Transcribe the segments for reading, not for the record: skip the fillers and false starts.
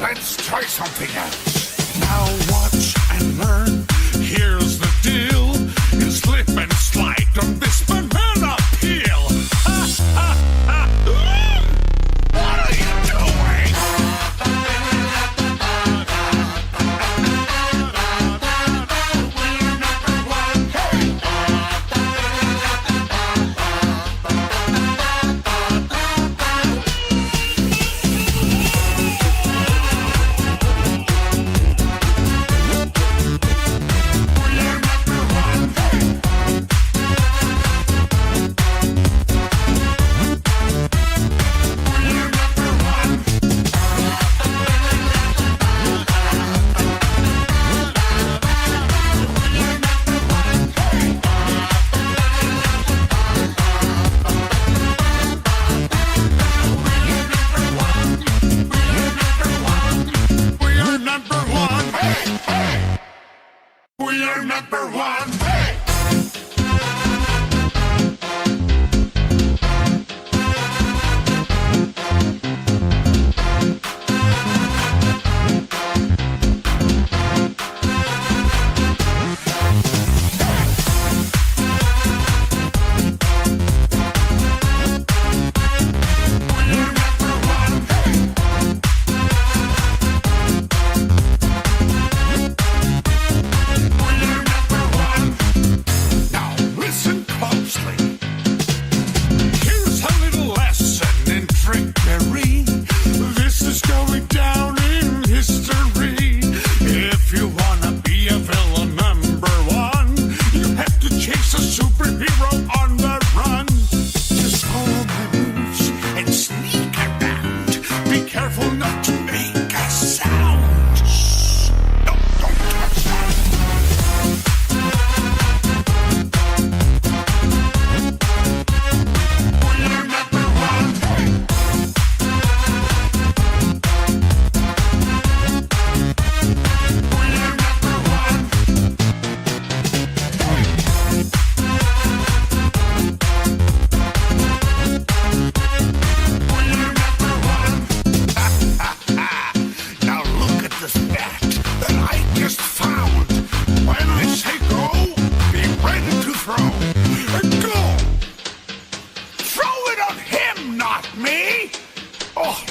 let's try something else. Now watch and learn. Here's the deal. You slip and slide on this banana peel. Ha ha ha! What are you doing? We're number one. Hey! We are number one. Hey!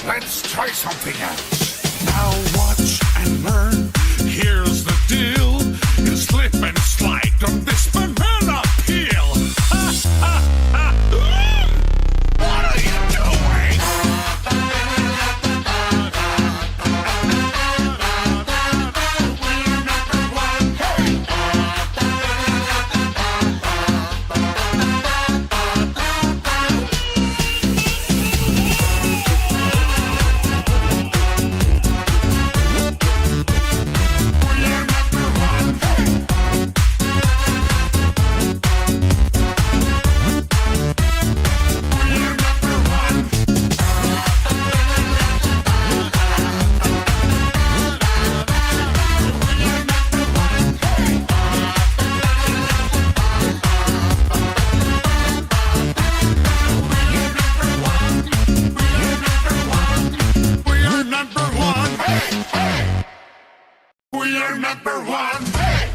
Let's try something else. Now watch and learn. Here's the deal. You slip and slide on this banana peel. Ha ha ha! What are you doing? We're number one. Hey! We are number one. Hey!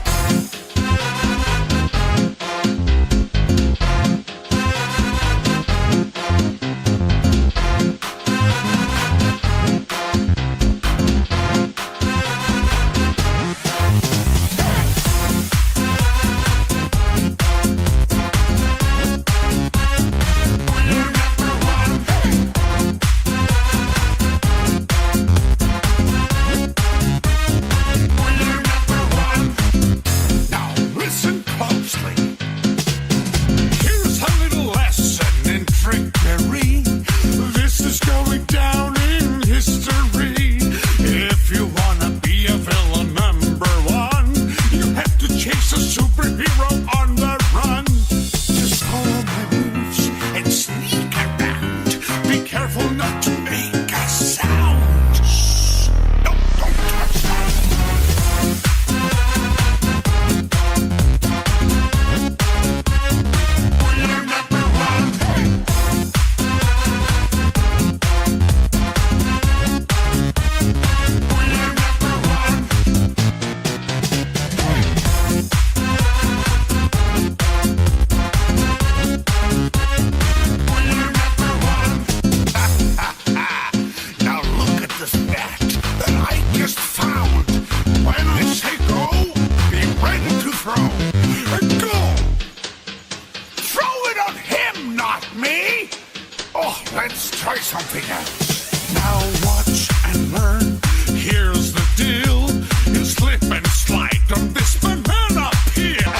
let's try something else. Now watch and learn. Here's the deal. You slip and slide on this banana peel.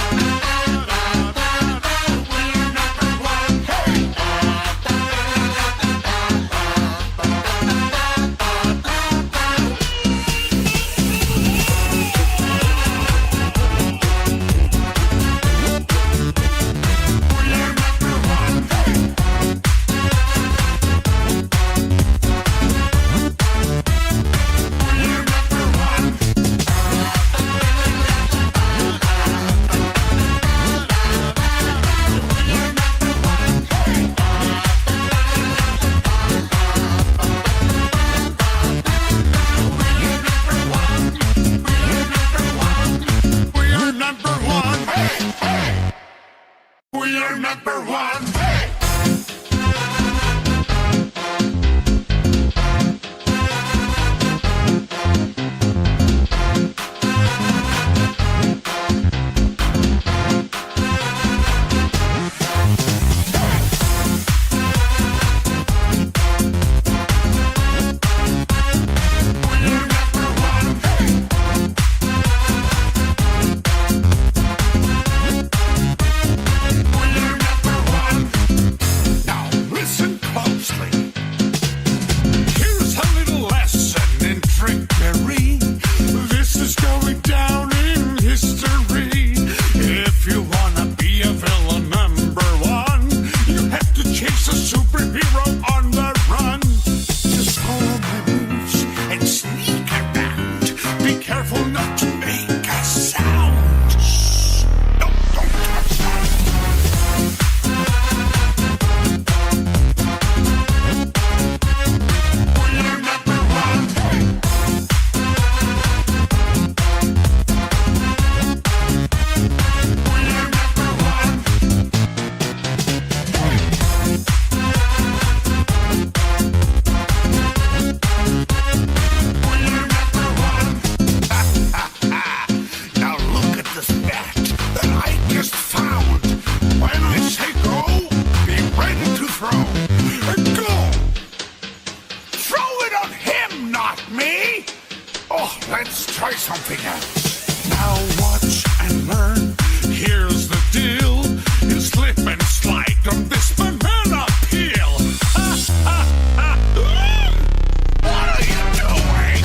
We are number one. Let's try something else. Now watch and learn. Here's the deal. You slip and slide on this banana peel. Ha ha ha! What are you doing?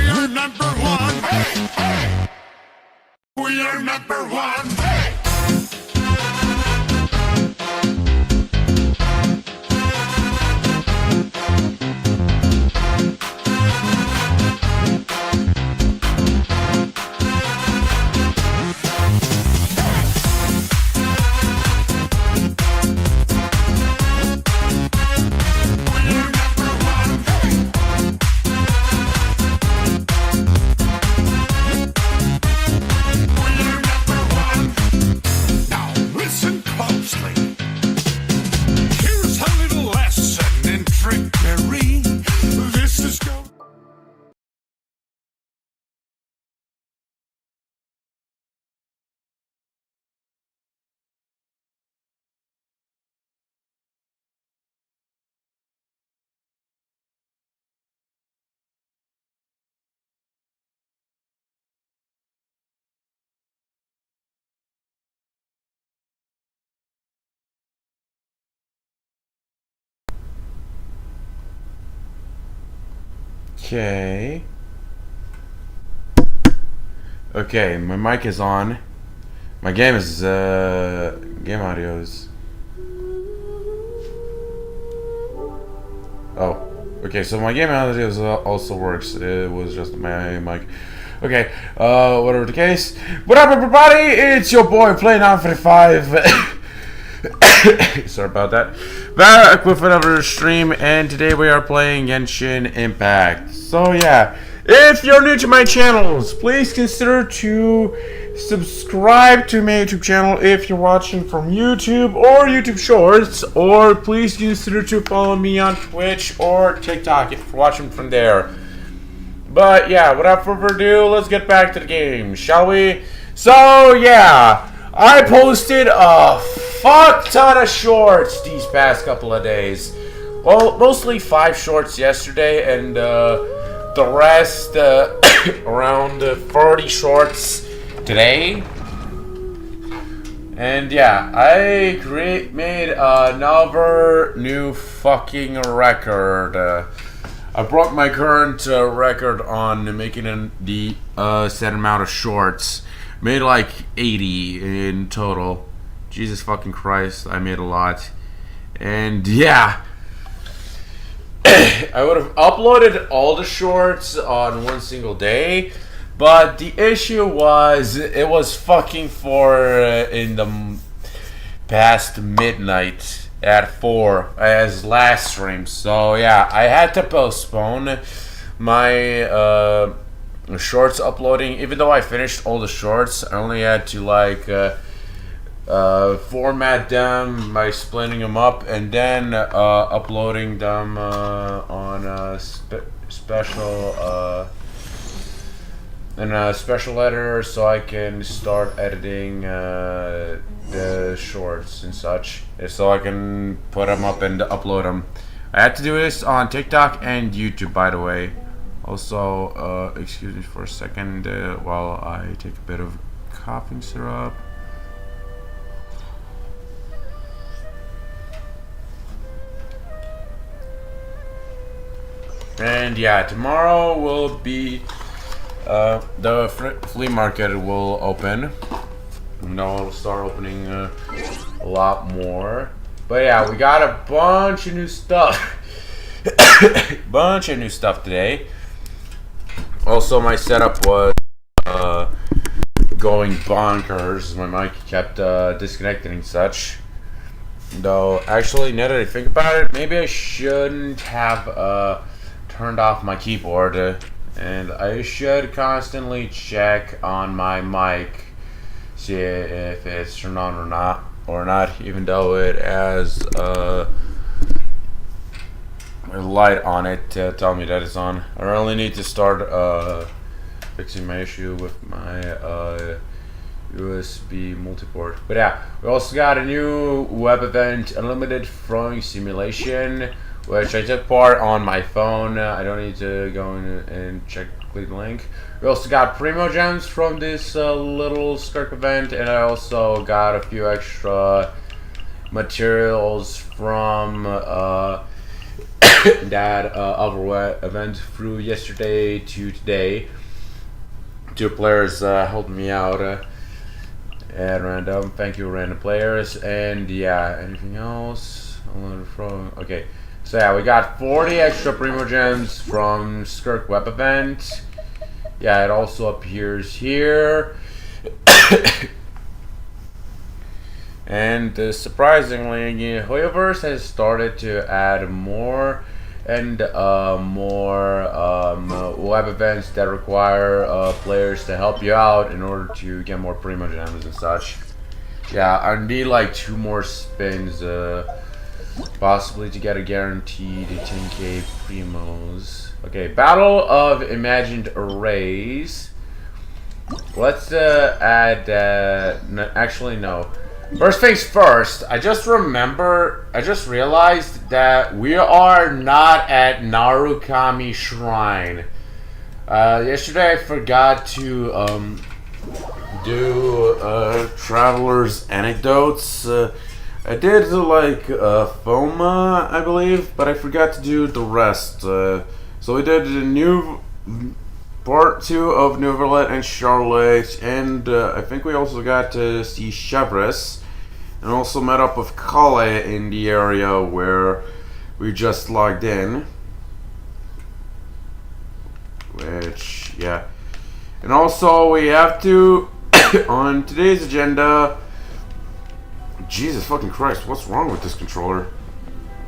We're number one. We are number one. Okay. Okay, my mic is on. My game is game audio is Oh, okay. So my game analytics also works. It was just my mic. Okay. Whatever the case. What up, everybody? It's your boy playing on 55. Sorry about that. Back with another stream, and today we are playing Genshin Impact. So yeah, if you're new to my channels, please consider to subscribe to my YouTube channel if you're watching from YouTube or YouTube Shorts, or please consider to follow me on Twitch or TikTok if you're watching from there. But yeah, without further ado, let's get back to the game, shall we? So yeah, I posted a fuck ton of shorts these past couple of days. Well, mostly 5 shorts yesterday, and the rest around 40 shorts today. And yeah, I made another new fucking record. I broke my current record on making the set amount of shorts. Made like 80 in total. Jesus fucking Christ, I made a lot. And yeah, I would have uploaded all the shorts on one single day, but the issue was it was fucking 4 in the past midnight at 4 as last stream. So yeah, I had to postpone my shorts uploading. Even though I finished all the shorts, I only had to like format them by splitting them up and then uploading them on a special in a special editor, so I can start editing the shorts and such, so I can put them up and upload them. I had to do this on TikTok and YouTube, by the way. Also, excuse me for a second while I take a bit of coughing syrup. And yeah, tomorrow will be the flea market will open. No, it'll start opening a lot more. But yeah, we got a bunch of new stuff. Bunch of new stuff today. Also, my setup was going bonkers. My mic kept disconnecting and such. Though, actually, now that I think about it, maybe I shouldn't have turned off my keyboard, and I should constantly check on my mic, see if it's turned on or not, even though it has a light on it to tell me that it's on. I really need to start fixing my issue with my USB multiport. But yeah, we also got a new web event, Unlimited Throwing Simulation, which I took part on my phone. I don't need to go in and click the link. We also got Primo Gems from this little Skirk event, and I also got a few extra materials from that other event through yesterday to today. 2 players helped me out at random. Thank you, random players. And yeah, anything else? Okay. So yeah, we got 40 extra Primo Gems from Skirk Web Event. Yeah, it also appears here. And surprisingly, Hoyoverse has started to add more and more web events that require players to help you out in order to get more Primo Gems and such. Yeah, I need like 2 more spins possibly to get a guaranteed 10k primos. Okay, Battle of Imagined Arrays. Let's add actually no. First things first, I just realized that we are not at Narukami Shrine. Yesterday I forgot to do Traveler's Anecdotes. I did like FOMA, I believe, but I forgot to do the rest. So we did the new part 2 of Neverlet and Charlotte, and I think we also got to see Chevres, and also met up with Kale in the area where we just logged in. Which, yeah. And also, we have to, on today's agenda, Jesus fucking Christ, what's wrong with this controller?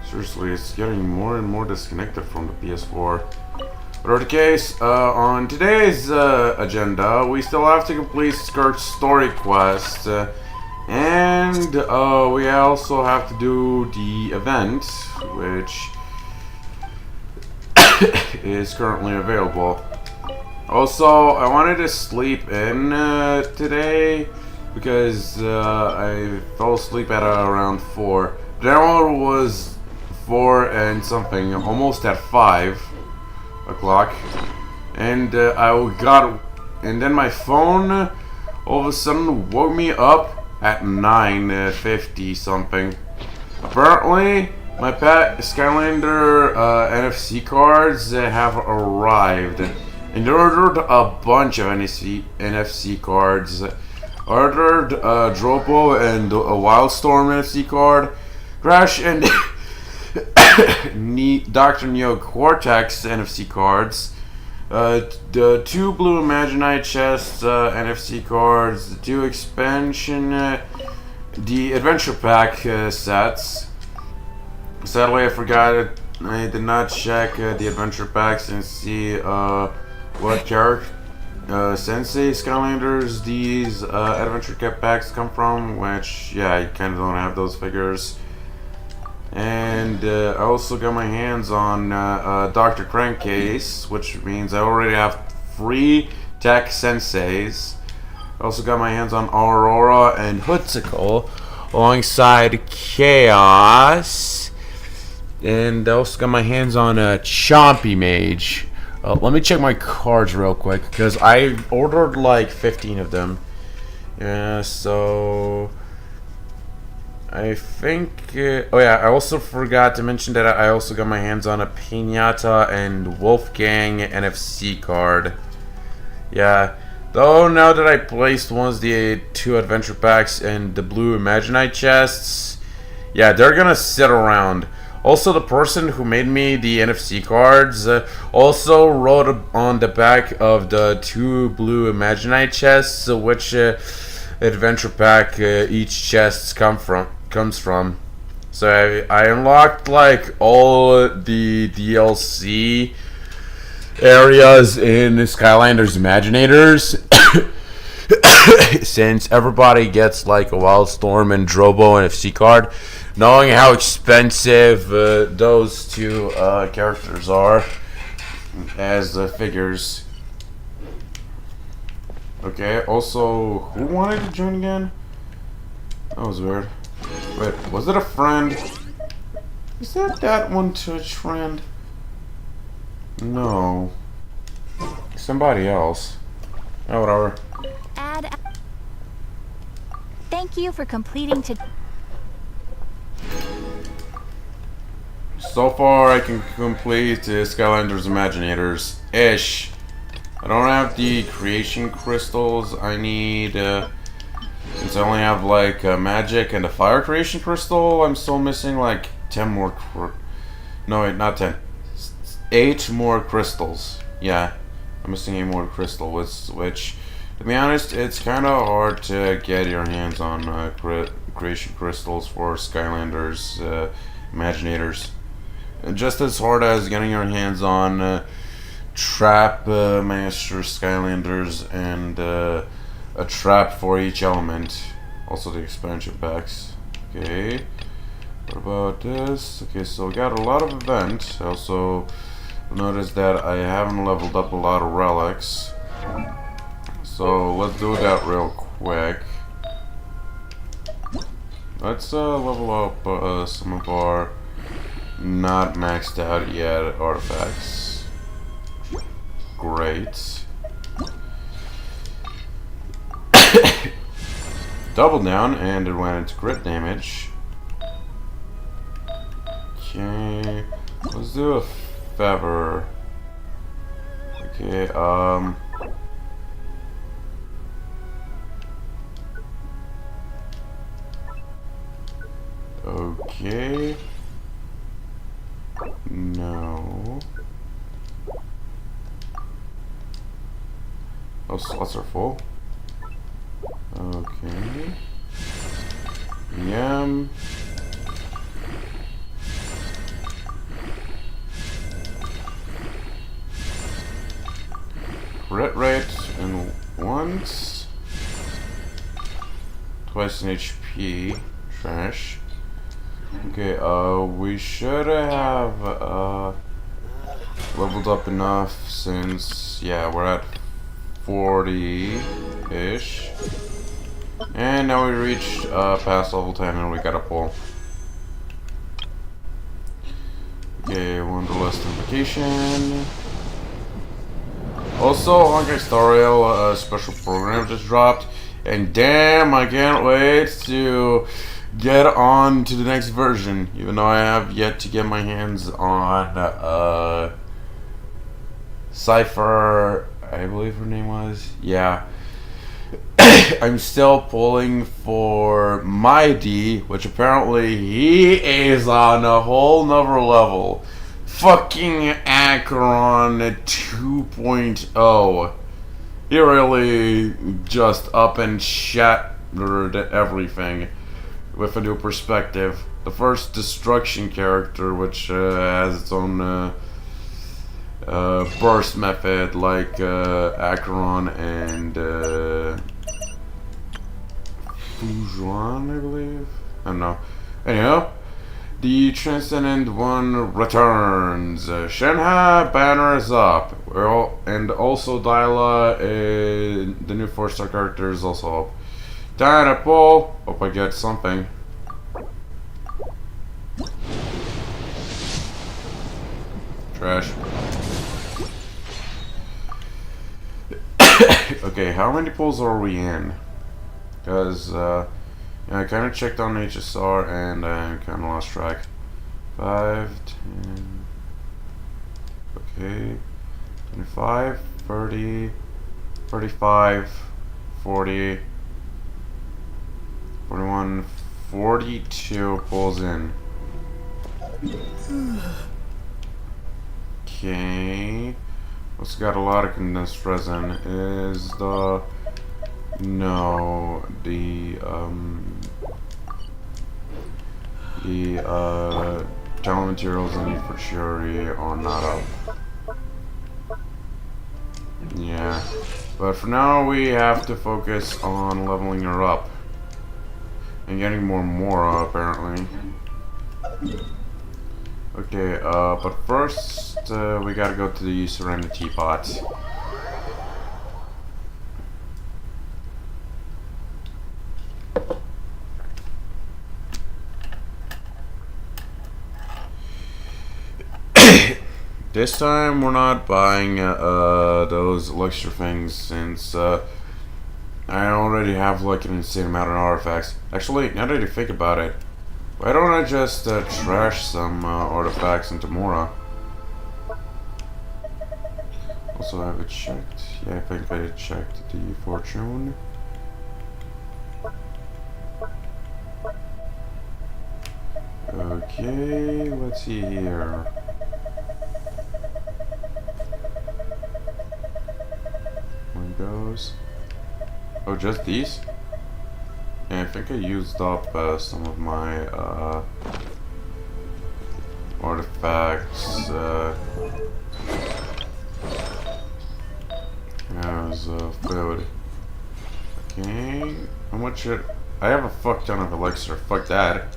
Seriously, it's getting more and more disconnected from the PS4. Whatever the case, on today's agenda, we still have to complete Skirt's story quest. And we also have to do the event, which is currently available. Also, I wanted to sleep in today because I fell asleep at around 4. There was 4 and something, almost at 5 o'clock, and and then my phone all of a sudden woke me up at 9:50 something. Apparently, my pet Skylander NFC cards have arrived, and I ordered a bunch of NFC cards. I ordered Dropo and a Wildstorm NFC card, Crash and Dr. Neo Cortex NFC cards, the 2 Blue Imaginite Chest NFC cards, the 2 expansion, the Adventure Pack sets. Sadly, I forgot it. I did not check the Adventure Packs and see what character Sensei Skylanders these Adventure Packs come from, which, yeah, I kind of don't have those figures. And I also got my hands on Dr. Crankcase, which means I already have 3 Tech Senseis. I also got my hands on Aurora and Hoodsicle alongside Chaos. And I also got my hands on Chompy Mage. Let me check my cards real quick, because I ordered like 15 of them. Yeah, so I think, oh yeah, I also forgot to mention that I also got my hands on a Pinata and Wolfgang NFC card. Yeah, though now that I placed the 2 Adventure Packs and the Blue Imaginite chests, yeah, they're gonna sit around. Also, the person who made me the NFC cards also wrote on the back of the 2 Blue Imaginite chests which Adventure Pack each chest comes from. So I unlocked like all the DLC areas in Skylanders Imaginators since everybody gets like a Wildstorm and Drobo NFC card, knowing how expensive those 2 characters are as figures. Okay, also, who wanted to join again? That was weird. Wait, was it a friend? Is that one Twitch friend? No. Somebody else. Oh, whatever. Thank you for completing So far, I can complete Skylanders Imaginators ish. I don't have the creation crystals I need. Since I only have like magic and a fire creation crystal, I'm still missing like 10 more. No, wait, not 10. 8 more crystals. Yeah, I'm missing 8 more crystals, which, to be honest, it's kind of hard to get your hands on creation crystals for Skylanders Imaginators. Just as hard as getting your hands on Trap Master Skylanders and a trap for each element. Also the expansion packs. Okay. What about this? Okay, so we got a lot of events. I also noticed that I haven't leveled up a lot of relics. So let's do that real quick. Let's level up some of our not maxed out yet artifacts. Great. Double down, and it went into crit damage. Okay, let's do a feather. Okay, okay. Oh, slots are full. Okay. Yum. Crit rate and once. Twice in HP. Trash. Okay, we should have, leveled up enough since, yeah, we're at 40-ish. And now we reached, past level 10 and we got a pull. Okay, Wanderlust Invocation. Also, Honkai Star Rail, special program just dropped. And damn, I can't wait to get on to the next version. Even though I have yet to get my hands on, Cypher, I believe her name was. Yeah. I'm still pulling for Mighty, which apparently he is on a whole nother level. Fucking Acheron 2.0. He really just up and shattered everything with a new perspective. The first destruction character, which has its own burst method, like Acheron and Fujuan, I believe. I don't know. Anyhow, the Transcendent One returns. Shenhe banner is up. And also Dyla, the new 4-star character, is also up. Diana pull. Hope I get something. Trash. Okay, how many pulls are we in? Because, yeah, I kind of checked on HSR and I kind of lost track. 5, 10, okay, 25, 30, 35, 40, 41, 42 pulls in. Okay. Also got a lot of condensed resin. Is the... No, the talent materials I need for Churi are not up. Yeah, but for now we have to focus on leveling her up and getting more Mora apparently. Okay, but first we gotta go to the Serenity Pot. This time we're not buying those luxury things since I already have like an insane amount of artifacts. Actually, now that you think about it, why don't I just trash some artifacts into Mora? Also, have it checked? Yeah, I think I checked the fortune. Okay, let's see here. Windows. Oh, just these? Yeah, I think I used up some of my artifacts. As food. Okay, how much should I have? A fuck ton of elixir. Fuck that.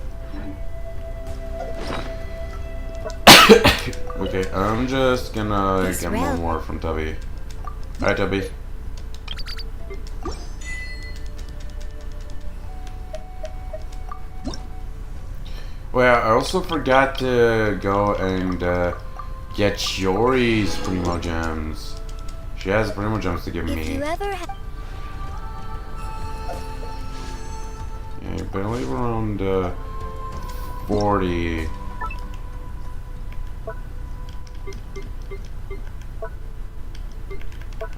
Okay, I'm just gonna get more from Tubby. Hi, Tubby. Well, I also forgot to go and get Shiori's Primo Gems. She has Primo Gems to give me. Yeah, I believe around 40.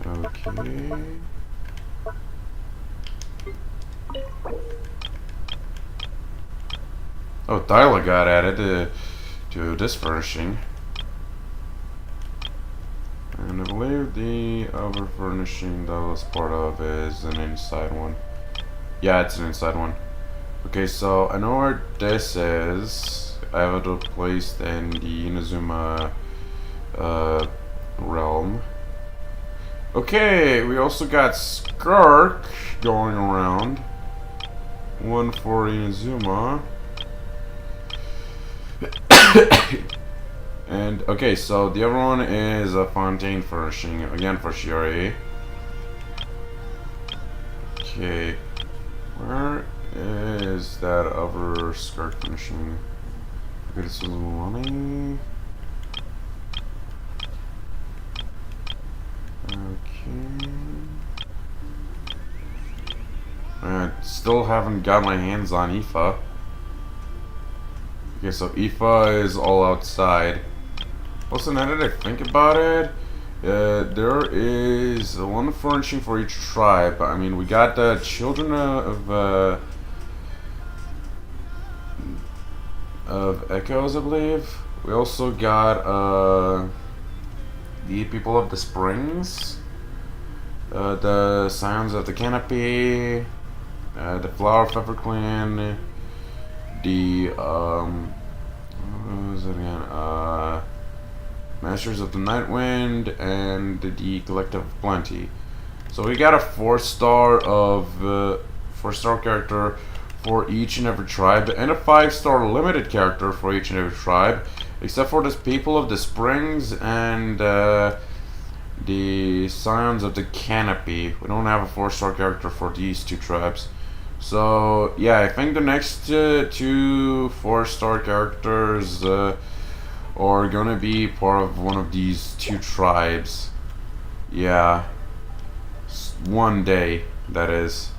Okay. Oh, Thyla got added to this furnishing. And I believe the other furnishing that was part of is an inside one. Yeah, it's an inside one. Okay, so I know where this is. I have it placed in the Inazuma realm. Okay, we also got Skirk going around. One for Inazuma. And okay, so the other one is a fontaine furnishing again for Shiori. Okay, where is that other skirt furnishing? Okay, this is money. Okay. I still haven't got my hands on Aoife. Okay, so Aoife is all outside. Also, now that I think about it, there is one furnishing for each tribe. I mean, we got the children of Echoes, I believe. We also got the people of the springs, the scions of the canopy, the flower feather clan, the what was it again? Masters of the Nightwind, and the Collective of Plenty. So we got a 4-star character for each and every tribe, and a 5-star limited character for each and every tribe, except for the people of the springs and the scions of the canopy. We don't have a 4-star character for these two tribes. So yeah, I think the next 2 4-star characters are gonna be part of one of these 2 tribes. Yeah, one day, that is.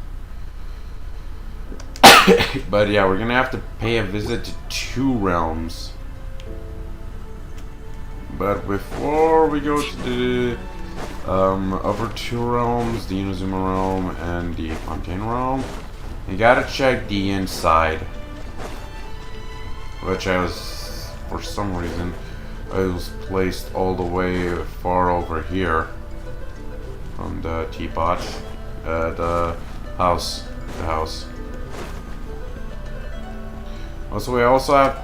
But yeah, we're gonna have to pay a visit to 2 realms. But before we go to the other 2 realms, the Inazuma realm and the Fontaine realm, you gotta check the inside, which I was, for some reason, I was placed all the way far over here from the teapot, the house. Also, we also have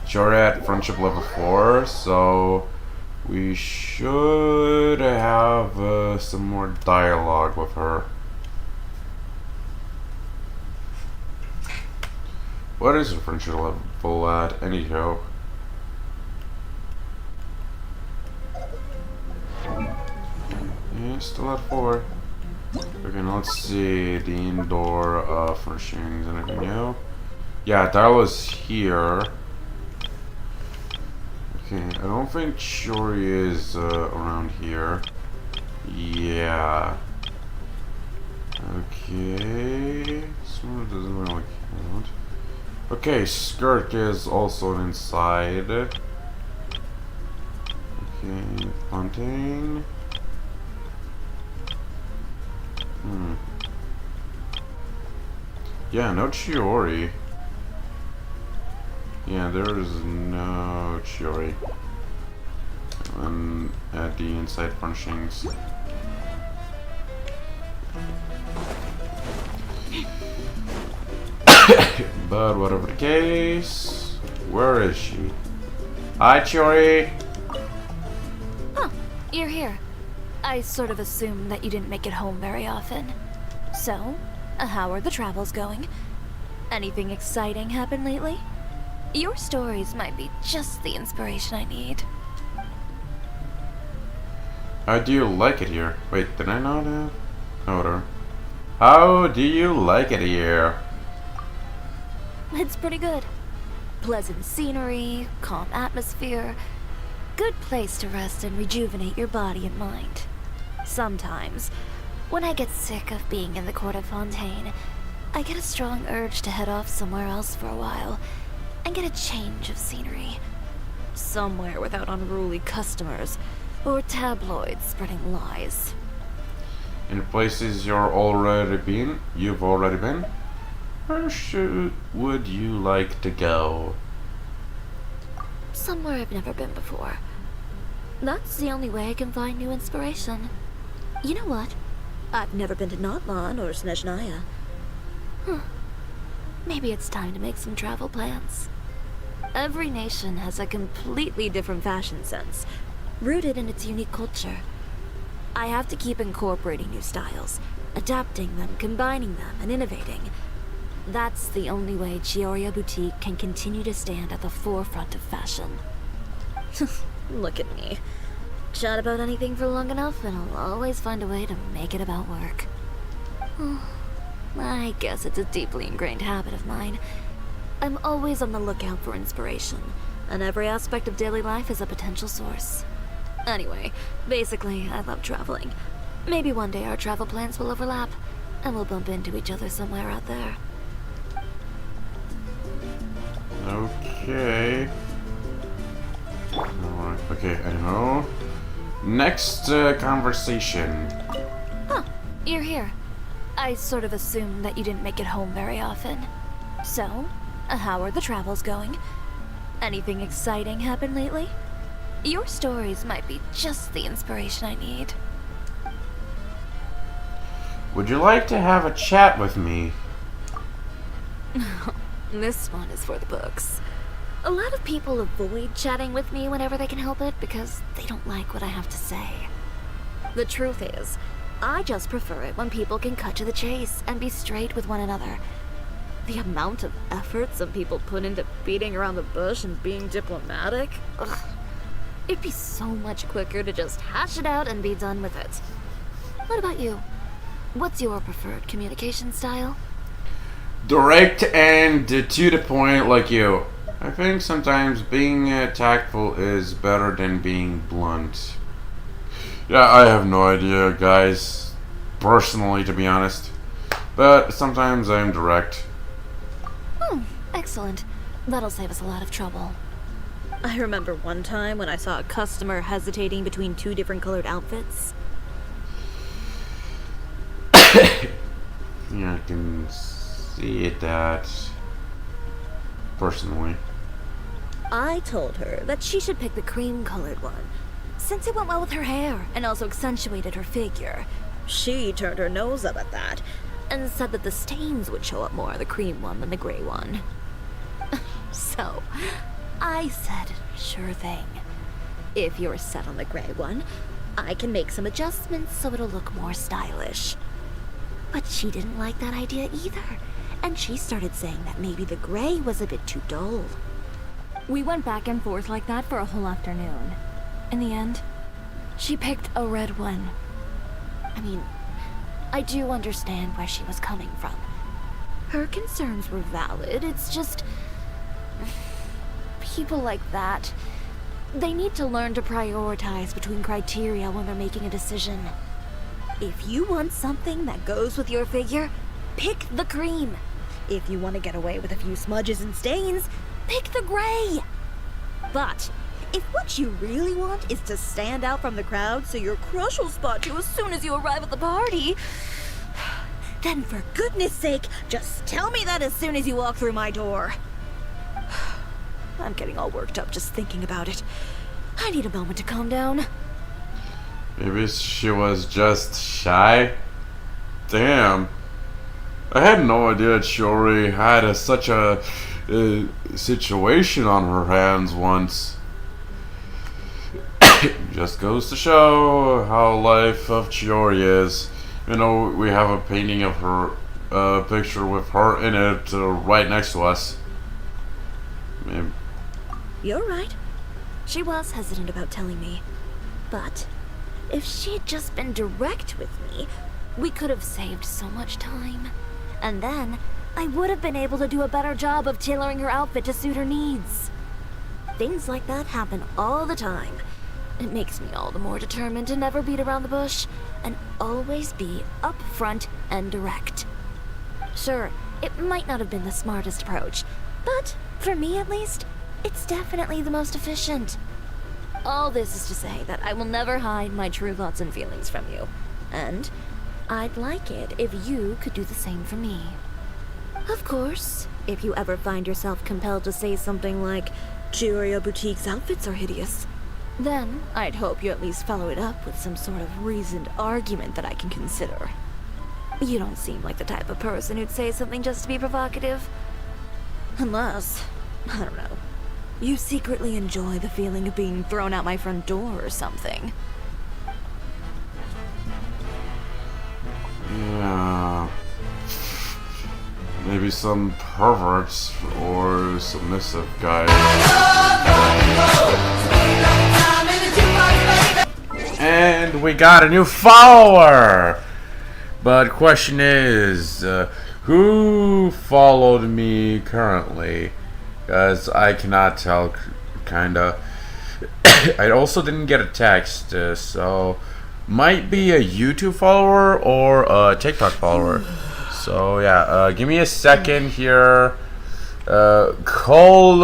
Shiori at friendship level 4, so we should have some more dialogue with her. What is her friendship level at, anyhow? Yeah, still at 4. Okay, now let's see the indoor furnishings and everything new. Yeah, that was here. Okay, I don't think Shiori is around here. Yeah. Okay. So it doesn't really count. Okay, Skirk is also inside. Okay, Fontaine. Yeah, no Chiori. Yeah, there is no Chiori. At the inside furnishings. But whatever the case, where is she? Hi, Chiori. Oh, you're here. I sort of assumed that you didn't make it home very often. So, how are the travels going? Anything exciting happen lately? Your stories might be just the inspiration I need. How do you like it here? Wait, did I not have oter? How do you like it here? It's pretty good. Pleasant scenery, calm atmosphere. Good place to rest and rejuvenate your body and mind. Sometimes, when I get sick of being in the court of Fontaine, I get a strong urge to head off somewhere else for a while and get a change of scenery. Somewhere without unruly customers or tabloids spreading lies. In places you've already been? Where would you like to go? Somewhere I've never been before. That's the only way I can find new inspiration. You know what? I've never been to Notlan or Snezhnaya. Maybe it's time to make some travel plans. Every nation has a completely different fashion sense, rooted in its unique culture. I have to keep incorporating new styles, adapting them, combining them, and innovating. That's the only way Chiyoria Boutique can continue to stand at the forefront of fashion. Look at me. Chat about anything for long enough, and I'll always find a way to make it about work. I guess it's a deeply ingrained habit of mine. I'm always on the lookout for inspiration, and every aspect of daily life is a potential source. Anyway, basically, I love traveling. Maybe one day our travel plans will overlap, and we'll bump into each other somewhere out there. Okay. Alright, okay, I know. Next conversation. Huh, you're here. I sort of assumed that you didn't make it home very often. So, how are the travels going? Anything exciting happened lately? Your stories might be just the inspiration I need. Would you like to have a chat with me? This one is for the books. A lot of people avoid chatting with me whenever they can help it because they don't like what I have to say. The truth is, I just prefer it when people can cut to the chase and be straight with one another. The amount of effort some people put into beating around the bush and being diplomatic, ugh. It'd be so much quicker to just hash it out and be done with it. What about you? What's your preferred communication style? Direct and to the point like you. I think sometimes being tactful is better than being blunt. Yeah, I have no idea, guys. Personally, to be honest. But sometimes I'm direct. Excellent. That'll save us a lot of trouble. I remember one time when I saw a customer hesitating between two different colored outfits. Yeah, I can see that personally. I told her that she should pick the cream-colored one, since it went well with her hair and also accentuated her figure. She turned her nose up at that, and said that the stains would show up more on the cream one than the gray one. So, I said, sure thing. If you're set on the gray one, I can make some adjustments so it'll look more stylish. But she didn't like that idea either, and she started saying that maybe the gray was a bit too dull. We went back and forth like that for a whole afternoon. In the end, she picked a red one. I mean, I do understand where she was coming from. Her concerns were valid, it's just... people like that, they need to learn to prioritize between criteria when they're making a decision. If you want something that goes with your figure, pick the cream. If you want to get away with a few smudges and stains, pick the gray. But if what you really want is to stand out from the crowd so your crush will spot you as soon as you arrive at the party, then for goodness sake, just tell me that as soon as you walk through my door. I'm getting all worked up just thinking about it. I need a moment to calm down. Maybe she was just shy? Damn. I had no idea Chiori had such a situation on her hands once. Just goes to show how life of Chiori is. You know, we have a painting of her, picture with her in it right next to us. Maybe. You're right. She was hesitant about telling me. But if she had just been direct with me, we could have saved so much time. And then I would have been able to do a better job of tailoring her outfit to suit her needs. Things like that happen all the time. It makes me all the more determined to never beat around the bush and always be upfront and direct. Sure, it might not have been the smartest approach, but for me at least, it's definitely the most efficient. All this is to say that I will never hide my true thoughts and feelings from you. And I'd like it if you could do the same for me. Of course, if you ever find yourself compelled to say something like, Chiyoria Boutique's outfits are hideous, Then, I'd hope you at least follow it up with some sort of reasoned argument that I can consider. You don't seem like the type of person who'd say something just to be provocative. Unless, I don't know, you secretly enjoy the feeling of being thrown out my front door or something. Yeah. Maybe some perverts or submissive guy. And we got a new follower! But question is, who followed me currently? Because I cannot tell, kinda. I also didn't get a text, so might be a YouTube follower or a TikTok follower. So yeah, give me a second here. Cole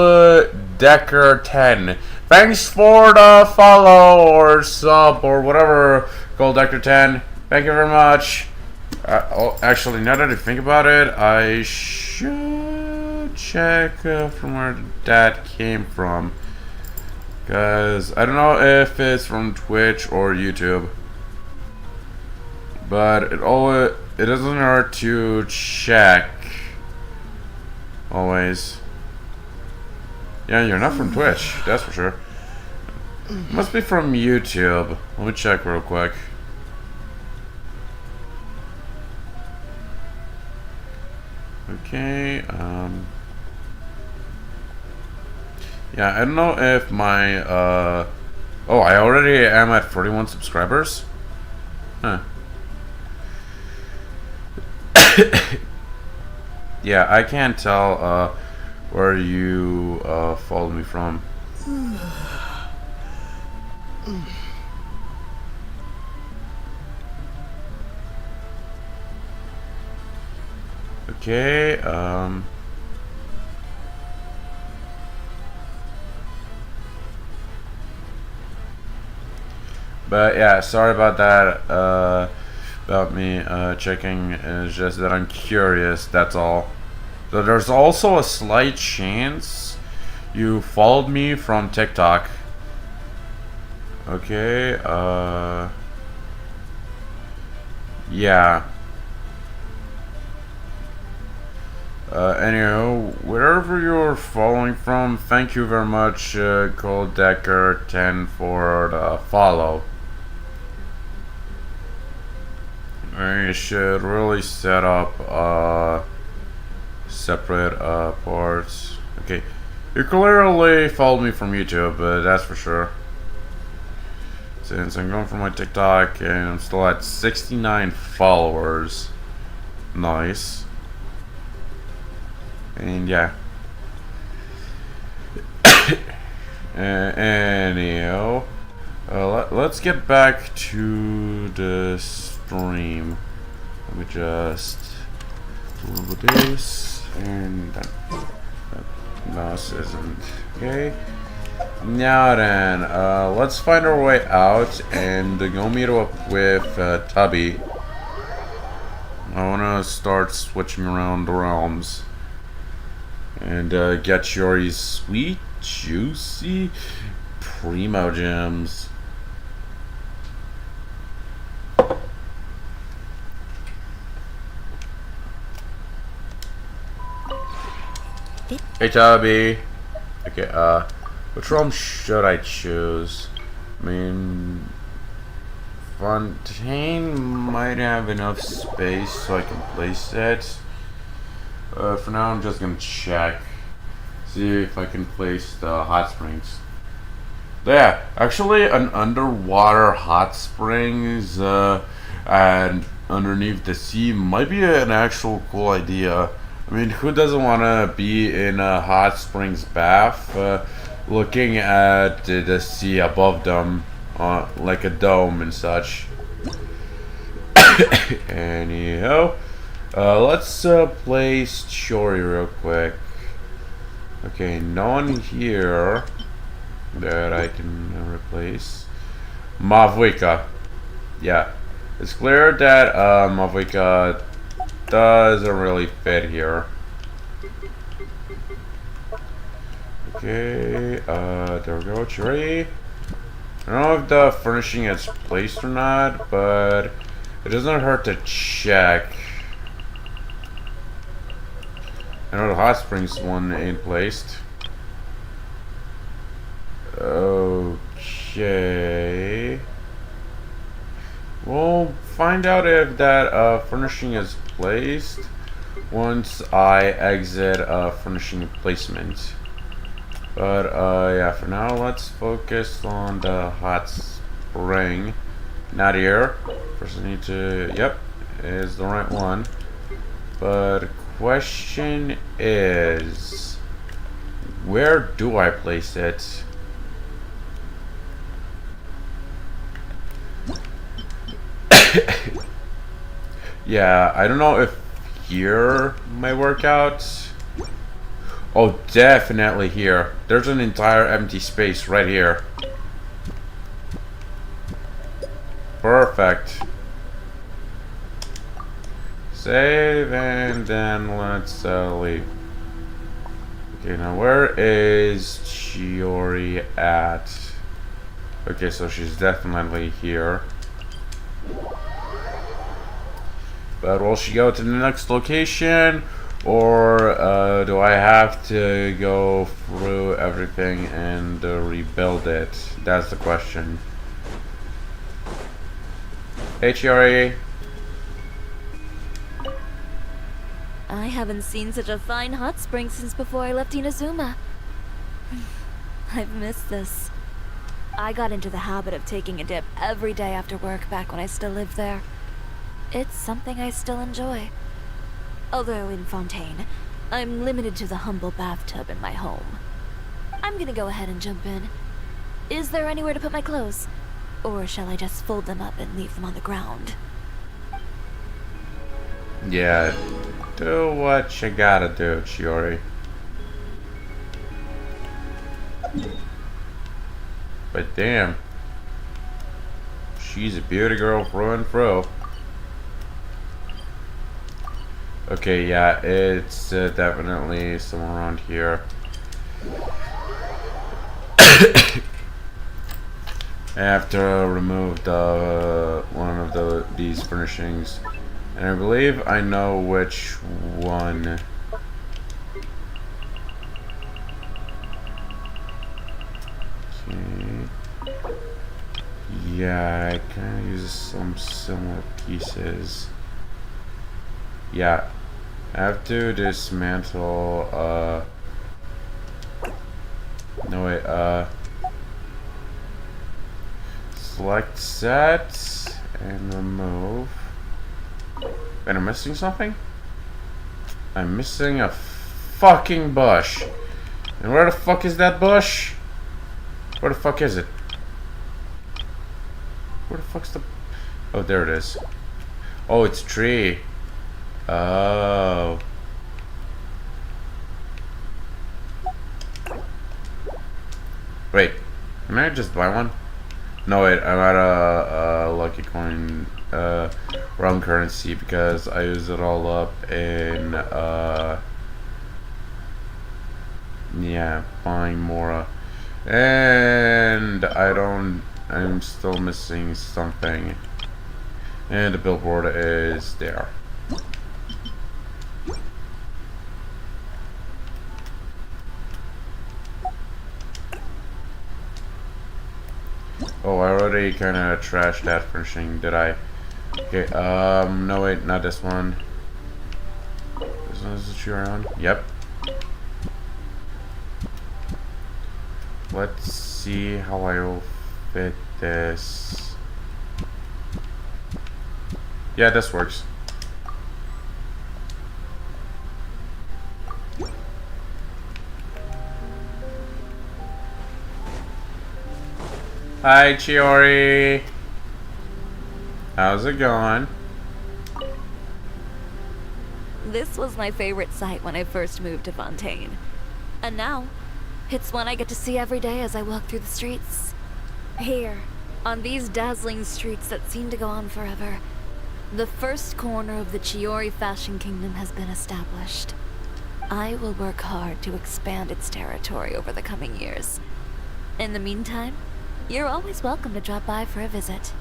Decker 10. Thanks for the follow or sub or whatever, Cole Decker 10. Thank you very much. Oh, actually, now that I think about it, I should check from where that came from. Because I don't know if it's from Twitch or YouTube. But it doesn't hurt to check. Always. Yeah, you're not from Twitch, that's for sure. Must be from YouTube. Let me check real quick. Okay, yeah, I don't know if my, oh, I already am at 41 subscribers? Huh. Yeah, I can't tell, where you, followed me from. Okay, but yeah, sorry about that, about me, checking. It's just that I'm curious, that's all. So there's also a slight chance you followed me from TikTok. Okay, yeah. Anyhow, wherever you're following from, thank you very much, Cold Decker 10 for the follow. I should really set up separate parts. Okay, you clearly followed me from YouTube, that's for sure. Since I'm going for my TikTok and I'm still at 69 followers. Nice. And yeah. Anyhow, let's get back to the stream. Let me just do a little bit of this and that mouse isn't okay. Now then, let's find our way out and go meet up with Tubby. I wanna start switching around the realms. And get your sweet, juicy primo gems. Hey Tubby. Okay, which realm should I choose? I mean, Fontaine might have enough space so I can place it. For now, I'm just gonna check, see if I can place the hot springs. Yeah, actually, an underwater hot springs and underneath the sea might be an actual cool idea. I mean, who doesn't want to be in a hot springs bath, looking at the sea above them, like a dome and such. Anyhow. Let's place Shori real quick. Okay, no one here that I can replace. Mavwika. Yeah, it's clear that Mavwika doesn't really fit here. Okay, there we go, Shori. I don't know if the furnishing is placed or not, but it doesn't hurt to check. I know the hot springs one ain't placed. Okay. We'll find out if that furnishing is placed once I exit furnishing placement. But yeah, for now let's focus on the hot spring. Not here. First I need to, yep, is the right one. But question is, where do I place it? Yeah, I don't know if here might work out. Oh, definitely here. There's an entire empty space right here. Perfect. Save and then let's leave. Okay, now where is Chiori at? Okay, so she's definitely here. But will she go to the next location? Or do I have to go through everything and rebuild it? That's the question. Hey, Chiori. I haven't seen such a fine hot spring since before I left Inazuma. I've missed this. I got into the habit of taking a dip every day after work back when I still lived there. It's something I still enjoy. Although in Fontaine, I'm limited to the humble bathtub in my home. I'm gonna go ahead and jump in. Is there anywhere to put my clothes? Or shall I just fold them up and leave them on the ground? Yeah, do what you gotta do, Chiori. But damn, she's a beauty girl through and through. Okay, yeah, it's definitely somewhere around here. I have to remove one of these furnishings, and I believe I know which one. Okay. Yeah, I kind of use some similar pieces. Yeah, I have to dismantle, no wait, select set and remove. Wait, I'm missing something? I'm missing a fucking bush. And where the fuck is that bush? Where the fuck is it? Where the fuck's the... Oh, there it is. Oh, it's a tree. Oh. Wait, can I just buy one? No, wait, I'm at a lucky coin, wrong currency because I used it all up in, yeah, buying more. And I'm still missing something. And the billboard is there. Oh, I already kind of trashed that furnishing, did I? Okay, no wait, not this one. This one is what you're on? Yep. Let's see how I will fit this. Yeah, this works. Hi, Chiori. How's it going? This was my favorite sight when I first moved to Fontaine. And now, it's one I get to see every day as I walk through the streets. Here, on these dazzling streets that seem to go on forever, the first corner of the Chiori Fashion Kingdom has been established. I will work hard to expand its territory over the coming years. In the meantime, You're always welcome to drop by for a visit.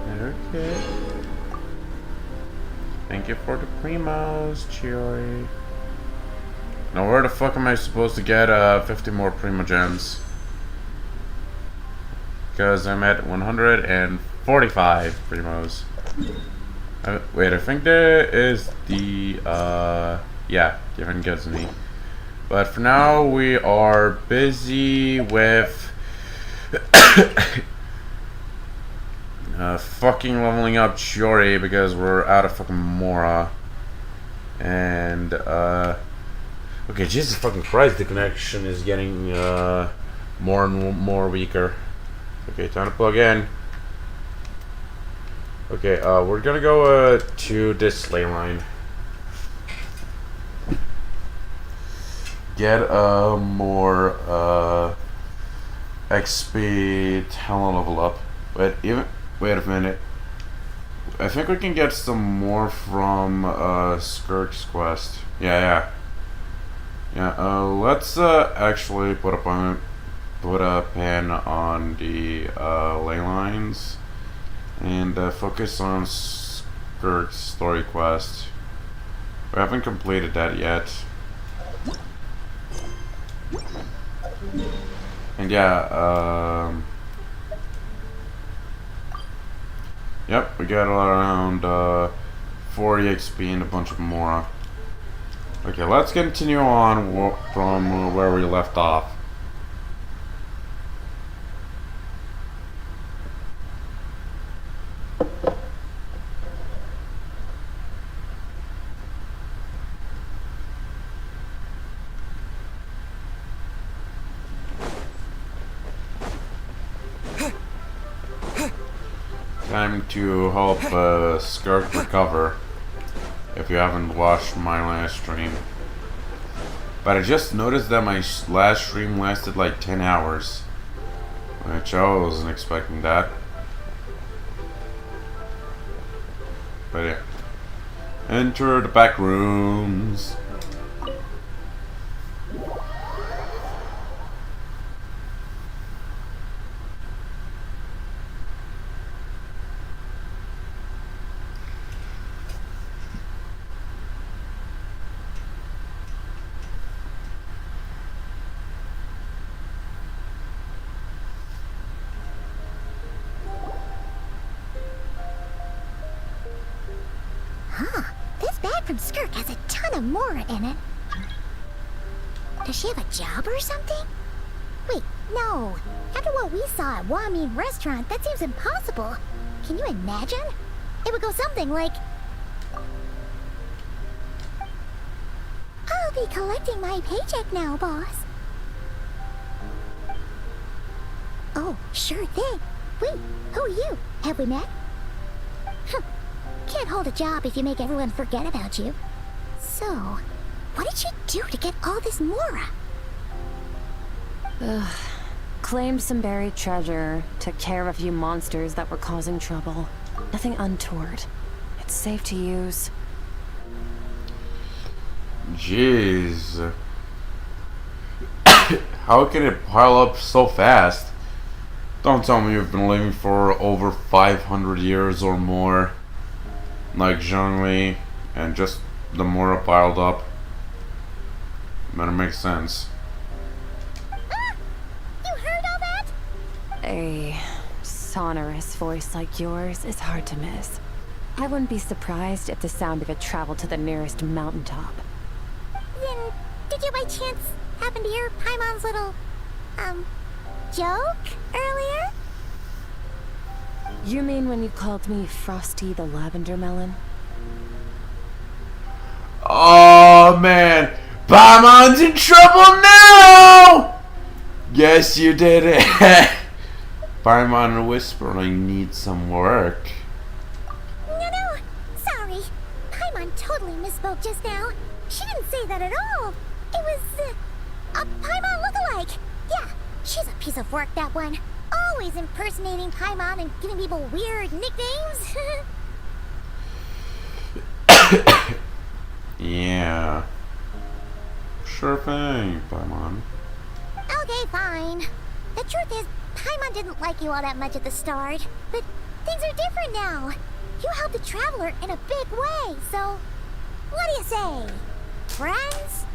Okay. Thank you for the primos, Chiori. Now where the fuck am I supposed to get 50 more primo gems? Because I'm at 145 primos. Wait, I think there is the yeah, different gives me. But for now we are busy with fucking leveling up Chiori because we're out of fucking Mora. And okay, Jesus fucking Christ, the connection is getting more and more weaker. Okay, time to plug in. Okay, we're gonna go to this ley line. Get more XP talent level up. Wait a minute. I think we can get some more from Skirk's quest. Yeah. Let's actually put a pin on the ley lines and focus on Skirk's story quest. We haven't completed that yet. And yeah, yep, we got around 40 XP and a bunch of Mora. Okay, let's continue on from where we left off. Time to help Skirk recover, if you haven't watched my last stream. But I just noticed that my last stream lasted like 10 hours. Which I wasn't expecting that. But yeah. Enter the back rooms. This bag from Skirk has a ton of Mora in it. Does she have a job or something? Wait, no. After what we saw at Wamin Restaurant, that seems impossible. Can you imagine? It would go something like... I'll be collecting my paycheck now, boss. Oh, sure thing. Wait, who are you? Have we met? Can't hold a job if you make everyone forget about you. So, what did she do to get all this Mora? Claimed some buried treasure, took care of a few monsters that were causing trouble. Nothing untoward. It's safe to use. Jeez. How can it pile up so fast? Don't tell me you've been living for over 500 years or more. Like Zhongli, and just the Mora piled up. Better make sense. Ah! You heard all that? A sonorous voice like yours is hard to miss. I wouldn't be surprised if the sound of it traveled to the nearest mountaintop. Then, did you by chance happen to hear Paimon's little, joke earlier? You mean when you called me Frosty the Lavender Melon? Oh man, Paimon's in trouble now! Yes, you did it. Paimon whispering needs some work. No, sorry. Paimon totally misspoke just now. She didn't say that at all. It was, a Paimon lookalike. Yeah, she's a piece of work, that one. Always impersonating Paimon and giving people weird nicknames. Yeah. Sure thing, Paimon. fine. The truth is, Paimon didn't like you all that much at the start, but things are different now. You helped the Traveler in a big way, so what do you say? Friends?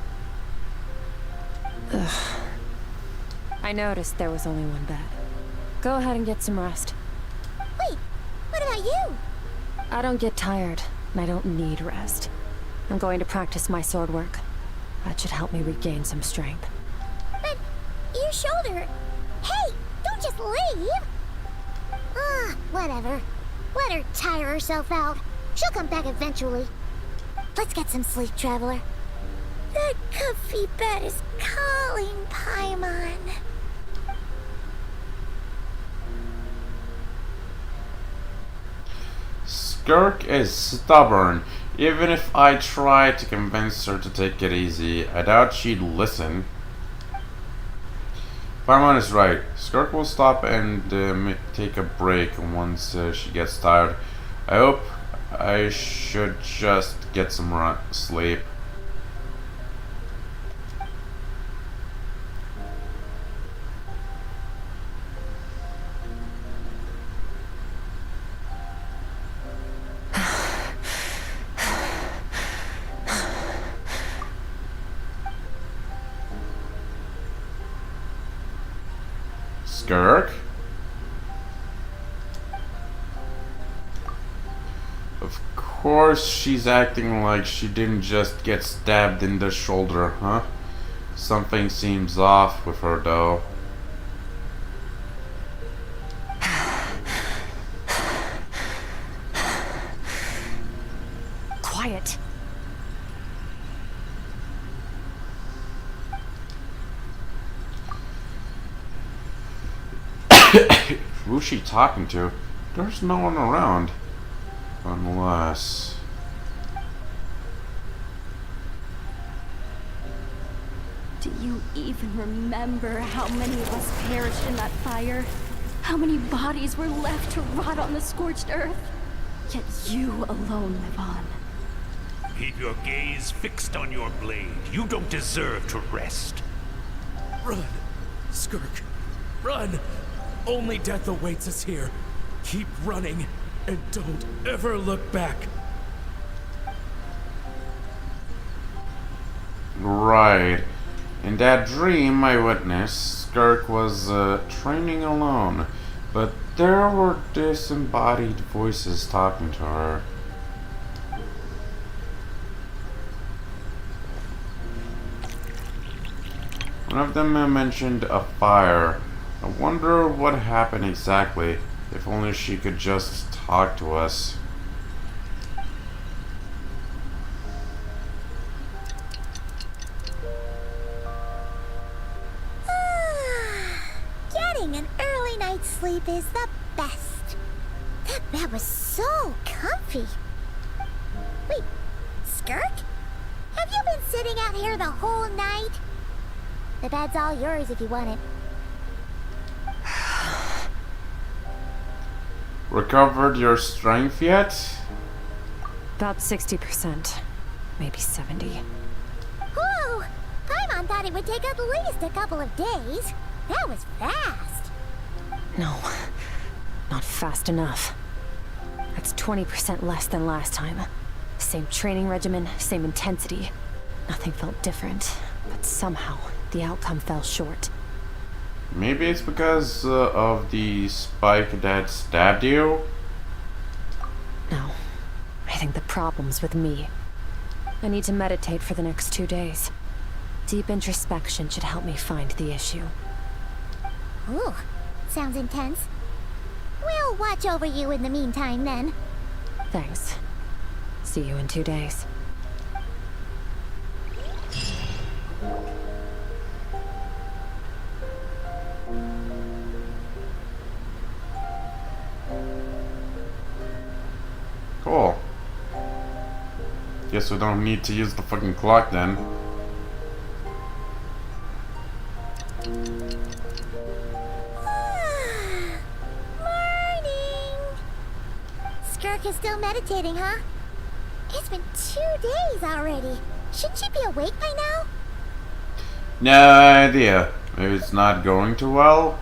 I noticed there was only one bed. Go ahead and get some rest. Wait, what about you? I don't get tired, and I don't need rest. I'm going to practice my sword work. That should help me regain some strength. But your shoulder... Hey, don't just leave! Whatever. Let her tire herself out. She'll come back eventually. Let's get some sleep, Traveler. That comfy bed is calling, Paimon. Skirk is stubborn. Even if I try to convince her to take it easy, I doubt she'd listen. Paimon is right. Skirk will stop and take a break once she gets tired. I hope I should just get some sleep. Skirk? Of course she's acting like she didn't just get stabbed in the shoulder, huh? Something seems off with her though. Quiet. Who's she talking to? There's no one around. Unless... Do you even remember how many of us perished in that fire? How many bodies were left to rot on the scorched earth? Yet you alone live on. Keep your gaze fixed on your blade. You don't deserve to rest. Run, Skirk. Run! Only death awaits us here. Keep running, and don't ever look back. Right. In that dream I witnessed, Skirk was training alone, but there were disembodied voices talking to her. One of them mentioned a fire. I wonder what happened exactly. If only she could just talk to us. Getting an early night's sleep is the best. That bed was so comfy. Wait, Skirk? Have you been sitting out here the whole night? The bed's all yours if you want it. Recovered your strength yet? About 60%. Maybe 70. Whoa! Paimon thought it would take at least a couple of days. That was fast. No, not fast enough. That's 20% less than last time. Same training regimen, same intensity. Nothing felt different, but somehow the outcome fell short. Maybe it's because of the spike that stabbed you? No, I think the problem's with me. I need to meditate for the next 2 days. Deep introspection should help me find the issue. Ooh, sounds intense. We'll watch over you in the meantime, then. Thanks. See you in 2 days. Cool. Guess we don't need to use the fucking clock then. Morning! Skirk is still meditating, huh? It's been 2 days already. Shouldn't she be awake by now? No idea. Maybe it's not going too well?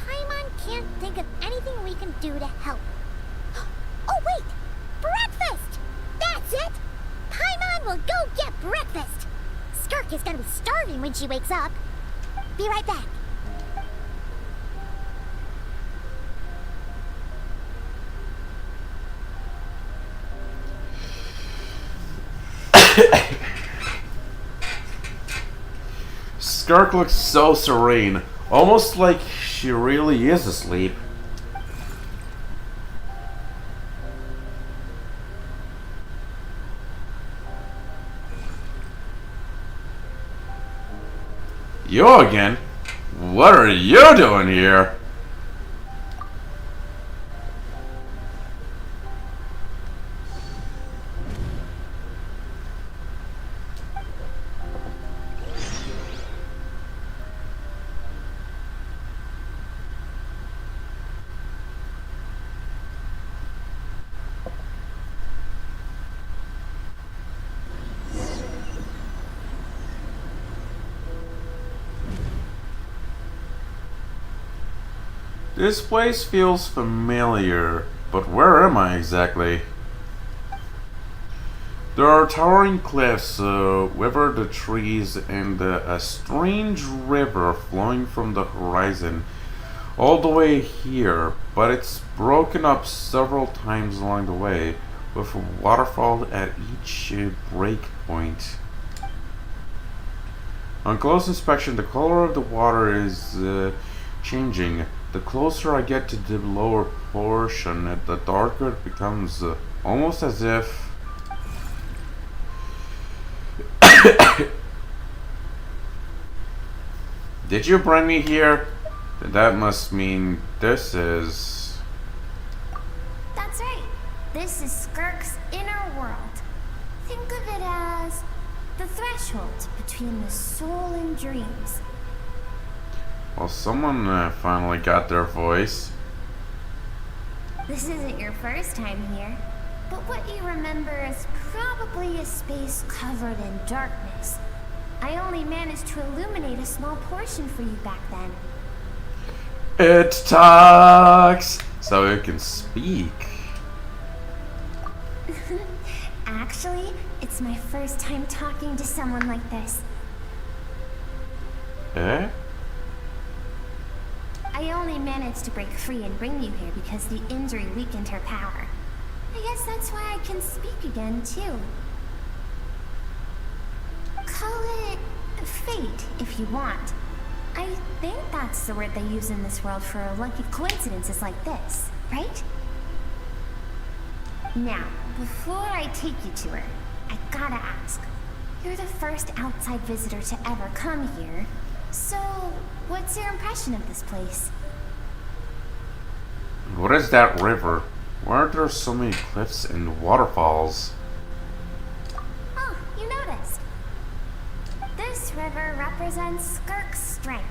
Paimon can't think of anything we can do to help. Oh wait! Breakfast! That's it! Paimon will go get breakfast! Skirk is gonna be starving when she wakes up. Be right back. Skirk looks so serene, almost like she really is asleep. You again? What are you doing here? This place feels familiar, but where am I exactly? There are towering cliffs, over the trees, and a strange river flowing from the horizon all the way here, but it's broken up several times along the way, with a waterfall at each break point. On close inspection, the color of the water is changing. The closer I get to the lower portion, the darker it becomes, almost as if... Did you bring me here? That must mean this is... That's right. This is Skirk's inner world. Think of it as the threshold between the soul and dreams. Well, someone finally got their voice. This isn't your first time here, but what you remember is probably a space covered in darkness. I only managed to illuminate a small portion for you back then. It talks, so it can speak. Actually, it's my first time talking to someone like this. Eh? I only managed to break free and bring you here because the injury weakened her power. I guess that's why I can speak again, too. Call it fate, if you want. I think that's the word they use in this world for lucky coincidences like this, right? Now, before I take you to her, I gotta ask. You're the first outside visitor to ever come here, so what's your impression of this place? What is that river? Why are there so many cliffs and waterfalls? Oh, you noticed. This river represents Skirk's strength.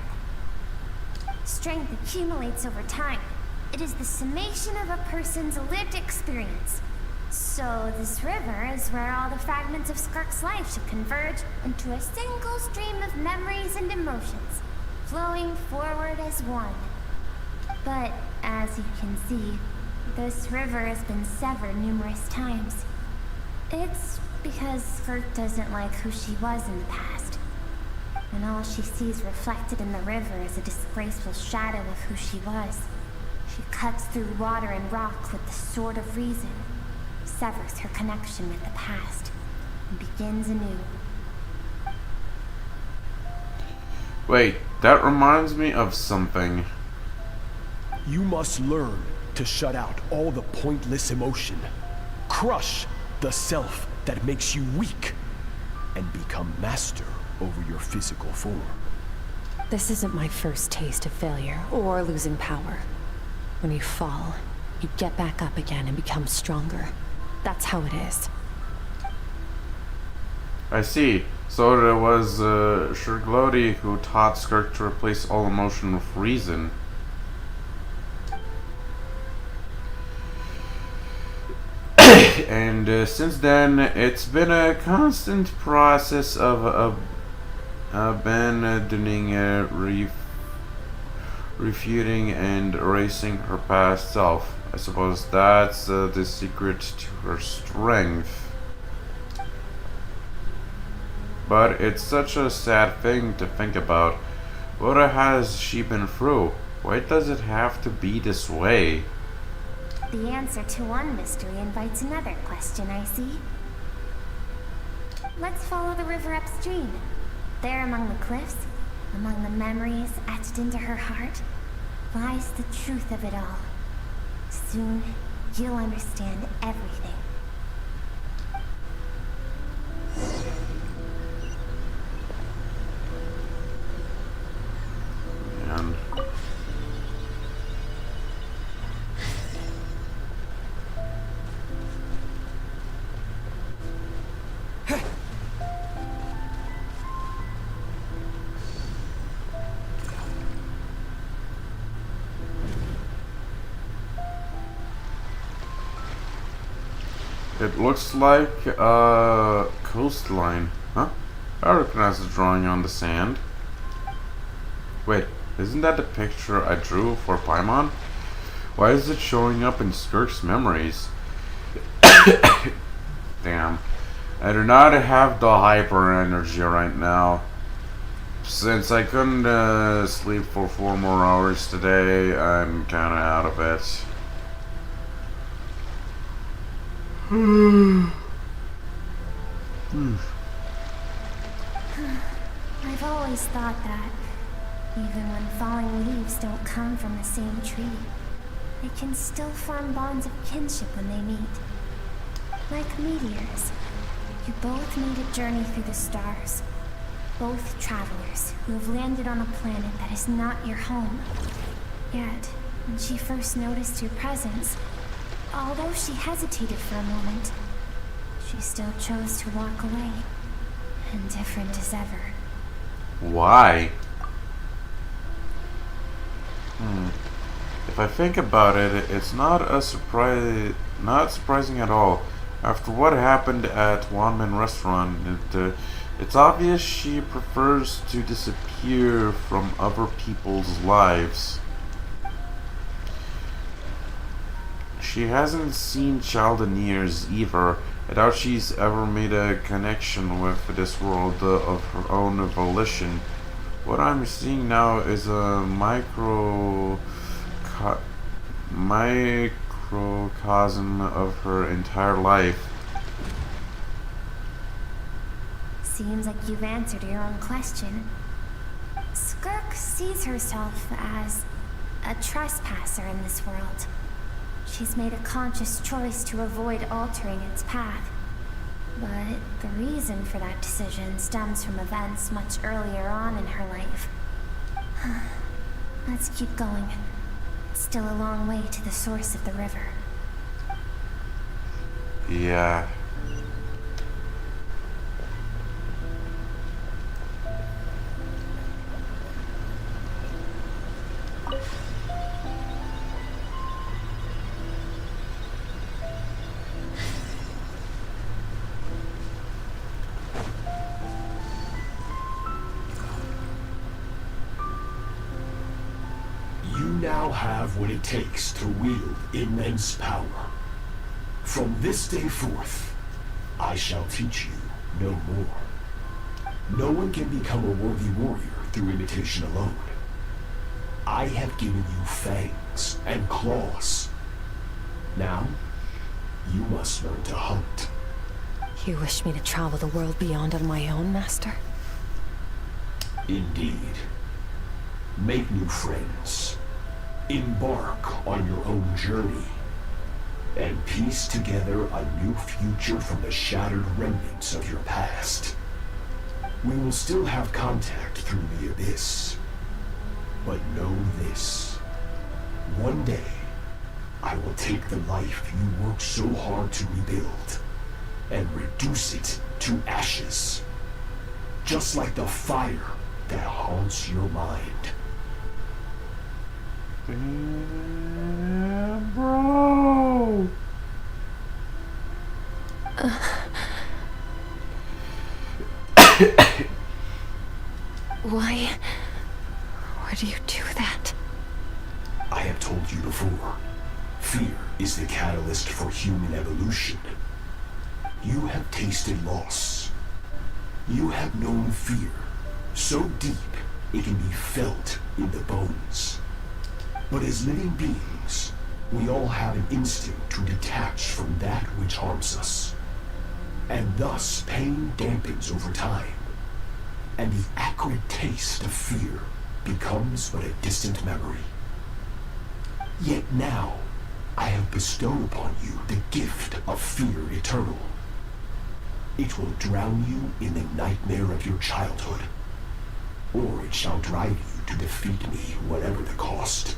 Strength accumulates over time. It is the summation of a person's lived experience. So this river is where all the fragments of Skirk's life should converge into a single stream of memories and emotions, flowing forward as one. But as you can see, this river has been severed numerous times. It's because Skirk doesn't like who she was in the past. And all she sees reflected in the river is a disgraceful shadow of who she was. She cuts through water and rock with the sword of reason, severs her connection with the past, and begins anew. Wait, that reminds me of something. You must learn to shut out all the pointless emotion. Crush the self that makes you weak, and become master over your physical form. This isn't my first taste of failure or losing power. When you fall, you get back up again and become stronger. That's how it is. I see. So there was Sherglody who taught Skirk to replace all emotion with reason. And since then, it's been a constant process of abandoning refuting and erasing her past self. I suppose that's the secret to her strength. But it's such a sad thing to think about. What has she been through? Why does it have to be this way? The answer to one mystery invites another question, I see. Let's follow the river upstream. There among the cliffs, among the memories etched into her heart, lies the truth of it all. Soon, you'll understand everything. Man. It looks like a coastline, huh? I recognize the drawing on the sand. Wait, isn't that the picture I drew for Paimon? Why is it showing up in Skirk's memories? Damn. I do not have the hyper energy right now. Since I couldn't sleep for 4 more hours today, I'm kinda out of it. I've always thought that, even when falling leaves don't come from the same tree, they can still form bonds of kinship when they meet. Like meteors, you both made a journey through the stars. Both travelers who have landed on a planet that is not your home. Yet, when she first noticed your presence, although she hesitated for a moment, she still chose to walk away, indifferent as ever. Why? If I think about it, it's not surprising at all. After what happened at Wanman Restaurant, it's obvious she prefers to disappear from other people's lives. She hasn't seen child in years either. I doubt she's ever made a connection with this world of her own volition. What I'm seeing now is a microcosm of her entire life. Seems like you've answered your own question. Skirk sees herself as a trespasser in this world. She's made a conscious choice to avoid altering its path. But the reason for that decision stems from events much earlier on in her life. Let's keep going. It's still a long way to the source of the river. Yeah. Now have what it takes to wield immense power. From this day forth, I shall teach you no more. No one can become a worthy warrior through imitation alone. I have given you fangs and claws. Now, you must learn to hunt. You wish me to travel the world beyond on my own, Master? Indeed. Make new friends. Embark on your own journey, and piece together a new future from the shattered remnants of your past. We will still have contact through the abyss, but know this. One day, I will take the life you worked so hard to rebuild, and reduce it to ashes, just like the fire that haunts your mind. Bro. Why do you do that? I have told you before, fear is the catalyst for human evolution. You have tasted loss. You have known fear, so deep it can be felt in the bones. But as living beings, we all have an instinct to detach from that which harms us. And thus pain dampens over time, and the acrid taste of fear becomes but a distant memory. Yet now, I have bestowed upon you the gift of fear eternal. It will drown you in the nightmare of your childhood, or it shall drive you to defeat me, whatever the cost.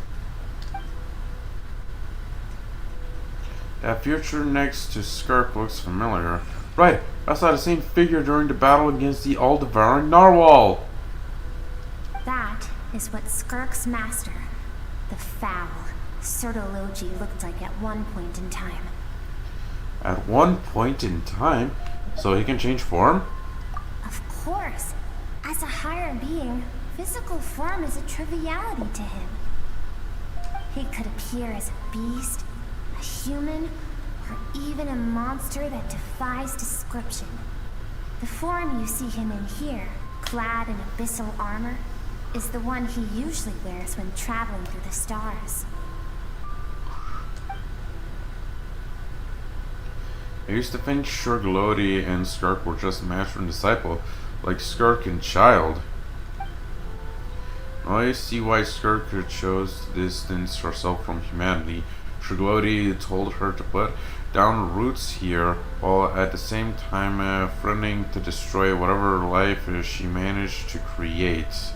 That future next to Skirk looks familiar. Right, I saw the same figure during the battle against the all-devouring narwhal. That is what Skirk's master, the foul Sertologi, looked like at one point in time. At one point in time? So he can change form? Of course. As a higher being, physical form is a triviality to him. He could appear as a beast, a human, or even a monster that defies description. The form you see him in here, clad in abyssal armor, is the one he usually wears when traveling through the stars. I used to think Shurglodi and Skirk were just master and disciple, like Skirk and Child. Now I see why Skirk chose to distance herself from humanity. Shurglodi told her to put down roots here, while at the same time threatening to destroy whatever life she managed to create.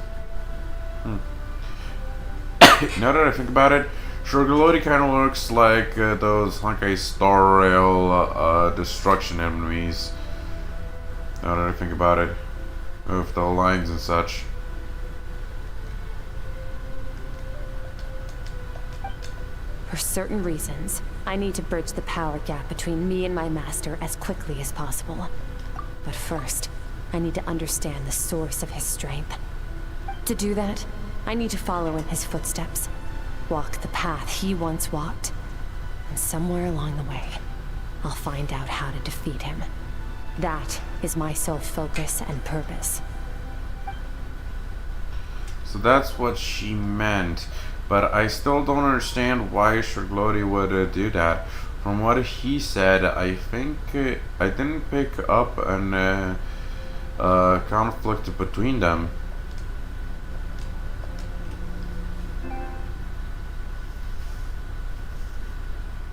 Now that I think about it, Shurglodi kind of looks like those Honkai Star Rail destruction enemies. Now that I think about it, with the lines and such. For certain reasons, I need to bridge the power gap between me and my master as quickly as possible. But first, I need to understand the source of his strength. To do that, I need to follow in his footsteps. Walk the path he once walked. And somewhere along the way, I'll find out how to defeat him. That is my sole focus and purpose. So that's what she meant. But I still don't understand why Shurglodi would do that. From what he said, I think I didn't pick up an conflict between them.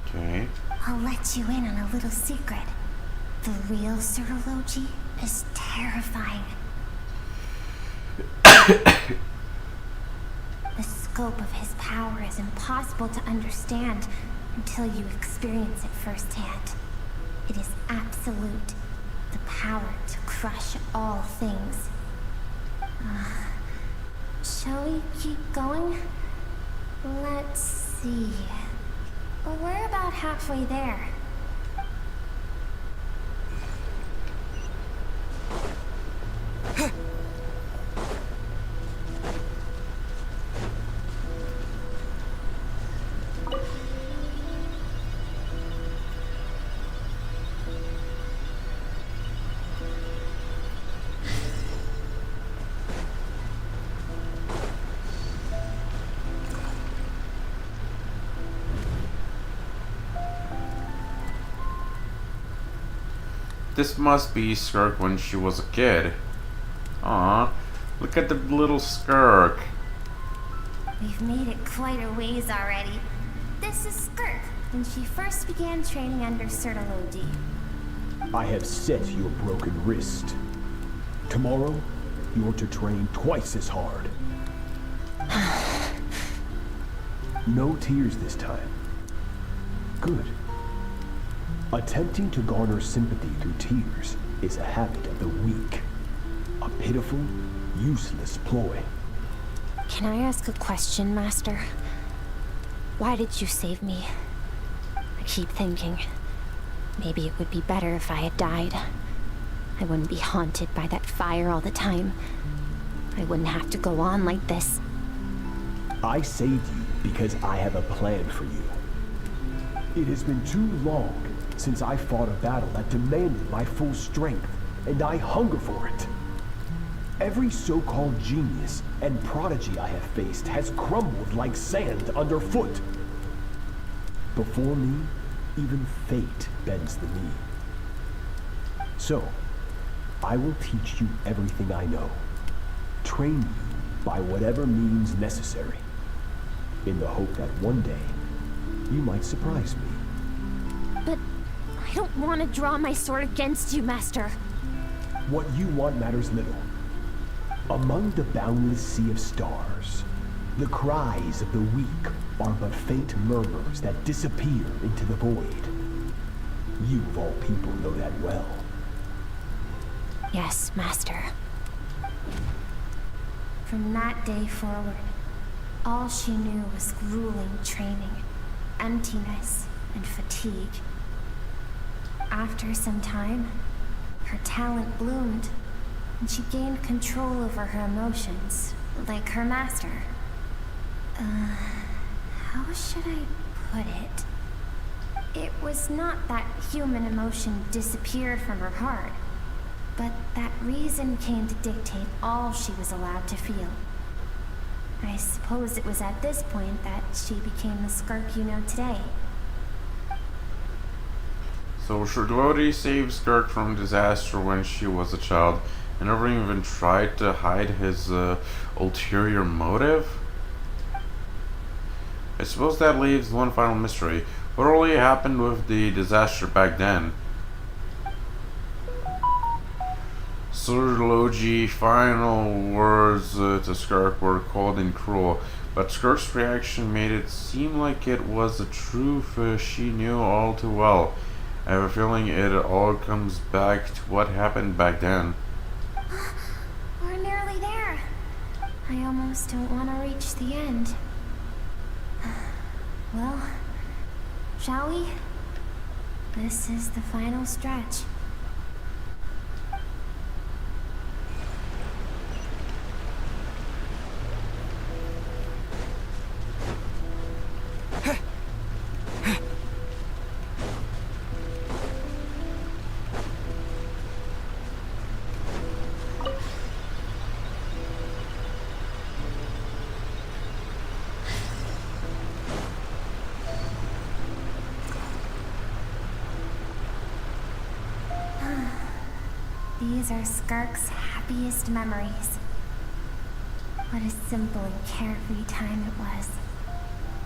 Okay. I'll let you in on a little secret. The real Sertologi is terrifying. The scope of his power is impossible to understand until you experience it firsthand. It is absolute. The power to crush all things. Shall we keep going? Let's see. We're about halfway there. This must be Skirk when she was a kid. Aw, look at the little Skirk. We've made it quite a ways already. This is Skirk, when she first began training under Sertologi. I have set your broken wrist. Tomorrow, you're to train twice as hard. No tears this time. Good. Attempting to garner sympathy through tears is a habit of the weak. A pitiful, useless ploy. Can I ask a question, Master? Why did you save me? I keep thinking, maybe it would be better if I had died. I wouldn't be haunted by that fire all the time. I wouldn't have to go on like this. I saved you because I have a plan for you. It has been too long since I fought a battle that demanded my full strength, and I hunger for it. Every so-called genius and prodigy I have faced has crumbled like sand underfoot. Before me, even fate bends the knee. So, I will teach you everything I know. Train you by whatever means necessary, in the hope that one day, you might surprise me. But I don't want to draw my sword against you, Master. What you want matters little. Among the boundless sea of stars, the cries of the weak are but faint murmurs that disappear into the void. You of all people know that well. Yes, Master. From that day forward, all she knew was grueling training, emptiness, and fatigue. After some time, her talent bloomed, and she gained control over her emotions, like her master. How should I put it? It was not that human emotion disappeared from her heart, but that reason came to dictate all she was allowed to feel. I suppose it was at this point that she became the Skirk you know today. So Shurdlodi saved Skirk from disaster when she was a child, and never even tried to hide his ulterior motive? I suppose that leaves one final mystery. What really happened with the disaster back then? Shurdlogi's final words to Skirk were cold and cruel, but Skirk's reaction made it seem like it was the truth she knew all too well. I have a feeling it all comes back to what happened back then. We're nearly there. I almost don't want to reach the end. Well, shall we? This is the final stretch. These are Skirk's happiest memories. What a simple and carefree time it was.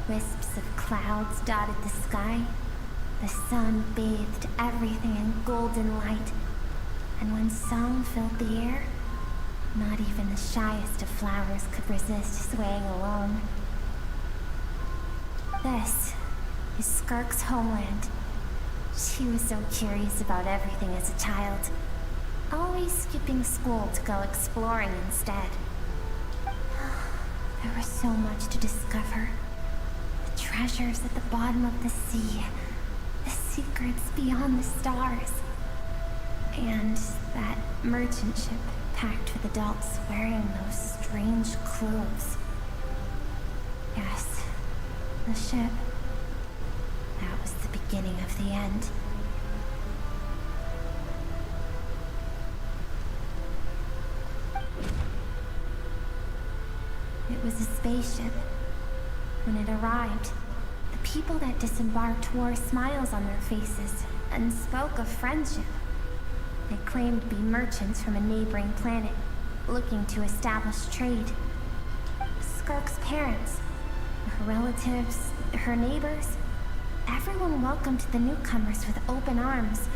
Wisps of clouds dotted the sky. The sun bathed everything in golden light. And when song filled the air, not even the shyest of flowers could resist swaying along. This is Skirk's homeland. She was so curious about everything as a child. Always skipping school to go exploring instead. There was so much to discover. The treasures at the bottom of the sea. The secrets beyond the stars. And that merchant ship packed with adults wearing those strange clothes. Yes, the ship. That was the beginning of the end. It was a spaceship. When it arrived, the people that disembarked wore smiles on their faces and spoke of friendship. They claimed to be merchants from a neighboring planet, looking to establish trade. Skirk's parents, her relatives, her neighbors, everyone welcomed the newcomers with open arms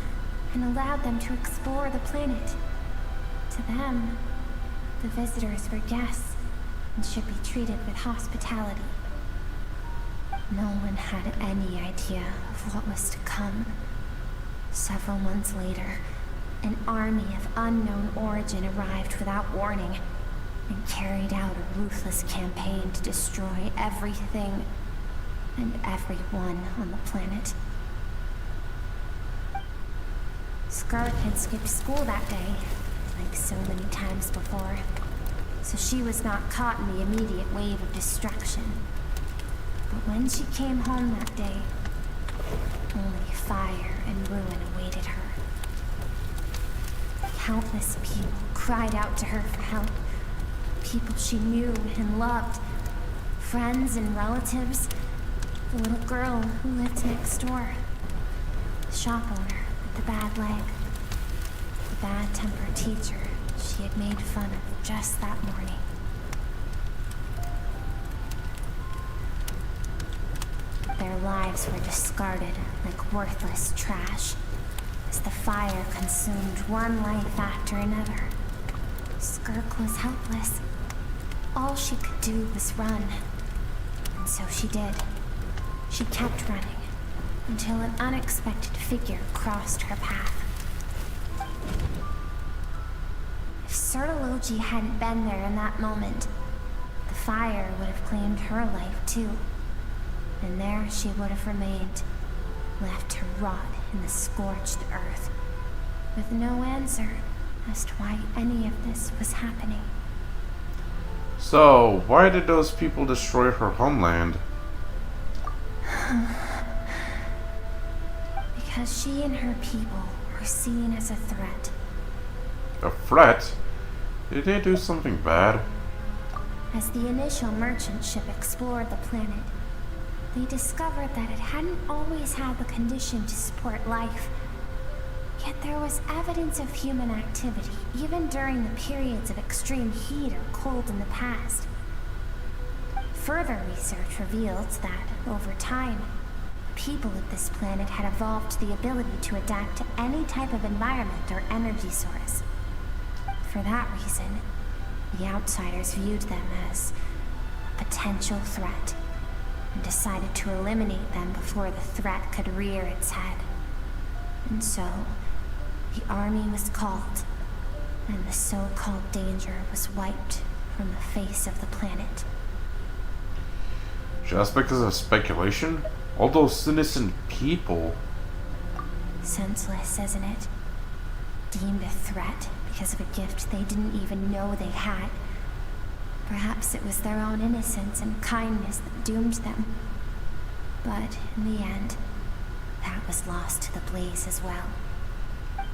and allowed them to explore the planet. To them, the visitors were guests and should be treated with hospitality. No one had any idea of what was to come. Several months later, an army of unknown origin arrived without warning and carried out a ruthless campaign to destroy everything and everyone on the planet. Skirk had skipped school that day, like so many times before. so she was not caught in the immediate wave of destruction. But when she came home that day, only fire and ruin awaited her. Countless people cried out to her for help. People she knew and loved. Friends and relatives. The little girl who lived next door. The shop owner with the bad leg. The bad-tempered teacher she had made fun of just that morning. Their lives were discarded like worthless trash as the fire consumed one life after another. Skirk was helpless. All she could do was run. And so she did. She kept running until an unexpected figure crossed her path. If Sertology hadn't been there in that moment, the fire would have claimed her life too. And there she would have remained, left to rot in the scorched earth, with no answer as to why any of this was happening. So, why did those people destroy her homeland? Because she and her people were seen as a threat. A threat? Did they do something bad? As the initial merchant ship explored the planet, they discovered that it hadn't always had the condition to support life. Yet there was evidence of human activity, even during the periods of extreme heat or cold in the past. Further research revealed that, over time, people of this planet had evolved the ability to adapt to any type of environment or energy source. For that reason, the outsiders viewed them as a potential threat, and decided to eliminate them before the threat could rear its head. And so, the army was called, and the so-called danger was wiped from the face of the planet. Just because of speculation? All those innocent people. Senseless, isn't it? Deemed a threat because of a gift they didn't even know they had. Perhaps it was their own innocence and kindness that doomed them. But in the end, that was lost to the blaze as well.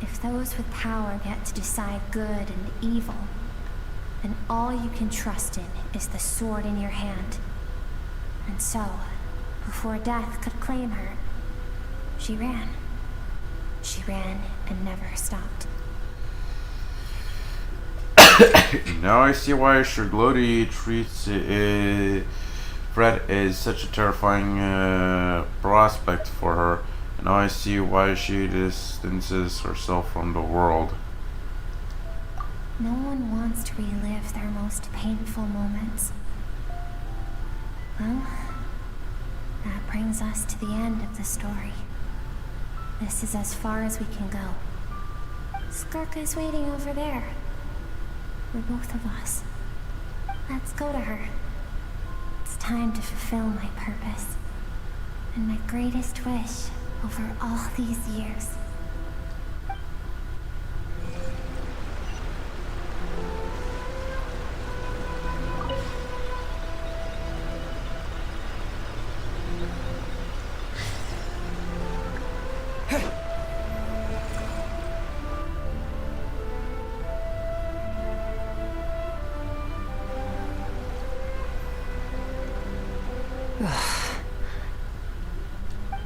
If those with power get to decide good and evil, then all you can trust in is the sword in your hand. And so, before death could claim her, she ran. She ran and never stopped. Now I see why Sherglody treats Fred as such a terrifying prospect for her. Now I see why she distances herself from the world. No one wants to relive their most painful moments. Well, that brings us to the end of the story. This is as far as we can go. Skirk is waiting over there. For both of us. Let's go to her. It's time to fulfill my purpose. And my greatest wish over all these years.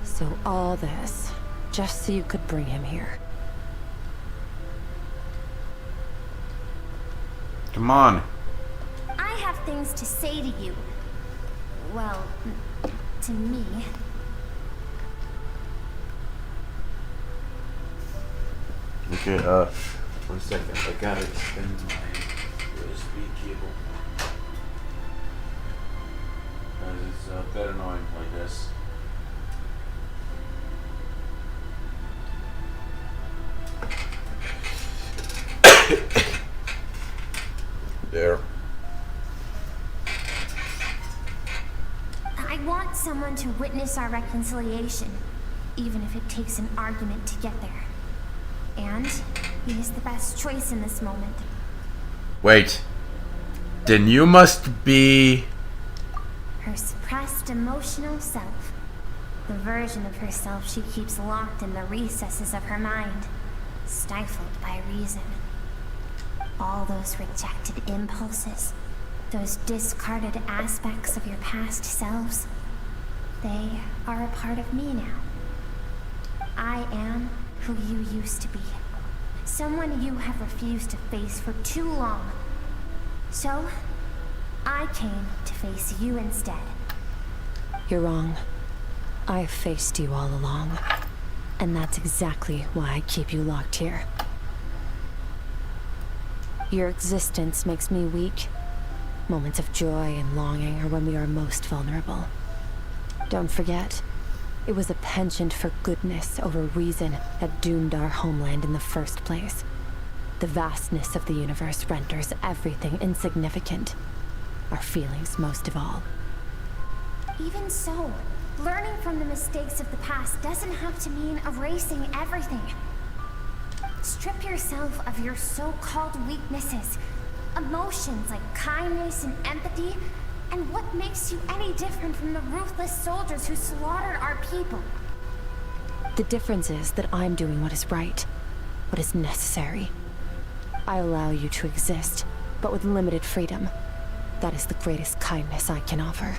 So all this, just so you could bring him here. Come on. I have things to say to you. Well, to me. Okay, 1 second. I gotta extend my USB cable. It's a bit annoying like this. There. I want someone to witness our reconciliation, even if it takes an argument to get there. And he is the best choice in this moment. Wait. Then you must be... Her suppressed emotional self. The version of herself she keeps locked in the recesses of her mind, stifled by reason. All those rejected impulses, those discarded aspects of your past selves, they are a part of me now. I am who you used to be. Someone you have refused to face for too long. So, I came to face you instead. You're wrong. I've faced you all along. And that's exactly why I keep you locked here. Your existence makes me weak. Moments of joy and longing are when we are most vulnerable. Don't forget, it was a penchant for goodness over reason that doomed our homeland in the first place. The vastness of the universe renders everything insignificant. Our feelings most of all. Even so, learning from the mistakes of the past doesn't have to mean erasing everything. Strip yourself of your so-called weaknesses, emotions like kindness and empathy, and what makes you any different from the ruthless soldiers who slaughtered our people? The difference is that I'm doing what is right, what is necessary. I allow you to exist, but with limited freedom. That is the greatest kindness I can offer.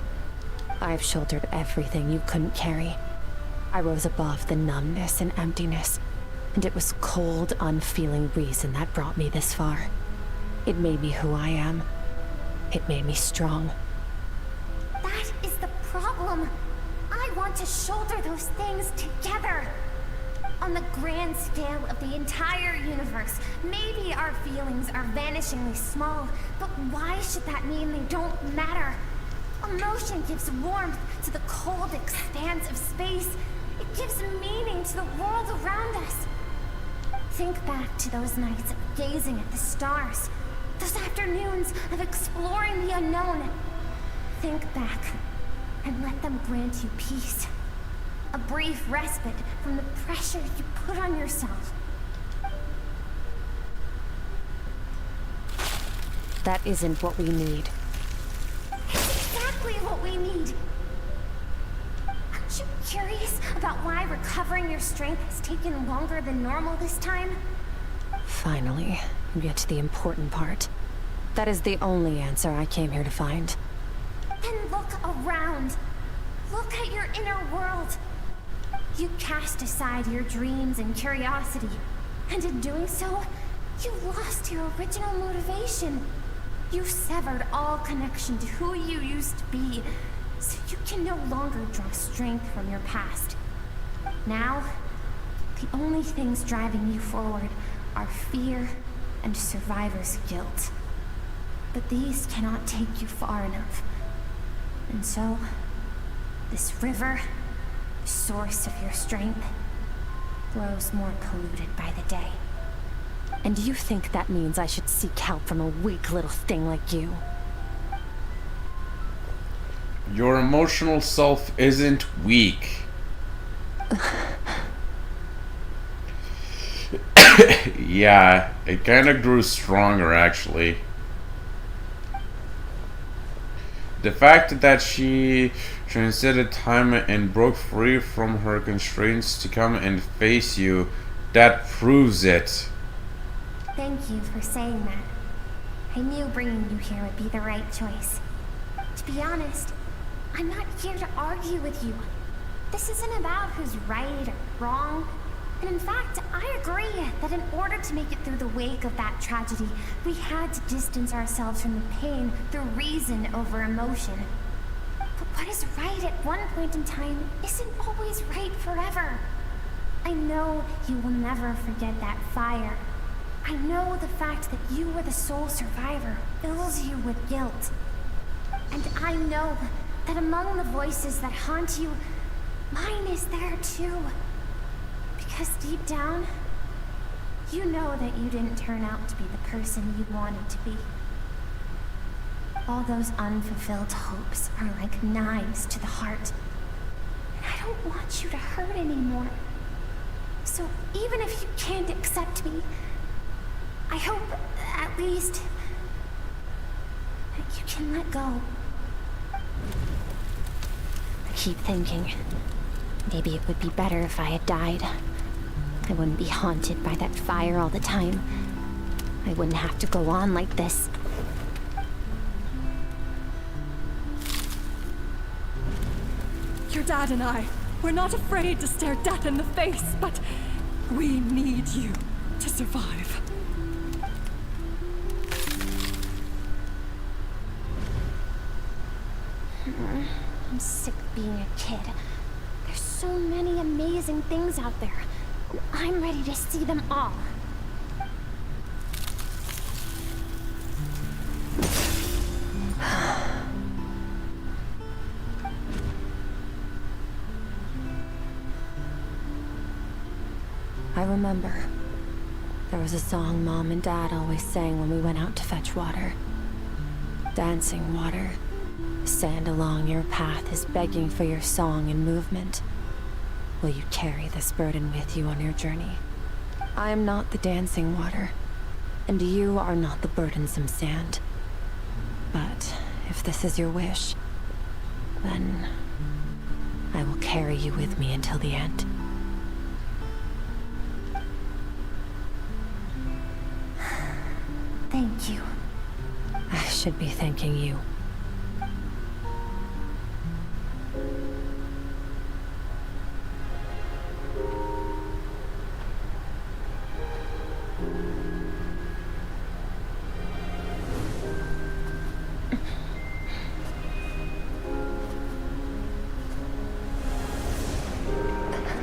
I have shouldered everything you couldn't carry. I rose above the numbness and emptiness, and it was cold, unfeeling reason that brought me this far. It made me who I am. It made me strong. That is the problem. I want to shoulder those things together. On the grand scale of the entire universe, maybe our feelings are vanishingly small, but why should that mean they don't matter? Emotion gives warmth to the cold expanse of space. It gives meaning to the world around us. Think back to those nights of gazing at the stars, those afternoons of exploring the unknown. Think back and let them grant you peace. A brief respite from the pressure you put on yourself. That isn't what we need. It's exactly what we need. Aren't you curious about why recovering your strength has taken longer than normal this time? Finally, we get to the important part. That is the only answer I came here to find. Then look around. Look at your inner world. You cast aside your dreams and curiosity, and in doing so, you lost your original motivation. You severed all connection to who you used to be, so you can no longer draw strength from your past. Now, the only things driving you forward are fear and survivor's guilt. But these cannot take you far enough. And so, this river, the source of your strength, grows more polluted by the day. And you think that means I should seek help from a weak little thing like you? Your emotional self isn't weak. Yeah, it kind of grew stronger actually. The fact that she transcended time and broke free from her constraints to come and face you, that proves it. Thank you for saying that. I knew bringing you here would be the right choice. To be honest, I'm not here to argue with you. This isn't about who's right or wrong. And in fact, I agree that in order to make it through the wake of that tragedy, we had to distance ourselves from the pain through reason over emotion. But what is right at one point in time isn't always right forever. I know you will never forget that fire. I know the fact that you were the sole survivor fills you with guilt. And I know that among the voices that haunt you, mine is there too. Because deep down, you know that you didn't turn out to be the person you wanted to be. All those unfulfilled hopes are like knives to the heart. And I don't want you to hurt anymore. So even if you can't accept me, I hope, at least, that You can let go. I keep thinking, maybe it would be better if I had died. I wouldn't be haunted by that fire all the time. I wouldn't have to go on like this. Your dad and I, we're not afraid to stare death in the face, but we need you to survive. I'm sick of being a kid. There's so many amazing things out there. I'm ready to see them all. I remember. There was a song Mom and Dad always sang when we went out to fetch water. Dancing water. Sand along your path is begging for your song and movement. Will you carry this burden with you on your journey? I am not the dancing water, and you are not the burdensome sand. But if this is your wish, then I will carry you with me until the end. Thank you. I should be thanking you.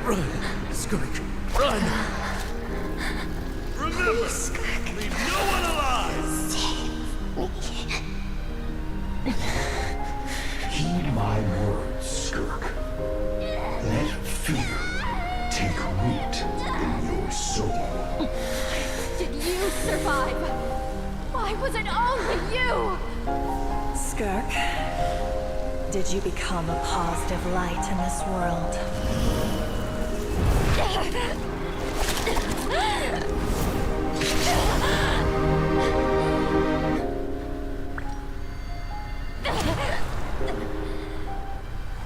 Run, Skirk, run! Remember, leave no one alive! Heed my words, Skirk. Let fear take root in your soul. Did you survive? Why was it only you? Skirk, did you become a positive light in this world?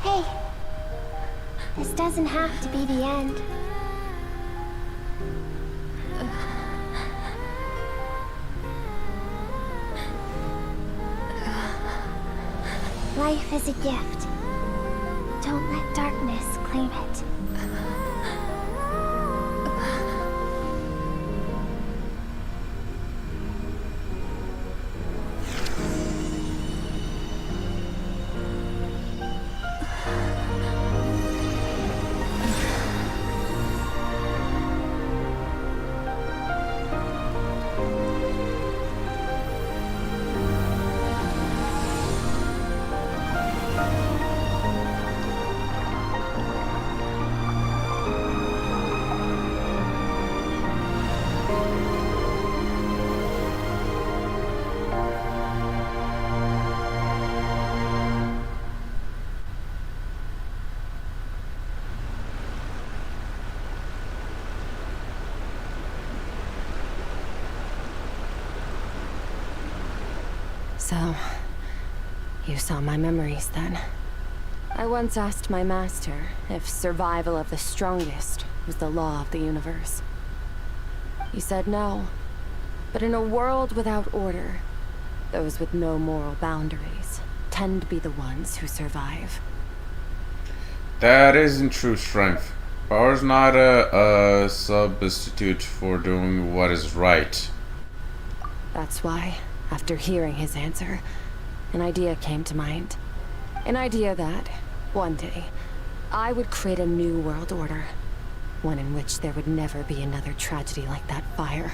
Hey, this doesn't have to be the end. Life is a gift. Don't let darkness claim it. So, you saw my memories then. I once asked my master if survival of the strongest was the law of the universe. He said no, but in a world without order, those with no moral boundaries tend to be the ones who survive. That isn't true strength. Power's not a substitute for doing what is right. That's why, after hearing his answer, an idea came to mind. An idea that, one day, I would create a new world order. One in which there would never be another tragedy like that fire.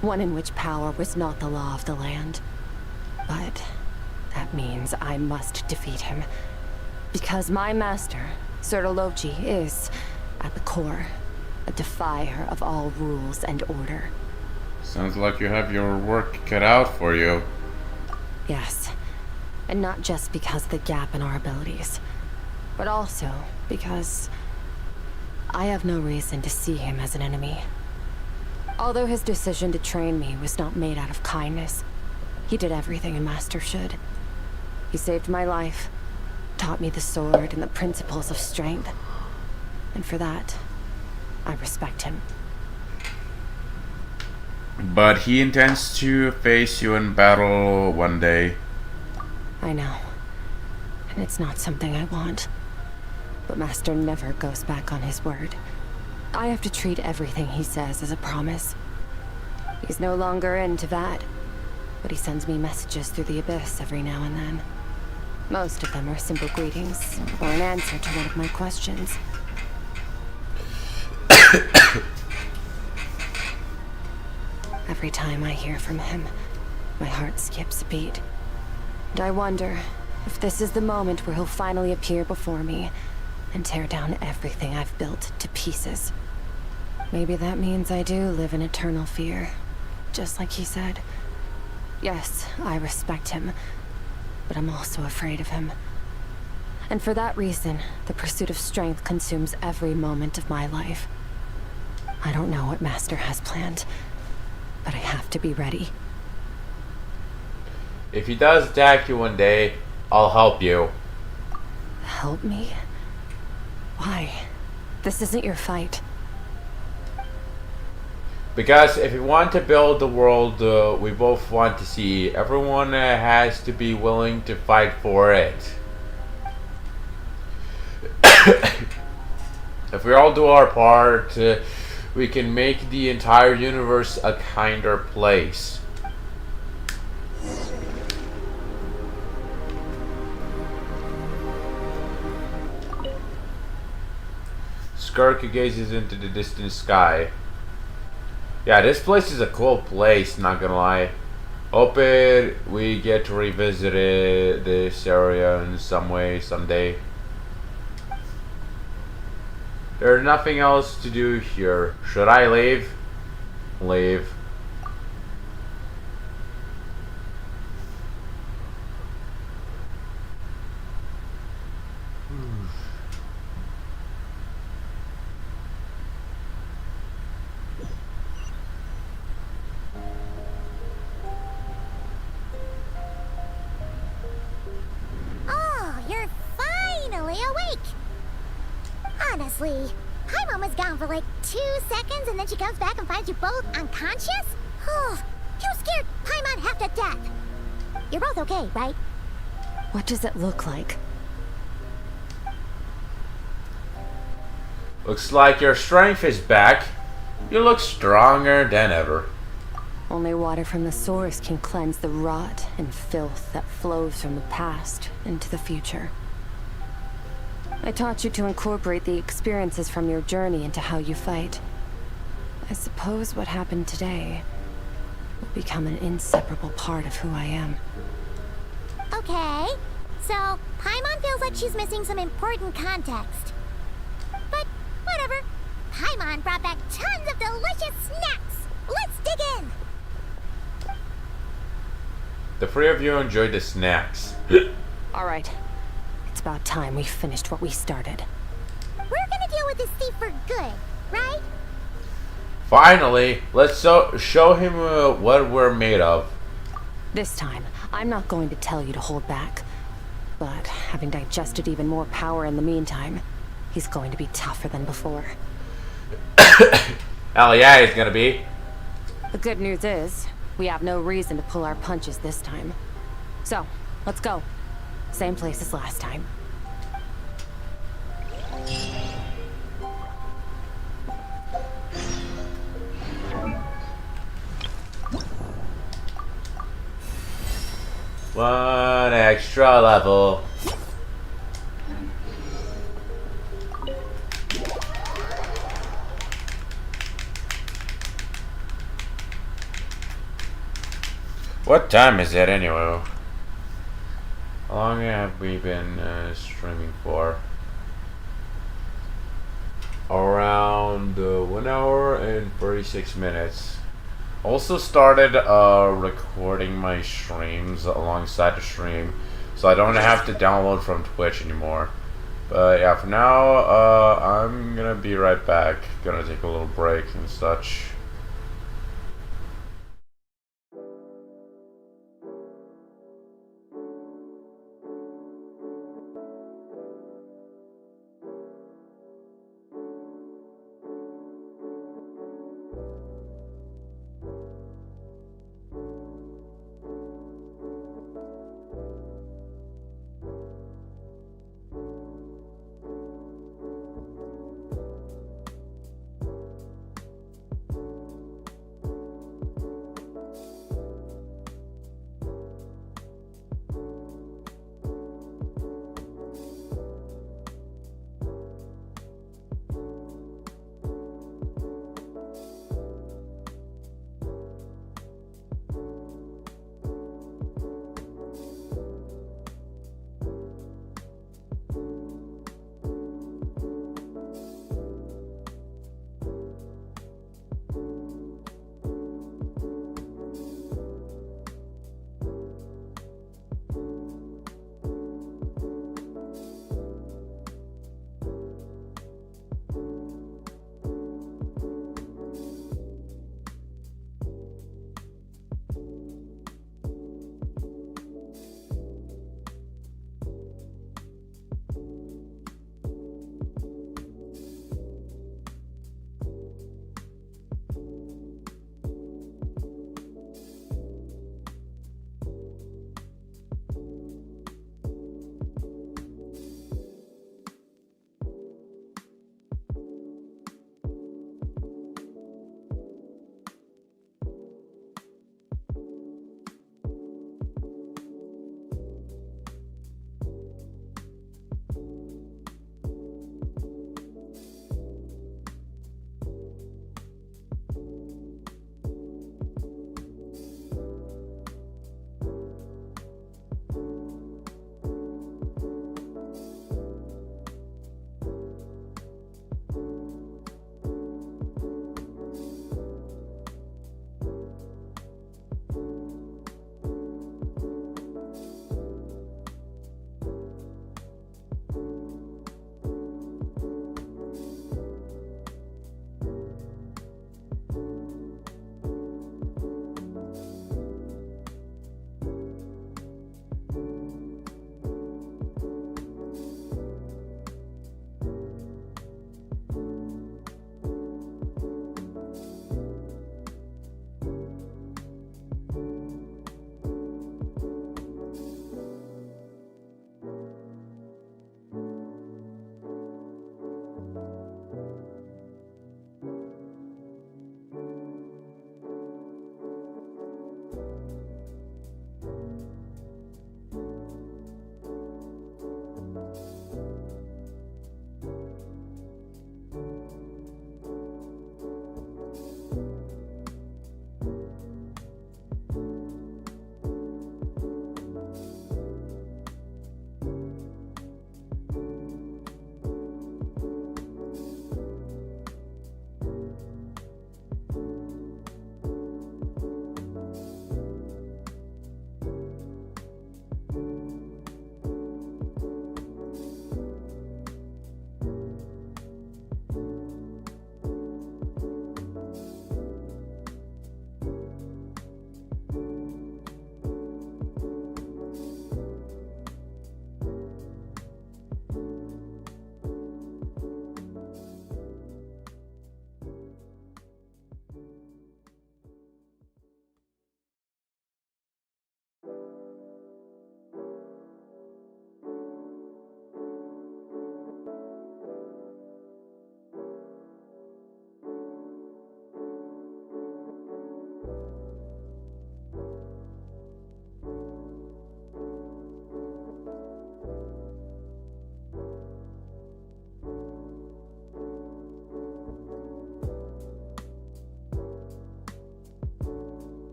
One in which power was not the law of the land. But that means I must defeat him. Because my master, Sir Logi, is, at the core, a defier of all rules and order. Sounds like you have your work cut out for you. Yes. And not just because of the gap in our abilities, but also because I have no reason to see him as an enemy. Although his decision to train me was not made out of kindness, He did everything a master should. He saved my life, taught me the sword and the principles of strength. And for that, I respect him. But he intends to face you in battle one day. I know. And it's not something I want. But Master never goes back on his word. I have to treat everything he says as a promise. He's no longer into that. But he sends me messages through the abyss every now and then. Most of them are simple greetings, or an answer to one of my questions. Every time I hear from him, my heart skips a beat. And I wonder if this is the moment where he'll finally appear before me and tear down everything I've built to pieces. Maybe that means I do live in eternal fear, just like he said. Yes, I respect him, but I'm also afraid of him. And for that reason, the pursuit of strength consumes every moment of my life. I don't know what Master has planned, but I have to be ready. If he does attack you one day, I'll help you. Help me? Why? This isn't your fight. Because if we want to build the world we both want to see, everyone has to be willing to fight for it. If we all do our part, we can make the entire universe a kinder place. Skirk gazes into the distant sky. Yeah, this place is a cool place, not gonna lie. Hope we get to revisit this area in some way someday. There's nothing else to do here. Should I leave? Leave. Oh, you're finally awake! Honestly, Paimon was gone for like 2 seconds and then she comes back and finds you both unconscious? Oh, you scared Paimon half to death! You're both okay, right? What does it look like? Looks like your strength is back. You look stronger than ever. Only water from the source can cleanse the rot and filth that flows from the past into the future. I taught you to incorporate the experiences from your journey into how you fight. I suppose what happened today will become an inseparable part of who I am. Okay, so Paimon feels like she's missing some important context. But whatever. Paimon brought back tons of delicious snacks. Let's dig in. The three of you enjoyed the snacks. All right. It's about time we finished what we started. We're gonna deal with this thief for good, right? Finally, let's show him what we're made of. This time, I'm not going to tell you to hold back. But having digested even more power in the meantime, he's going to be tougher than before. Hell yeah, he's gonna be. The good news is, we have no reason to pull our punches this time. So, let's go. Same place as last time. One extra level. What time is it anyway? How long have we been streaming for? Around 1 hour and 36 minutes. Also started recording my streams alongside the stream, so I don't have to download from Twitch anymore. But yeah, for now, I'm gonna be right back. Gonna take a little break and such.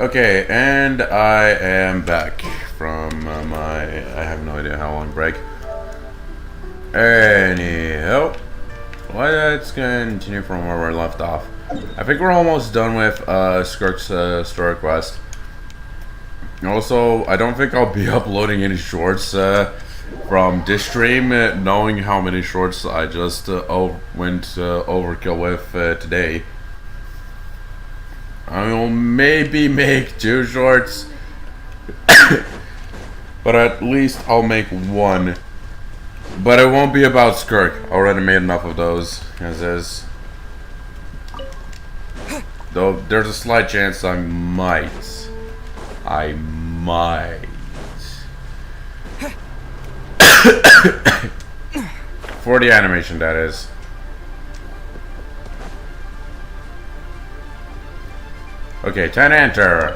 Okay, and I am back from my, I have no idea how long break. Anyhow, let's continue from where we left off. I think we're almost done with Skirk's story quest. Also, I don't think I'll be uploading any shorts from this stream, knowing how many shorts I just went overkill with today. I will maybe make 2 shorts, but at least I'll make 1. But it won't be about Skirk. I already made enough of those as is. Though there's a slight chance I might. For the animation, that is. Okay, time to enter.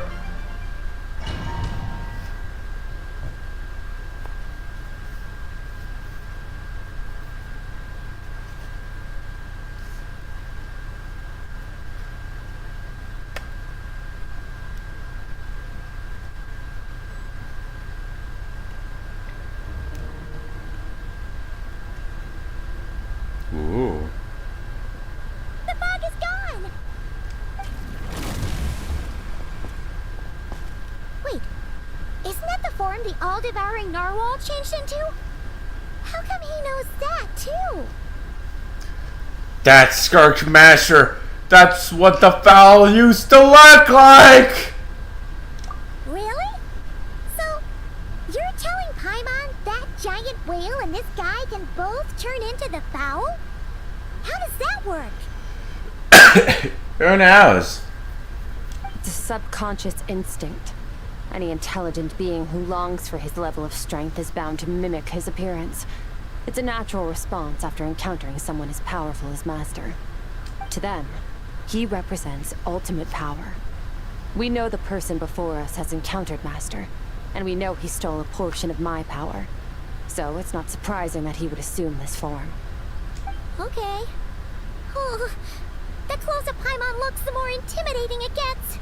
Ooh. The fog is gone! Wait, isn't that the form the all-devouring narwhal changed into? How come he knows that, too? That's Skirk Master. That's what the fowl used to look like! Really? So, you're telling Paimon that giant whale and this guy can both turn into the fowl? How does that work? Who knows? It's a subconscious instinct. Any intelligent being who longs for his level of strength is bound to mimic his appearance. It's a natural response after encountering someone as powerful as Master. To them, he represents ultimate power. We know the person before us has encountered Master, and we know he stole a portion of my power. So it's not surprising that he would assume this form. Okay. Oh, the closer Paimon looks, the more intimidating it gets.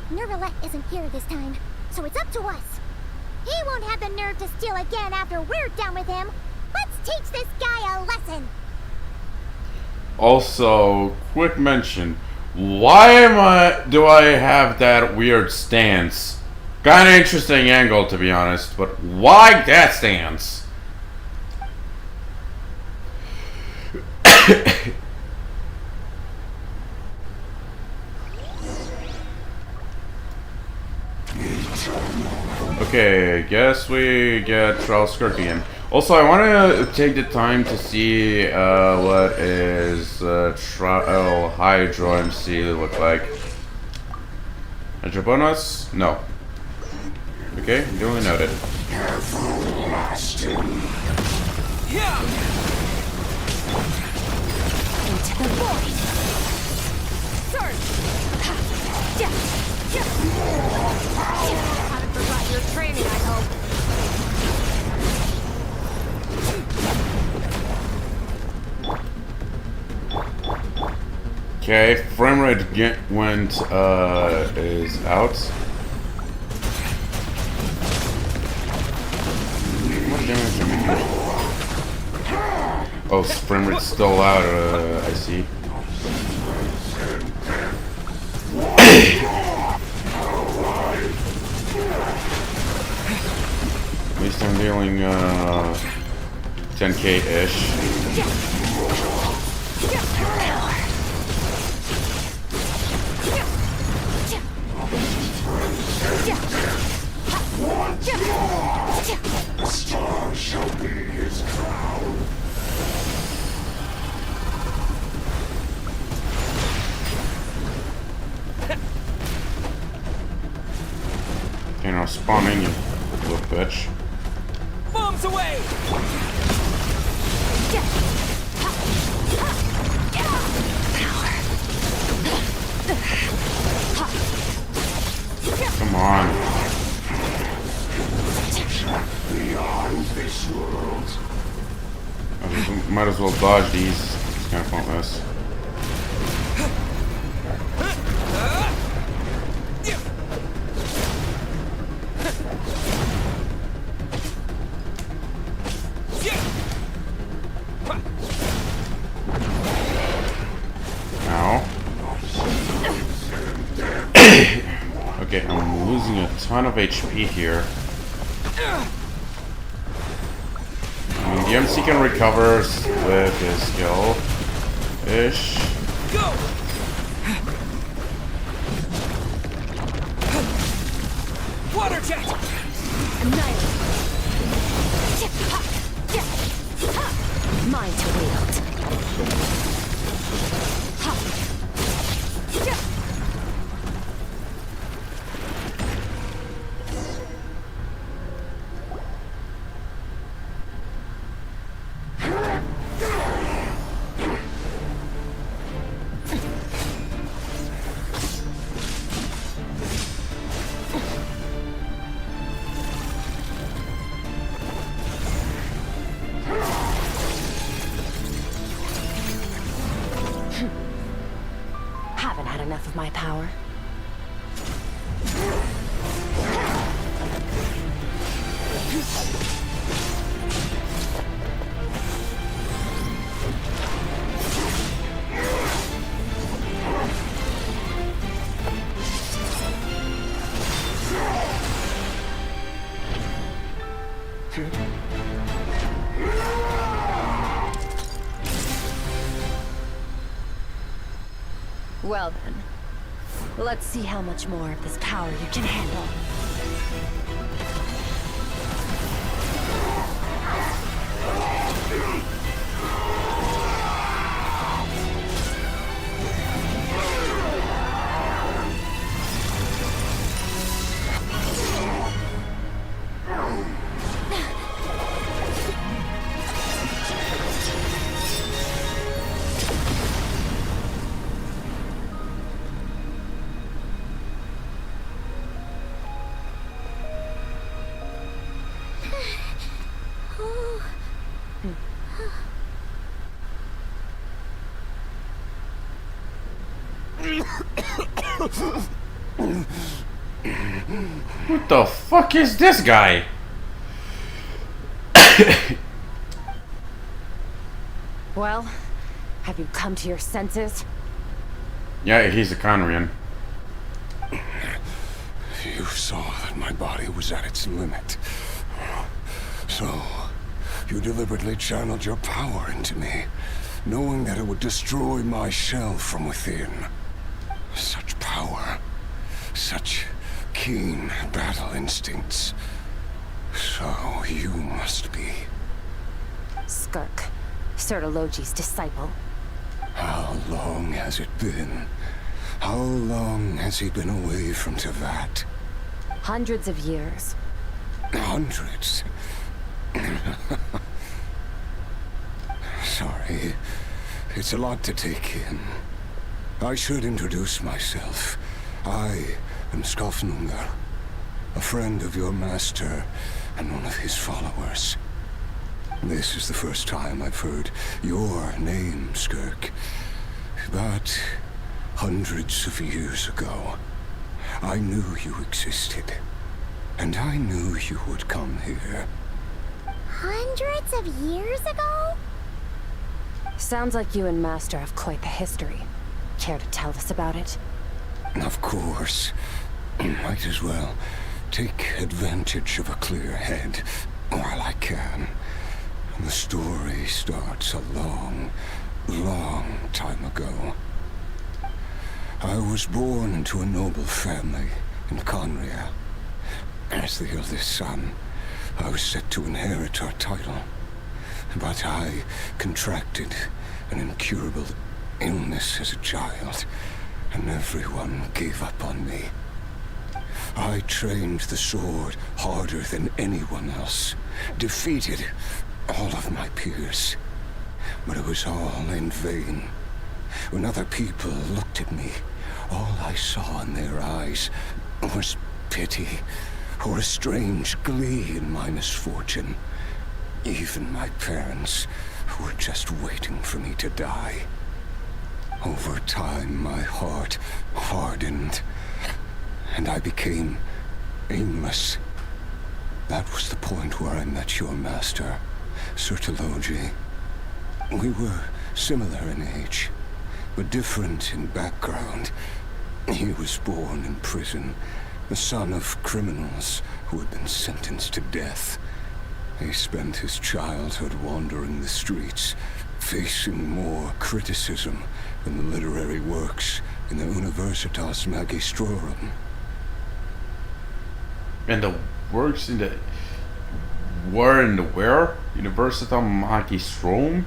Nervalette isn't here this time, so it's up to us. He won't have the nerve to steal again after we're done with him. Let's teach this guy a lesson. Also, quick mention. Why do I have that weird stance? Kinda interesting angle, to be honest, but why that stance? Okay, I guess we get Trial Skirk again. Also, I want to take the time to see what is Trial Hydro MC look like. Hydro bonus? No. Okay, duly noted. Into the void! Surge! Haven't forgotten your training, I hope. Okay, frame rate went is out. What damage am I doing? Oh, frame rate's still out. I see. At least I'm dealing 10k-ish. The star shall be his crown. Okay, now spawn in, you little bitch. Bombs away! Come on. Beyond this world. Might as well dodge these. It's kind of pointless. Okay, I'm losing a ton of HP here. I mean, the MC can recover with his skill. Ish. Go! Water jet! Annihilate. Mine to wield. Haven't had enough of my power. Well then, let's see how much more of this power you can handle. What the fuck is this guy? Well, have you come to your senses? Yeah, he's a Conrian. You saw that my body was at its limit. So, you deliberately channeled your power into me, knowing that it would destroy my shell from within. Such power. Such keen battle instincts. So, you must be. Skirk, Sertologi's disciple. How long has it been? How long has he been away from Tevat? Hundreds of years. Hundreds? Sorry. It's a lot to take in. I should introduce myself. I am Skofnungar, a friend of your master and one of his followers. This is the first time I've heard your name, Skirk. But hundreds of years ago, I knew you existed. And I knew you would come here. Hundreds of years ago? Sounds like you and Master have quite the history. Care to tell us about it? Of course. Might as well take advantage of a clear head while I can. The story starts a long, long time ago. I was born into a noble family in Conria. As the eldest son, I was set to inherit our title. But I contracted an incurable illness as a child, and everyone gave up on me. I trained the sword harder than anyone else, defeated all of my peers. But it was all in vain. When other people looked at me, all I saw in their eyes was pity, or a strange glee in my misfortune. Even my parents were just waiting for me to die. Over time, my heart hardened, and I became aimless. That was the point where I met your master, Sertologi. We were similar in age, but different in background. He was born in prison, the son of criminals who had been sentenced to death. He spent his childhood wandering the streets, facing more criticism than the literary works in the Universitas Magistrorum. And the works in the were in the where? Universitas Magistrorum?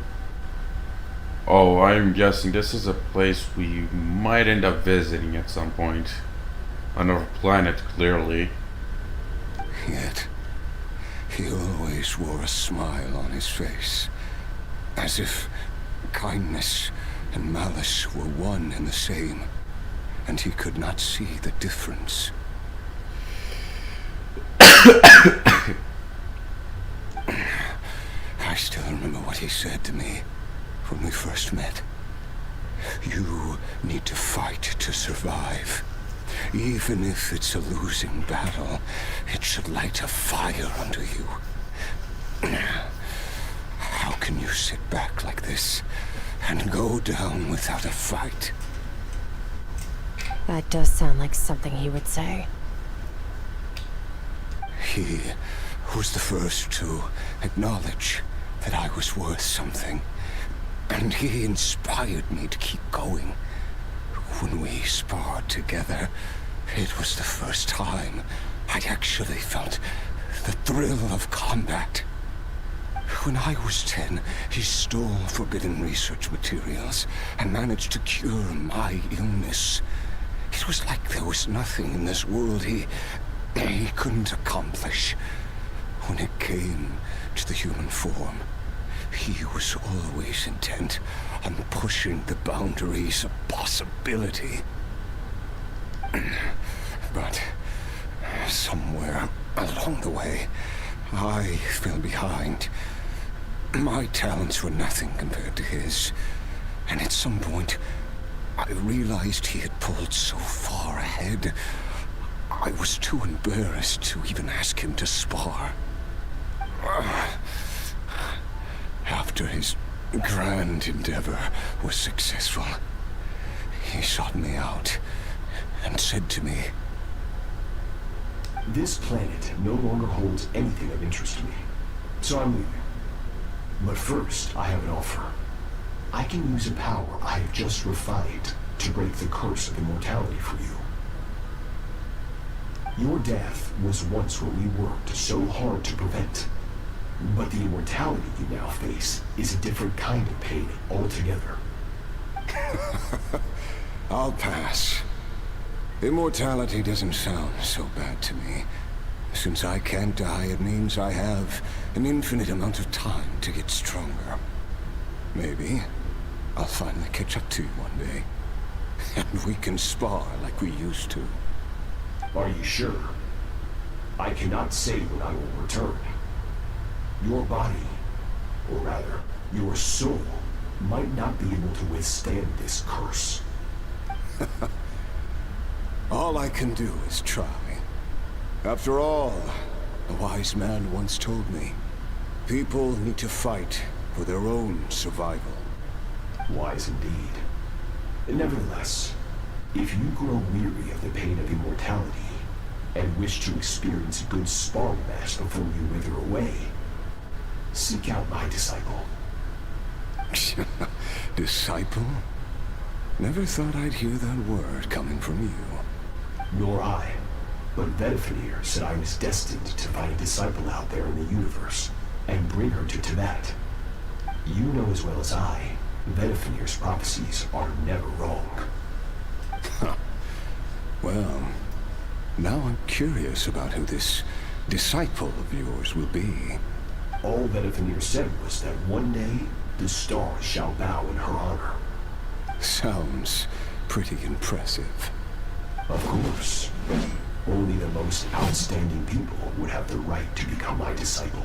Oh, I'm guessing this is a place we might end up visiting at some point. Another planet, clearly. Yet, he always wore a smile on his face, as if kindness and malice were one and the same, and he could not see the difference. I still remember what he said to me when we first met. You need to fight to survive. Even if it's a losing battle, it should light a fire under you. How can you sit back like this and go down without a fight? That does sound like something he would say. He was the first to acknowledge that I was worth something, and he inspired me to keep going. When we sparred together, it was the first time I actually felt the thrill of combat. When I was 10, he stole forbidden research materials and managed to cure my illness. It was like there was nothing in this world he couldn't accomplish. When it came to the human form, he was always intent on pushing the boundaries of possibility. But somewhere along the way, I fell behind. My talents were nothing compared to his, and at some point, I realized he had pulled so far ahead, I was too embarrassed to even ask him to spar. After his grand endeavor was successful, he sought me out and said to me, This planet no longer holds anything of interest to me, so I'm leaving. But first, I have an offer. I can use a power I have just refined to break the curse of immortality for you. Your death was once what we worked so hard to prevent. But the immortality you now face is a different kind of pain altogether. I'll pass. Immortality doesn't sound so bad to me. Since I can't die, it means I have an infinite amount of time to get stronger. Maybe I'll finally catch up to you one day, and we can spar like we used to. Are you sure? I cannot say when I will return. Your body, or rather, your soul, might not be able to withstand this curse. All I can do is try. After all, a wise man once told me, people need to fight for their own survival. Wise indeed. Nevertheless, if you grow weary of the pain of immortality, and wish to experience a good sparring match before you wither away, seek out my disciple. Disciple? Never thought I'd hear that word coming from you. Nor I. But Vedifenir said I was destined to find a disciple out there in the universe, and bring her to Tibet. You know as well as I, Vedifenir's prophecies are never wrong. Well, now I'm curious about who this disciple of yours will be. All Vedifenir said was that one day, the stars shall bow in her honor. Sounds pretty impressive. Of course. Only the most outstanding people would have the right to become my disciple.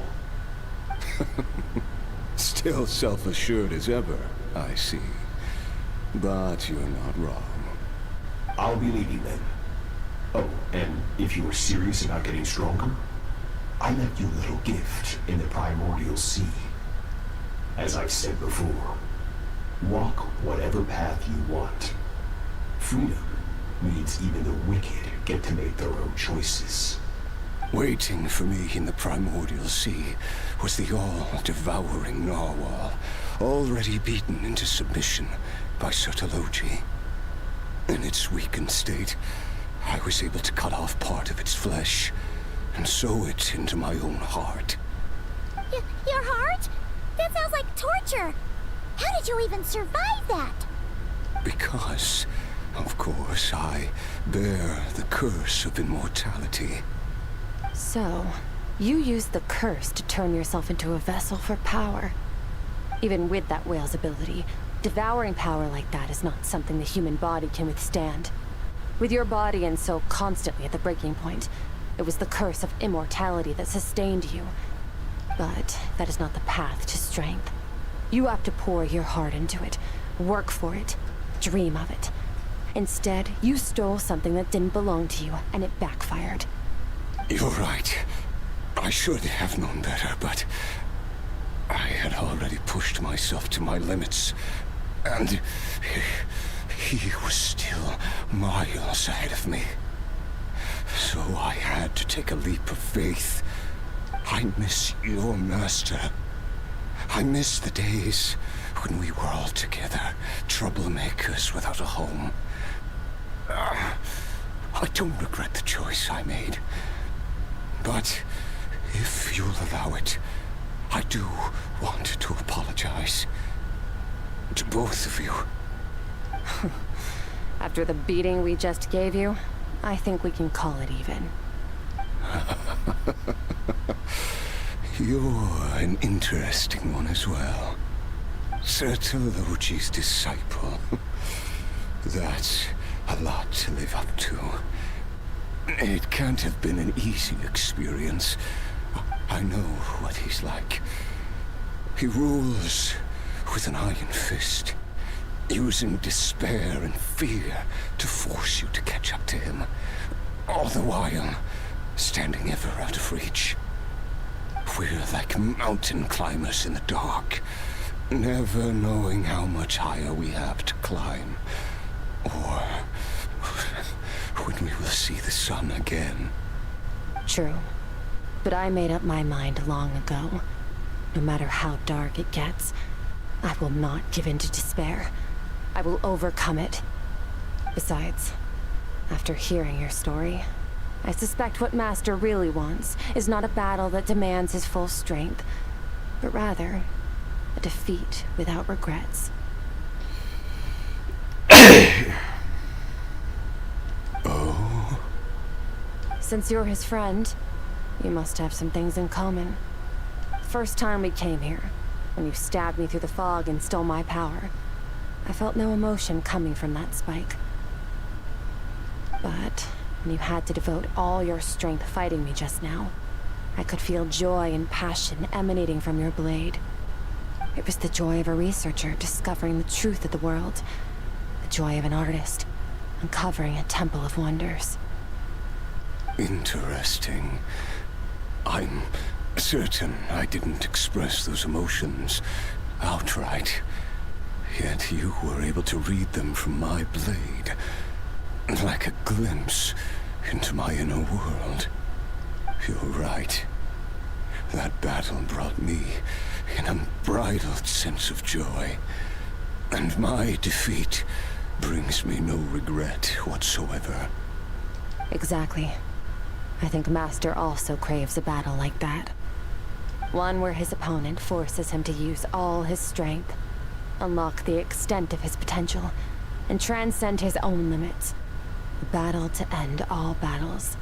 Still self-assured as ever, I see. But you're not wrong. I'll be leaving then. Oh, and if you are serious about getting stronger, I left you a little gift in the primordial sea. As I've said before, walk whatever path you want. Freedom means even the wicked get to make their own choices. Waiting for me in the primordial sea was the all-devouring narwhal, already beaten into submission by Sotologi. In its weakened state, I was able to cut off part of its flesh and sew it into my own heart. Your heart? That sounds like torture. How did you even survive that? Because, of course, I bear the curse of immortality. So, you used the curse to turn yourself into a vessel for power. Even with that whale's ability, devouring power like that is not something the human body can withstand. With your body and so constantly at the breaking point, it was the curse of immortality that sustained you. But that is not the path to strength. You have to pour your heart into it, work for it, dream of it. Instead, you stole something that didn't belong to you, and it backfired. You're right. I should have known better, but I had already pushed myself to my limits, and he was still miles ahead of me. So I had to take a leap of faith. I miss your master. I miss the days when we were all together, troublemakers without a home. I don't regret the choice I made. But if you'll allow it, I do want to apologize. To both of you. After the beating we just gave you, I think we can call it even. You're an interesting one as well. Sotologi's disciple. That's a lot to live up to. It can't have been an easy experience. I know what he's like. He rules with an iron fist, using despair and fear to force you to catch up to him, all the while standing ever out of reach. We're like mountain climbers in the dark, never knowing how much higher we have to climb, or when we will see the sun again. True. But I made up my mind long ago. No matter how dark it gets, I will not give in to despair. I will overcome it. Besides, after hearing your story, I suspect what Master really wants is not a battle that demands his full strength, but rather a defeat without regrets. Oh? Since you're his friend, you must have some things in common. First time we came here, when you stabbed me through the fog and stole my power, I felt no emotion coming from that spike. But when you had to devote all your strength fighting me just now, I could feel joy and passion emanating from your blade. It was the joy of a researcher discovering the truth of the world, the joy of an artist uncovering a temple of wonders. Interesting. I'm certain I didn't express those emotions outright, yet you were able to read them from my blade, like a glimpse into my inner world. You're right. That battle brought me an unbridled sense of joy, and my defeat brings me no regret whatsoever. Exactly. I think Master also craves a battle like that. One where his opponent forces him to use all his strength, unlock the extent of his potential, and transcend his own limits. A battle to end all battles.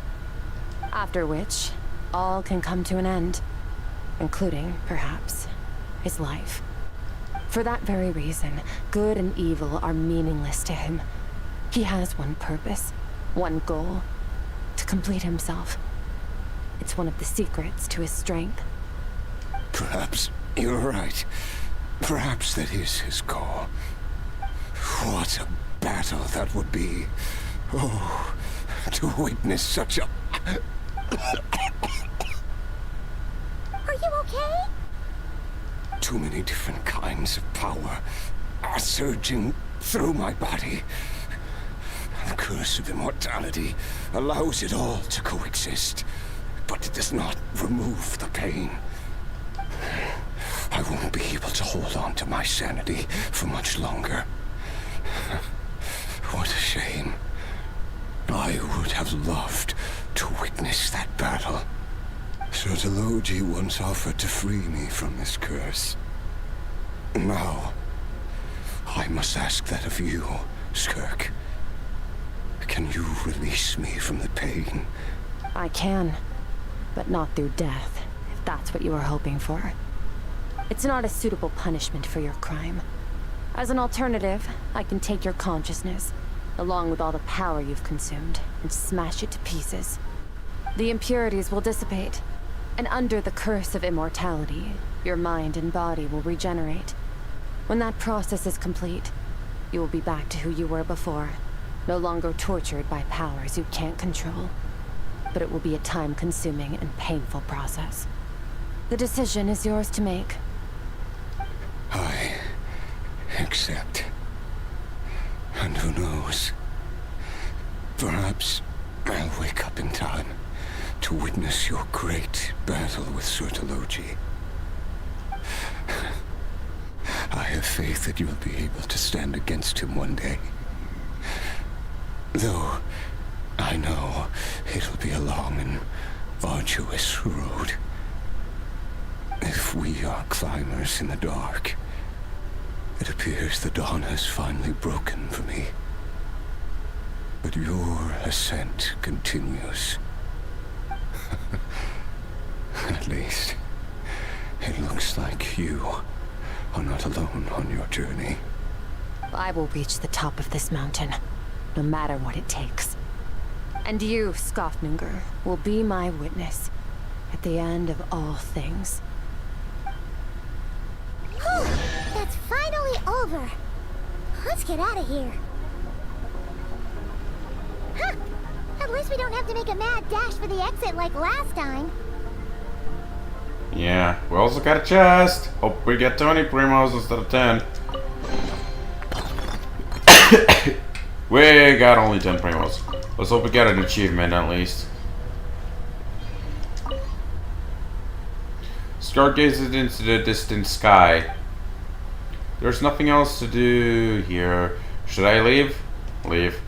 After which, all can come to an end, including, perhaps, his life. For that very reason, good and evil are meaningless to him. He has one purpose, one goal: to complete himself. It's one of the secrets to his strength. Perhaps you're right. Perhaps that is his goal. What a battle that would be. Oh, to witness such a... Are you okay? Too many different kinds of power are surging through my body. curse of immortality allows it all to coexist, but it does not remove the pain. I won't be able to hold on to my sanity for much longer. What a shame. I would have loved to witness that battle. Sotologi once offered to free me from this curse. Now, I must ask that of you, Skirk. Can you release me from the pain? I can, but not through death, if that's what you were hoping for. It's not a suitable punishment for your crime. As an alternative, I can take your consciousness, along with all the power you've consumed, and smash it to pieces. The impurities will dissipate, and under the curse of immortality, your mind and body will regenerate. When that process is complete, you will be back to who you were before, no longer tortured by powers you can't control. But it will be a time-consuming and painful process. The decision is yours to make. I accept. And who knows? Perhaps I'll wake up in time to witness your great battle with Sotologi. I have faith that you'll be able to stand against him one day. Though I know it'll be a long and arduous road. If we are climbers in the dark, it appears the dawn has finally broken for me. But your ascent continues. At least, it looks like you are not alone on your journey. I will reach the top of this mountain, no matter what it takes. And you, Skofnungr, will be my witness at the end of all things. Whew, that's finally over. Let's get out of here. Huh. At least we don't have to make a mad dash for the exit like last time. Yeah, we also got a chest. Hope we get 20 primos instead of 10. We got only 10 primos. Let's hope we get an achievement at least. Stargazes into the distant sky. There's nothing else to do here. Should I leave? Leave.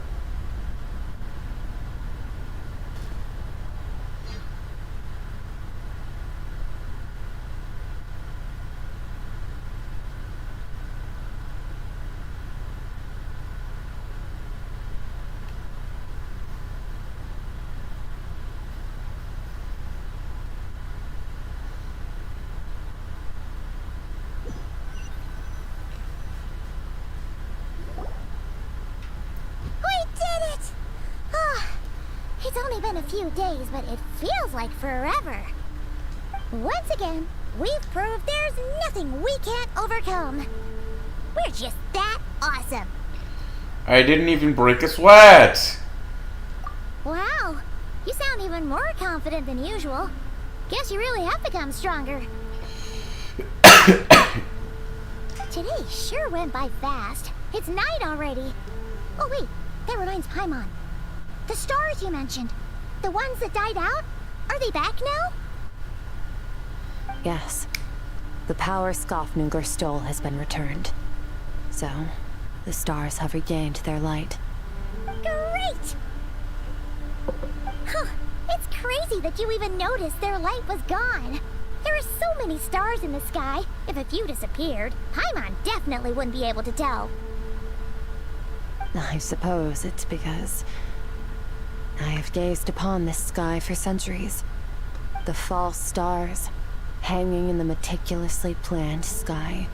It's only been a few days, but it feels like forever. Once again, we've proved there's nothing we can't overcome. We're just that awesome. I didn't even break a sweat. Wow, you sound even more confident than usual. Guess you really have become stronger. Today sure went by fast. It's night already. Oh wait, that reminds Paimon. The stars you mentioned, the ones that died out, are they back now? Yes. The power Skofnungr stole has been returned. So, the stars have regained their light. Great! Huh, it's crazy that you even noticed their light was gone. There are so many stars in the sky. If a few disappeared, Paimon definitely wouldn't be able to tell. I suppose it's because I have gazed upon this sky for centuries. The false stars, hanging in the meticulously planned sky,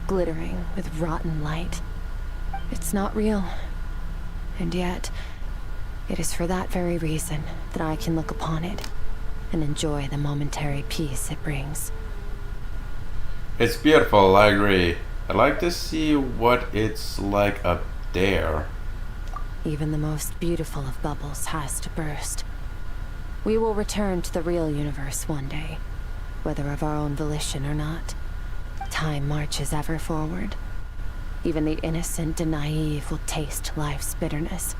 glittering with rotten light. It's not real. And yet, it is for that very reason that I can look upon it and enjoy the momentary peace it brings. It's beautiful, I agree. I'd like to see what it's like up there. Even the most beautiful of bubbles has to burst. We will return to the real universe one day, whether of our own volition or not. Time marches ever forward. Even the innocent and naive will taste life's bitterness.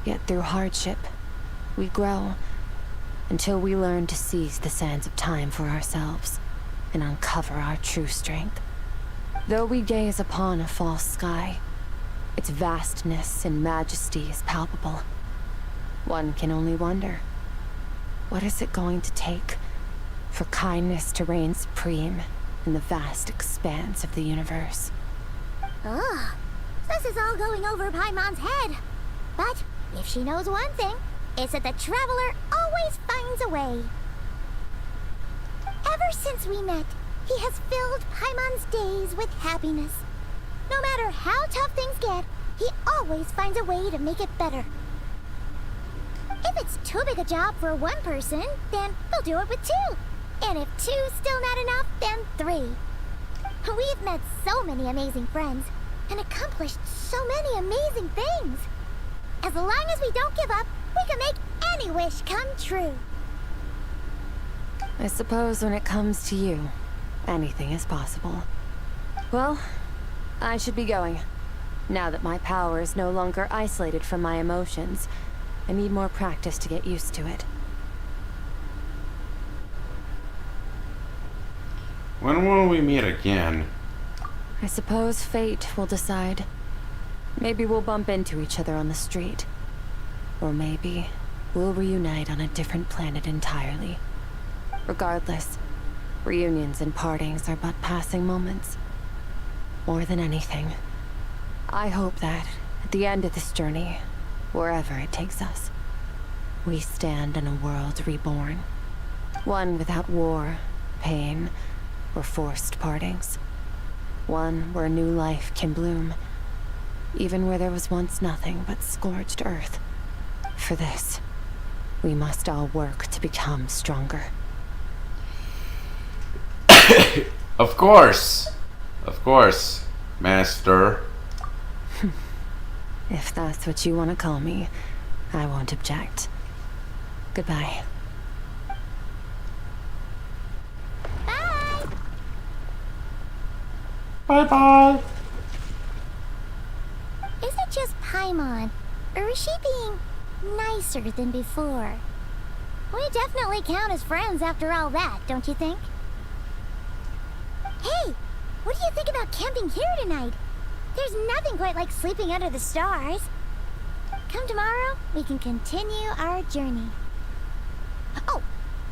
Yet through hardship, we grow until we learn to seize the sands of time for ourselves and uncover our true strength. Though we gaze upon a false sky, its vastness and majesty is palpable. One can only wonder, what is it going to take for kindness to reign supreme in the vast expanse of the universe? Ugh, this is all going over Paimon's head. But if she knows one thing, it's that the traveler always finds a way. Ever since we met, he has filled Paimon's days with happiness. No matter how tough things get, he always finds a way to make it better. If it's too big a job for one person, then he'll do it with two. And if two's still not enough, then three. We've met so many amazing friends and accomplished so many amazing things. As long as we don't give up, we can make any wish come true. I suppose when it comes to you, anything is possible. Well, I should be going. Now that my power is no longer isolated from my emotions, I need more practice to get used to it. When will we meet again? I suppose fate will decide. Maybe we'll bump into each other on the street. Or maybe we'll reunite on a different planet entirely. Regardless, reunions and partings are but passing moments. More than anything, I hope that, at the end of this journey, wherever it takes us, we stand in a world reborn. One without war, pain, or forced partings. One where new life can bloom, even where there was once nothing but scorched earth. For this, we must all work to become stronger. Of course, Master. If that's what you want to call me, I won't object. Goodbye. Bye! Bye-bye. Is it just Paimon, or is she being nicer than before? We definitely count as friends after all that, don't you think? Hey, what do you think about camping here tonight? There's nothing quite like sleeping under the stars. Come tomorrow, we can continue our journey. Oh,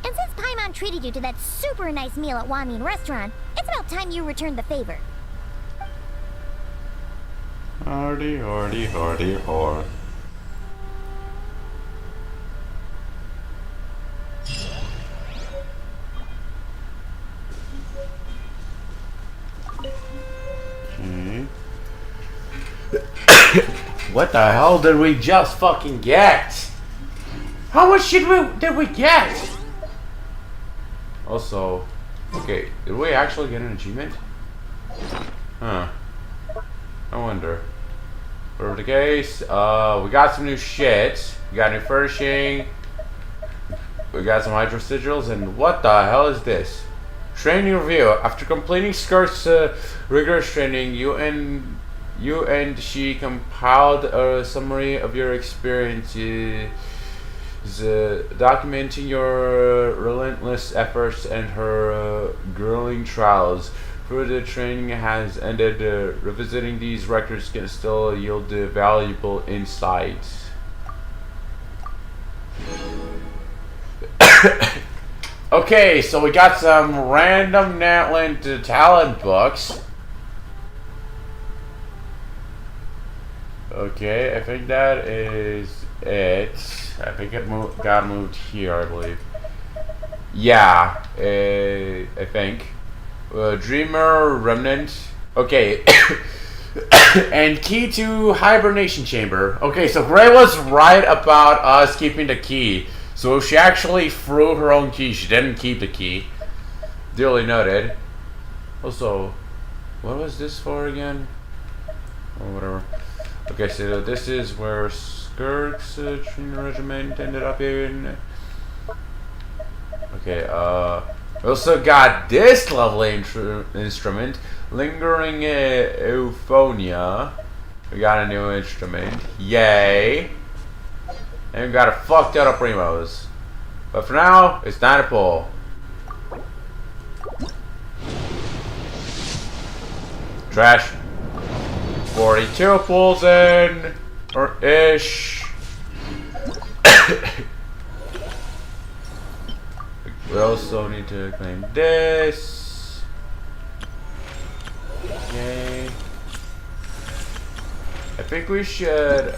and since Paimon treated you to that super nice meal at Wanmin Restaurant, it's about time you returned the favor. Hardy, hardy, hardy, har. What the hell did we just fucking get? How much did we get? Also, okay, did we actually get an achievement? Huh. I wonder. For the case, we got some new shit. We got new furnishing. We got some hydro sigils, and what the hell is this? Training review. After completing Skirk's rigorous training, you and she compiled a summary of your experiences, documenting your relentless efforts and her grueling trials. Further training has ended. Revisiting these records can still yield valuable insights. Okay, so we got some random Natland talent books. Okay, I think that is it. I think it got moved here, I believe. Yeah, I think. Dreamer Remnant. Okay. And key to hibernation chamber. Okay, so Gray was right about us keeping the key. So she actually threw her own key. She didn't keep the key. Duly noted. Also, what was this for again? Or whatever. Okay, so this is where Skirk's training regiment ended up in. Okay, we also got this lovely instrument, Lingering Euphonia. We got a new instrument. Yay! And we got a fuck ton of primos. But for now, it's time to pull. Trash. 42 pulls in. Or ish. We also need to claim this. Okay. I think we should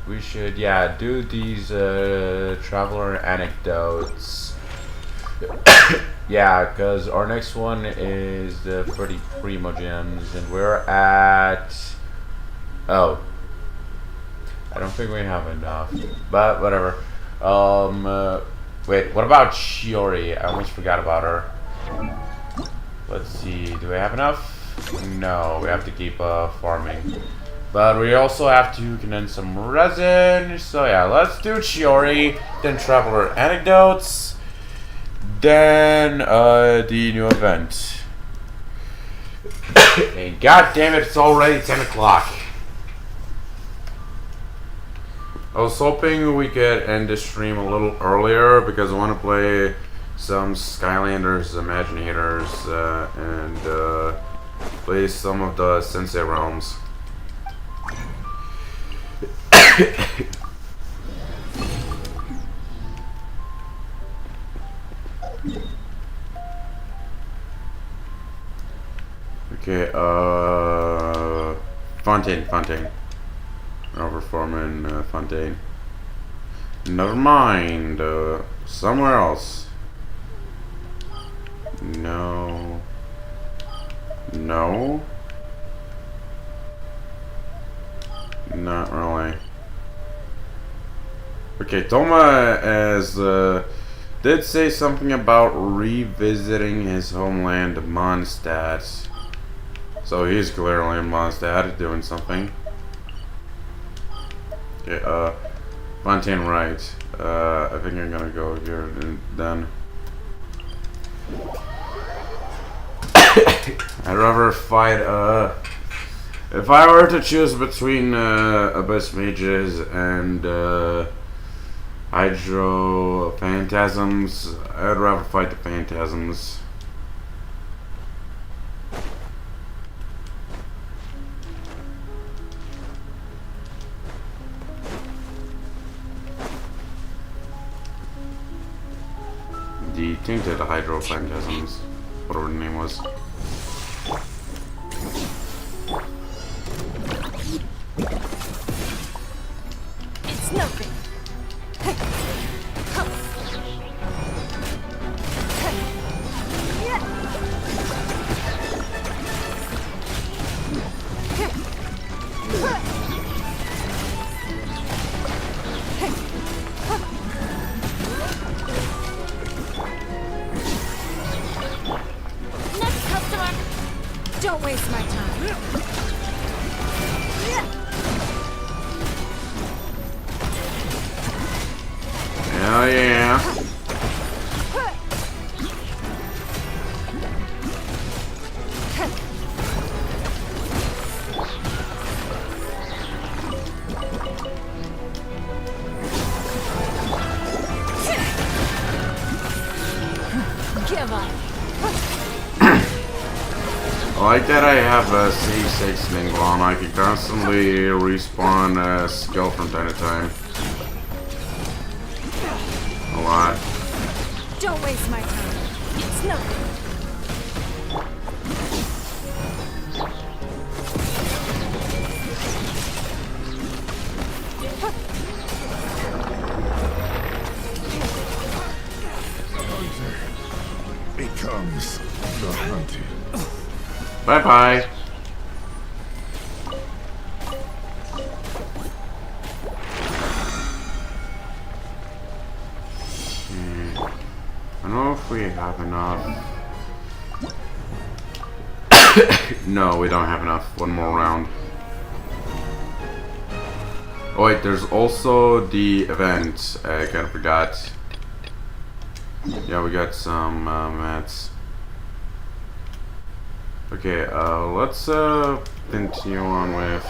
we should do these traveler anecdotes. Yeah, because our next one is the 30 primo gems, and we're at I don't think we have enough, but whatever. Wait, what about Shiori? I almost forgot about her. Let's see, do we have enough? No, we have to keep farming. But we also have to condense some resin. So yeah, let's do Shiori, then Traveler Anecdotes, then the new event. And god damn it, it's already 10 o'clock. I was hoping we could end the stream a little earlier because I want to play some Skylanders Imaginators and play some of the Sensei realms. Okay, Fontaine. Overforming Fontaine. Never mind. Somewhere else. No. No. Not really. Okay, Toma did say something about revisiting his homeland, Mondstadt. So he's clearly in Mondstadt doing something. Okay, Fontaine right. I think I'm gonna go here and then. I'd rather fight, if I were to choose between, Abyss Mages and, Hydro Phantasms, I'd rather fight the Phantasms. The Tainted Hydro Phantasms, whatever the name was. It's nothing. Next customer! Don't waste my time. Hell yeah. Give up. I like that I have a C6 thing on. I can constantly respawn a skill from time to time. A lot. Don't waste my time. It's nothing. Becomes the hunted. Bye bye. I don't know if we have enough. No, we don't have enough. One more round. Oh wait, there's also the event. I kind of forgot. Yeah, we got some mats. Okay, let's continue on with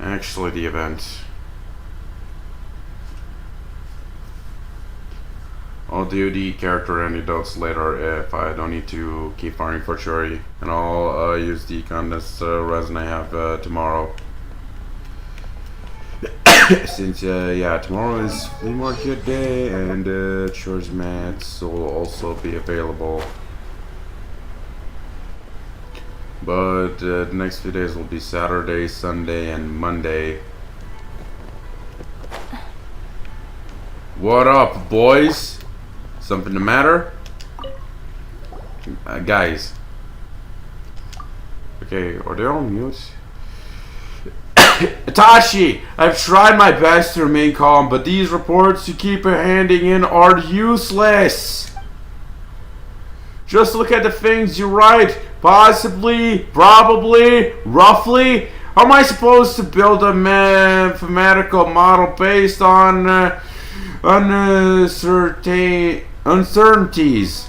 actually the event. I'll do the character anecdotes later if I don't need to keep farming for cherry, and I'll use the condensed resin I have tomorrow. Since yeah, tomorrow is flea market day, and chores mats will also be available. But the next few days will be Saturday, Sunday, and Monday. What up, boys? Something the matter? Guys. Okay, are they all mute? Itachi, I've tried my best to remain calm, but these reports you keep handing in are useless. Just look at the things you write. Possibly, probably, roughly. How am I supposed to build a mathematical model based on uncertainties?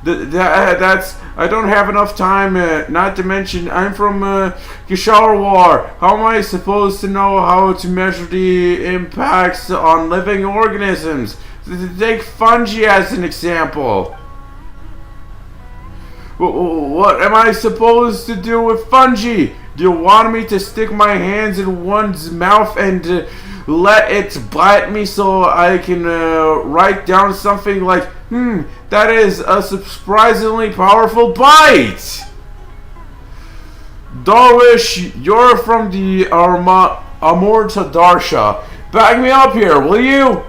That's I don't have enough time. Not to mention, I'm from Gishar War. How am I supposed to know how to measure the impacts on living organisms? Take fungi as an example. What am I supposed to do with fungi? Do you want me to stick my hands in one's mouth and let it bite me so I can write down something like, that is a surprisingly powerful bite? Darwish, you're from the Amurta Darsha. Back me up here, will you?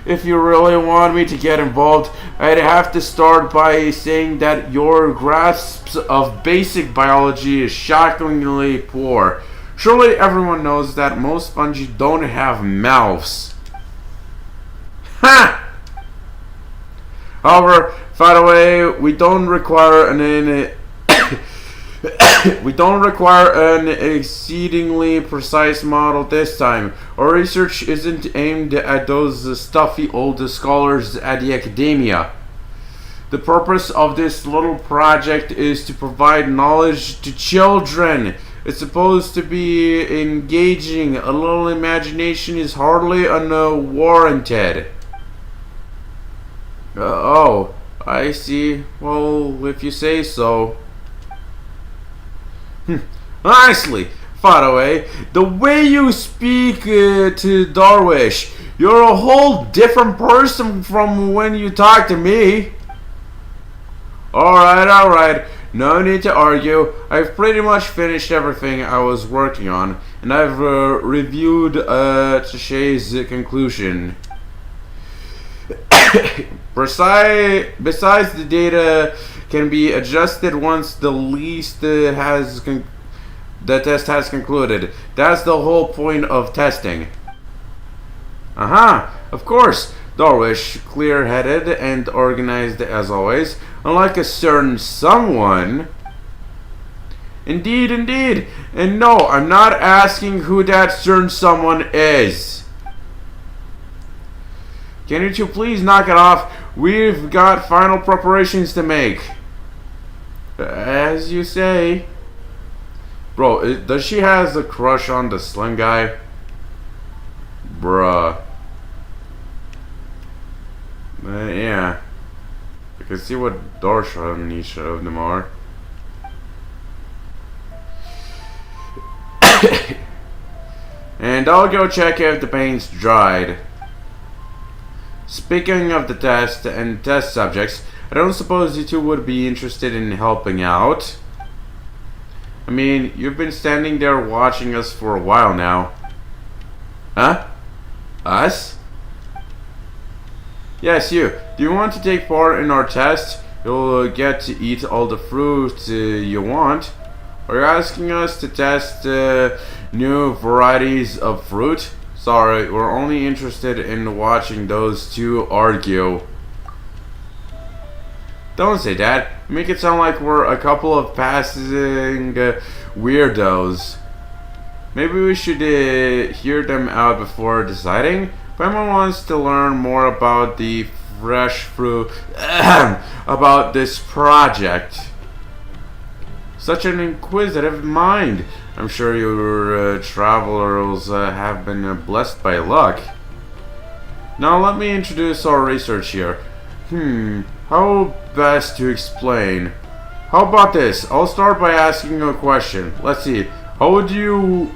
If you really want me to get involved, I'd have to start by saying that your grasp of basic biology is shockingly poor. Surely everyone knows that most fungi don't have mouths. Ha! However, by the way, we don't require an exceedingly precise model this time. Our research isn't aimed at those stuffy old scholars at the academia. The purpose of this little project is to provide knowledge to children. It's supposed to be engaging. A little imagination is hardly unwarranted. Oh, I see. Well, if you say so. Honestly, Faraway, the way you speak to Darwish, you're a whole different person from when you talk to me. Alright. No need to argue. I've pretty much finished everything I was working on, and I've reviewed Tashay's conclusion. Besides, the data can be adjusted once the test has concluded. That's the whole point of testing. Of course. Darwish, clear-headed and organized as always, unlike a certain someone. Indeed. And no, I'm not asking who that certain someone is. Can you two please knock it off? We've got final preparations to make. As you say. Bro, does she has a crush on the slim guy? Bruh. Yeah. I can see what Darsha and each of them are. And I'll go check if the paint's dried. Speaking of the test and test subjects, I don't suppose you two would be interested in helping out. I mean, you've been standing there watching us for a while now. Huh? Us? Yes, you. Do you want to take part in our test? You'll get to eat all the fruit you want. Are you asking us to test new varieties of fruit? Sorry, we're only interested in watching those two argue. Don't say that. Make it sound like we're a couple of passing weirdos. Maybe we should hear them out before deciding. If anyone wants to learn more about the fresh fruit, about this project. Such an inquisitive mind. I'm sure your travelers have been blessed by luck. Now let me introduce our research here. How best to explain? How about this? I'll start by asking a question. Let's see. How would you...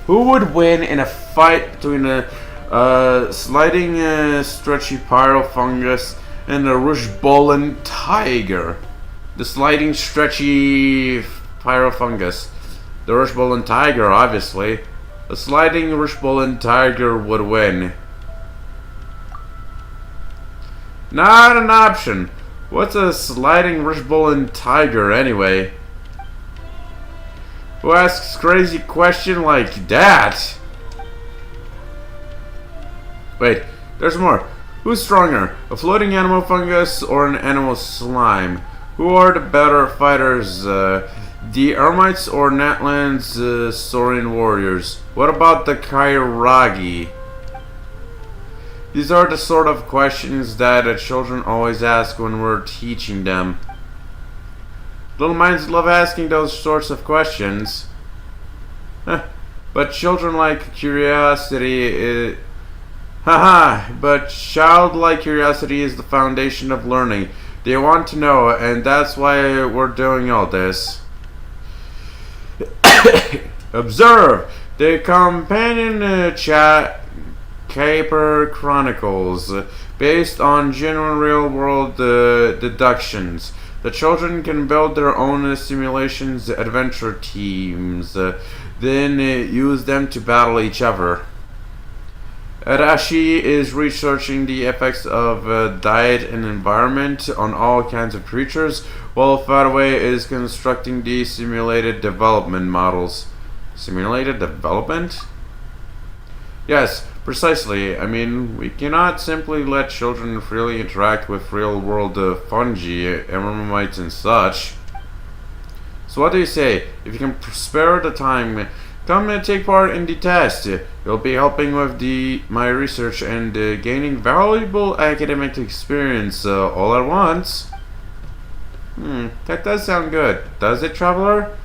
Who would win in a fight between a sliding stretchy pyrofungus and a rushbollen tiger? The sliding stretchy pyrofungus. The rushbollen tiger, obviously. A sliding rushbollen tiger would win. Not an option. What's a sliding rushbollen tiger anyway? Who asks crazy question like that? Wait, there's more. Who's stronger? A floating animal fungus or an animal slime? Who are the better fighters? The Ermites or Natlan's Saurian warriors? What about the Kairagi? These are the sort of questions that children always ask when we're teaching them. Little minds love asking those sorts of questions. But children like curiosity but childlike curiosity is the foundation of learning. They want to know, and that's why we're doing all this. Observe the companion chat Caper Chronicles, based on genuine real-world deductions. The children can build their own simulations adventure teams, then use them to battle each other. Arashi is researching the effects of diet and environment on all kinds of creatures, while Faraway is constructing the simulated development models. Simulated development? Yes, precisely. I mean, we cannot simply let children freely interact with real-world fungi, ermites, and such. So what do you say? If you can spare the time, come and take part in the test. You'll be helping with my research and gaining valuable academic experience all at once. That does sound good. Does it, traveler?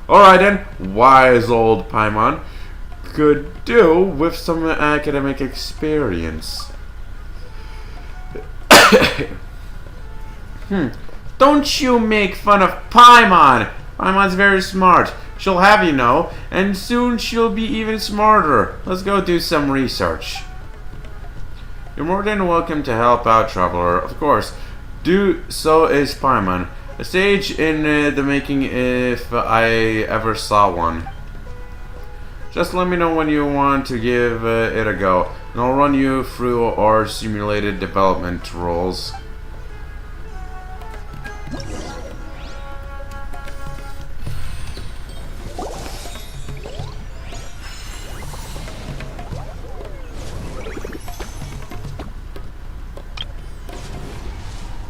Alright then, wise old Paimon. Could do with some academic experience. Don't you make fun of Paimon! Paimon's very smart. She'll have you know, and soon she'll be even smarter. Let's go do some research. You're more than welcome to help out, traveler. Of course. Do so is Paimon. A sage in the making if I ever saw one. Just let me know when you want to give it a go, and I'll run you through our simulated development roles.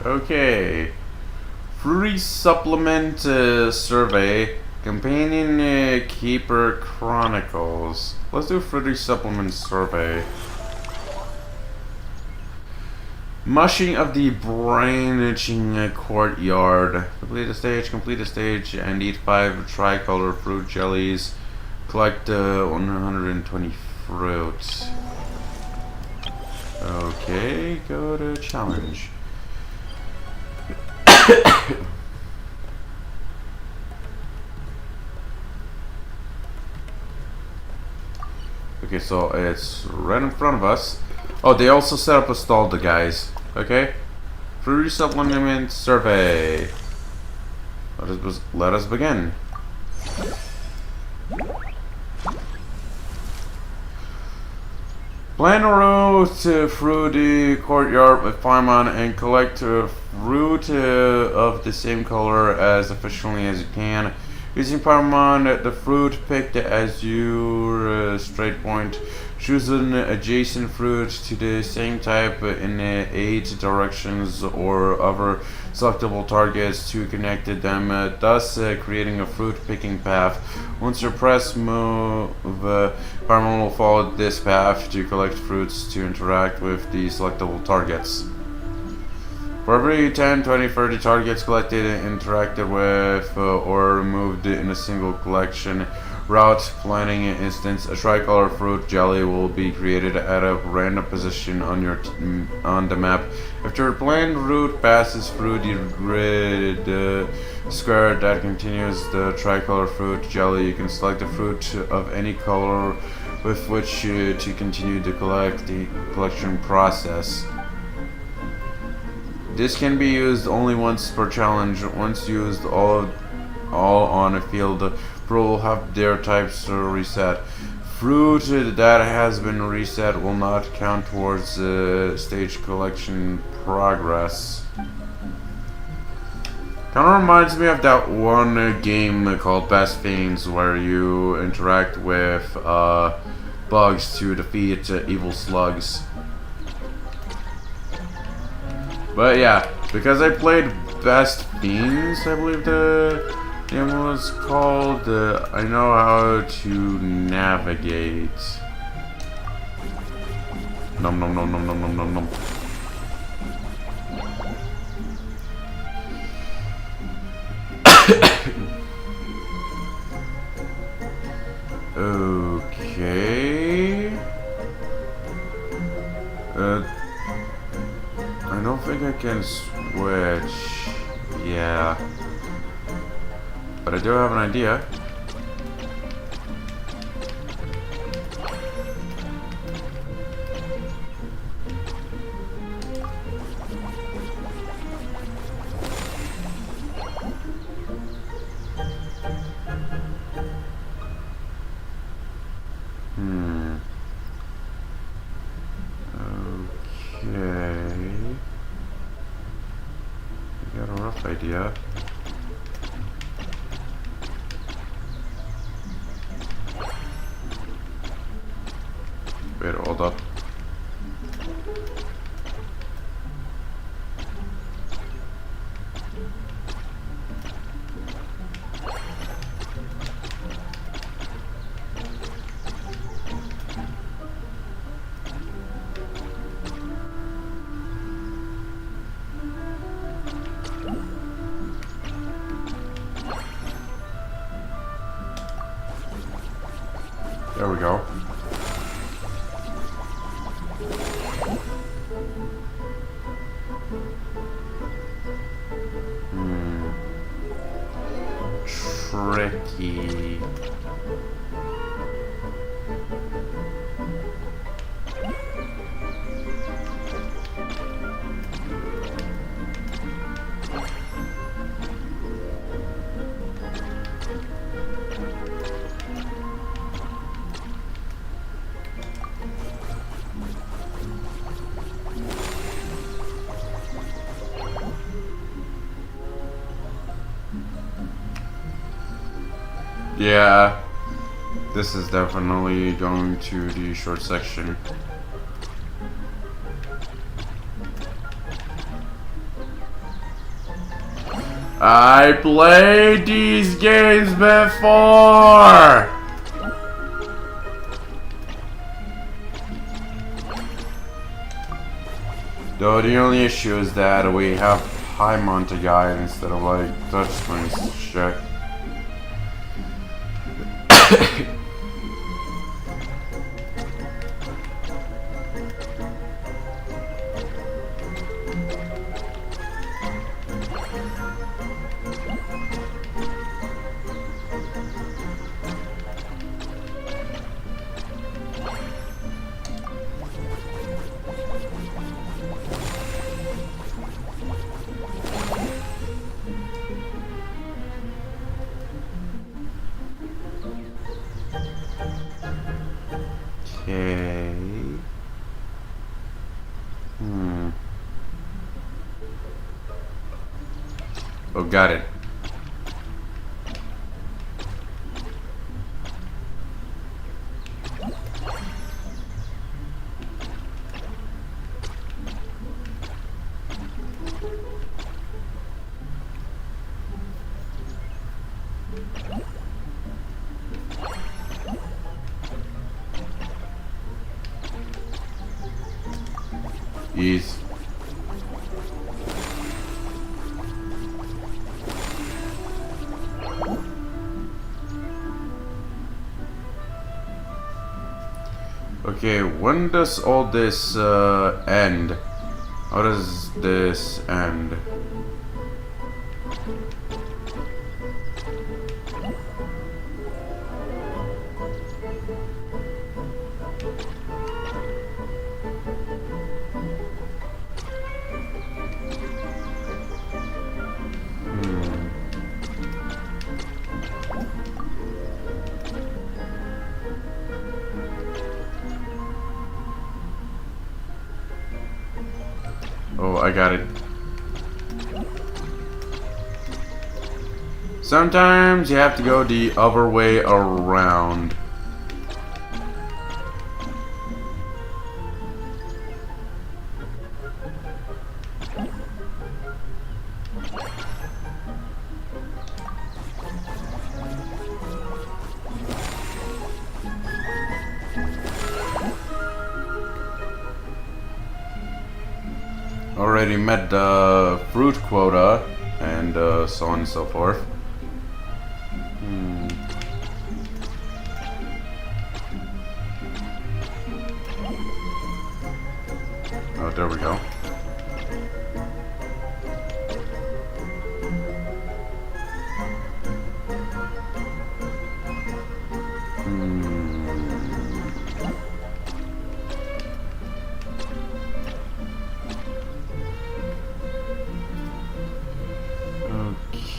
Okay. Fruity Supplement Survey. Companion Keeper Chronicles. Let's do Fruity Supplement Survey. Mushing of the Brain-Itching Courtyard. Complete a stage, and eat 5 tricolor fruit jellies. Collect 120 fruits. Okay, go to challenge. Okay, so it's right in front of us. Oh, they also set up a stall, the guys. Okay. Fruity Supplement Survey. Let us begin. Plan a route through the courtyard with Paimon and collect fruit of the same color as efficiently as you can. Using Paimon, the fruit picked as your straight point. Choose an adjacent fruit to the same type in 8 directions or other selectable targets to connect them, thus creating a fruit picking path. Once you press move, Paimon will follow this path to collect fruits to interact with the selectable targets. For every 10, 20, 30 targets collected, interacted with, or removed in a single collection route planning instance, a tricolor fruit jelly will be created at a random position on the map. If your planned route passes through the red square that continues the tricolor fruit jelly, you can select a fruit of any color with which to continue the collection process. This can be used only once per challenge. Once used all on a field, fruit will have their types reset. Fruit that has been reset will not count towards stage collection progress. Kind of reminds me of that one game called Best Fiends where you interact with bugs to defeat evil slugs. But yeah, because I played Best Fiends, I believe the game was called, I know how to navigate. Nom nom nom nom nom nom nom nom. Okay. I don't think I can switch. Yeah. But I do have an idea. Okay. I got a rough idea. Wait, hold up. There we go. Tricky. Yeah, this is definitely going to the short section. I played these games before! Though the only issue is that we have high mounted guide instead of like touchscreen shit. Okay. Oh, got it. Ease. Okay, when does all this end? How does this end? Oh, I got it. Sometimes you have to go the other way around. Already met the fruit quota and so on and so forth. Oh, there we go.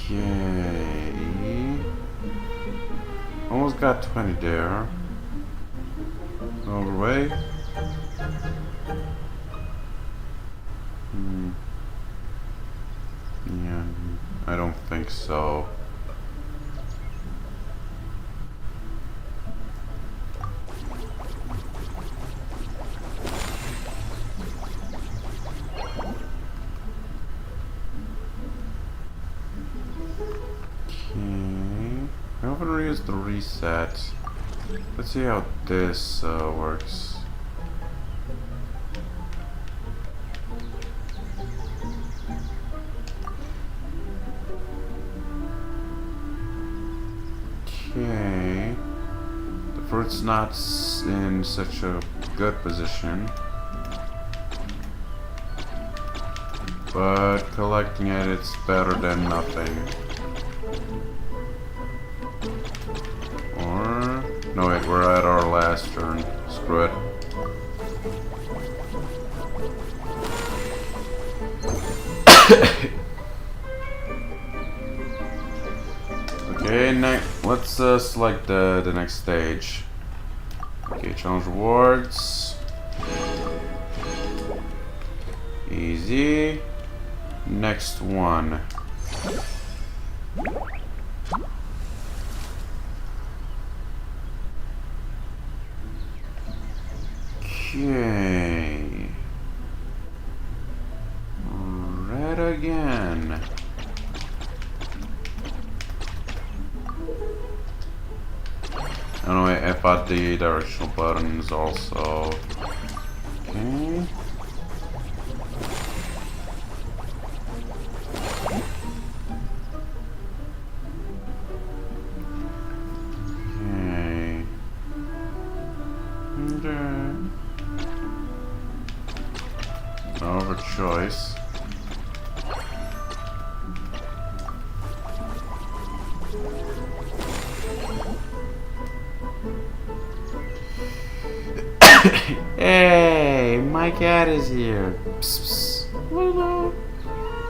Okay. Almost got 20 there. Overway. Yeah, I don't think so. I haven't reused the reset. Let's see how this works. Okay. The fruit's not in such a good position. But collecting it, it's better than nothing. Or... no wait, we're at our last turn. Screw it. Okay, let's select the next stage. Okay, challenge rewards. Easy. Next one. Okay. Red again. Anyway, I bought the directional buttons also. Okay. No other choice. Hey, my cat is here. Psst, psst. Hello.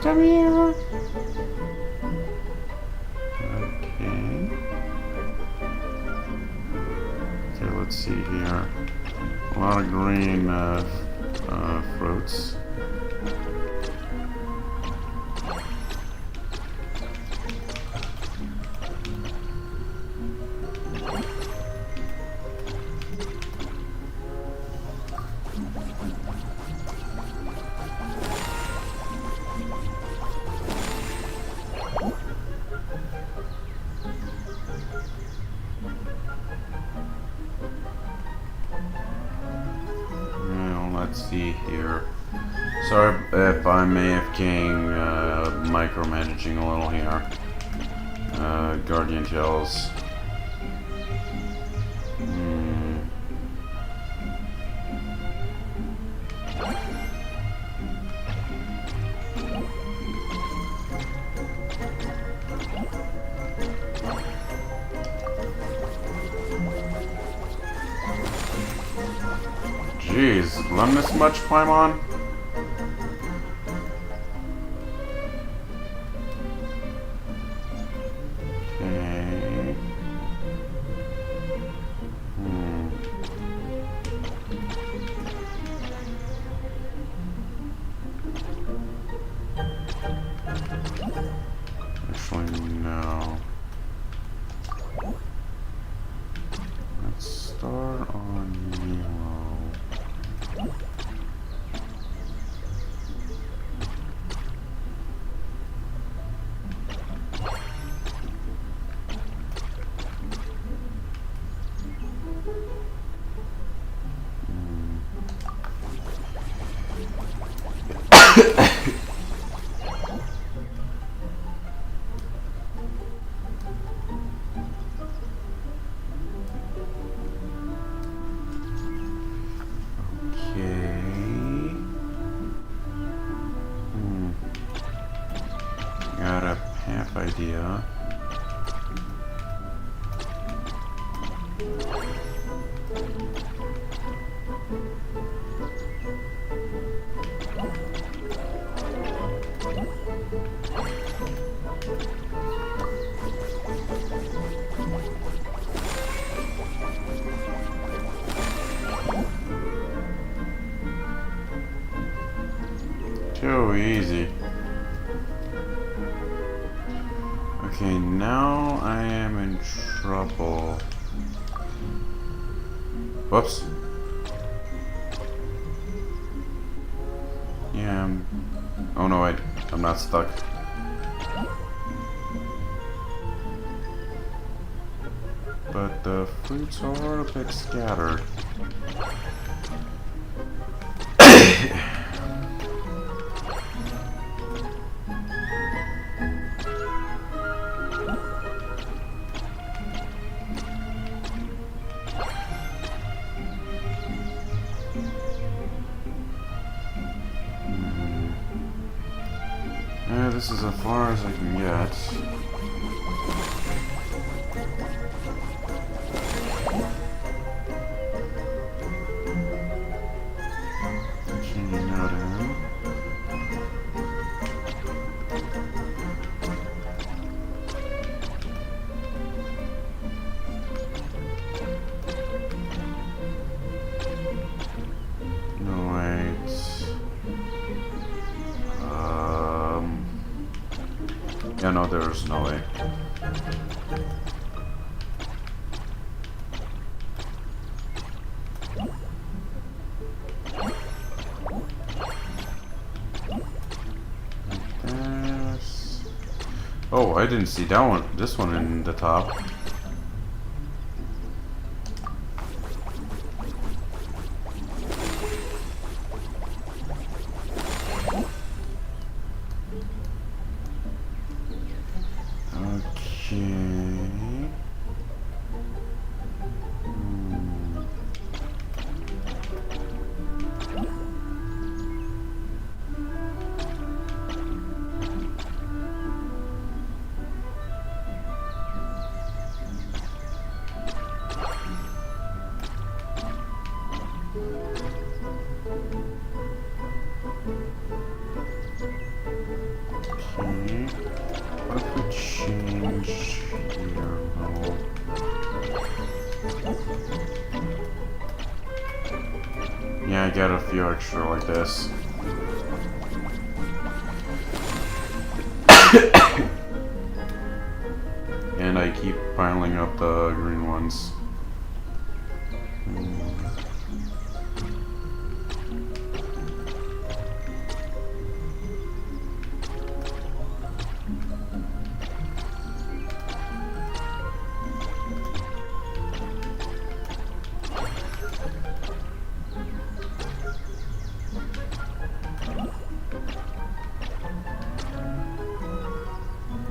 Come here. Okay. Okay, let's see here. A lot of green fruits. Let's see here. Sorry if I'm AFKing, micromanaging a little here. Guardian gels. Jeez, run this much Paimon? Okay. Actually, no. Let's start on Nero. Got a half idea. Too easy. Okay, now I am in trouble. Whoops. Yeah, oh no, wait. I'm not stuck. But the fruits are a bit scattered. Yeah, this is as far as I can get. Continue now down. No, wait. Yeah, no, there's no way. This. Oh, I didn't see that one. This one in the top. What if we change here? No. Yeah, I got a few extra like this. And I keep piling up the green ones.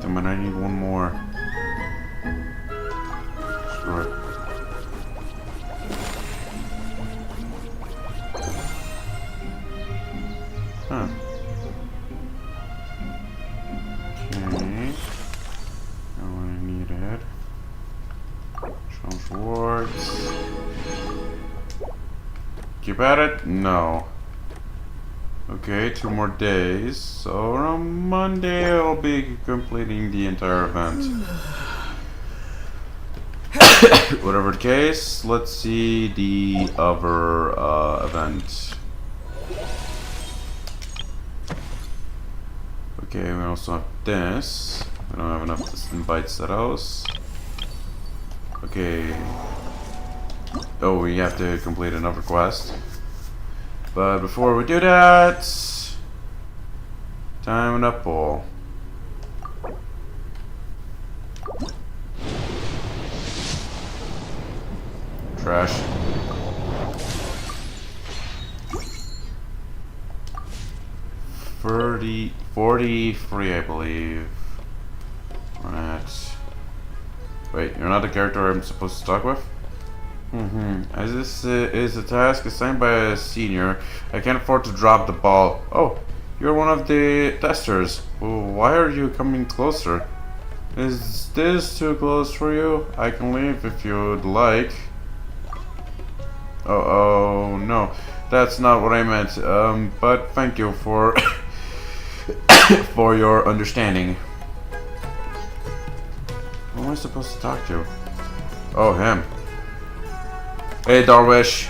But I need one more. Screw it. Huh. Okay. Now what I needed. Change wards. keep at it? No. Okay, 2 more days. So on Monday I'll be completing the entire event. Whatever the case, let's see the other event. Okay, we also have this. I don't have enough invite settles. Okay. Oh, we have to complete another quest. But before we do that, time and up ball. Trash. $43, I believe. Right. Wait, you're not the character I'm supposed to talk with? As this is a task assigned by a senior, I can't afford to drop the ball. Oh, you're one of the testers. Well, why are you coming closer? Is this too close for you? I can leave if you'd like. Oh no, that's not what I meant. But thank you for for your understanding. Who am I supposed to talk to? Oh, him. Hey, Darwish.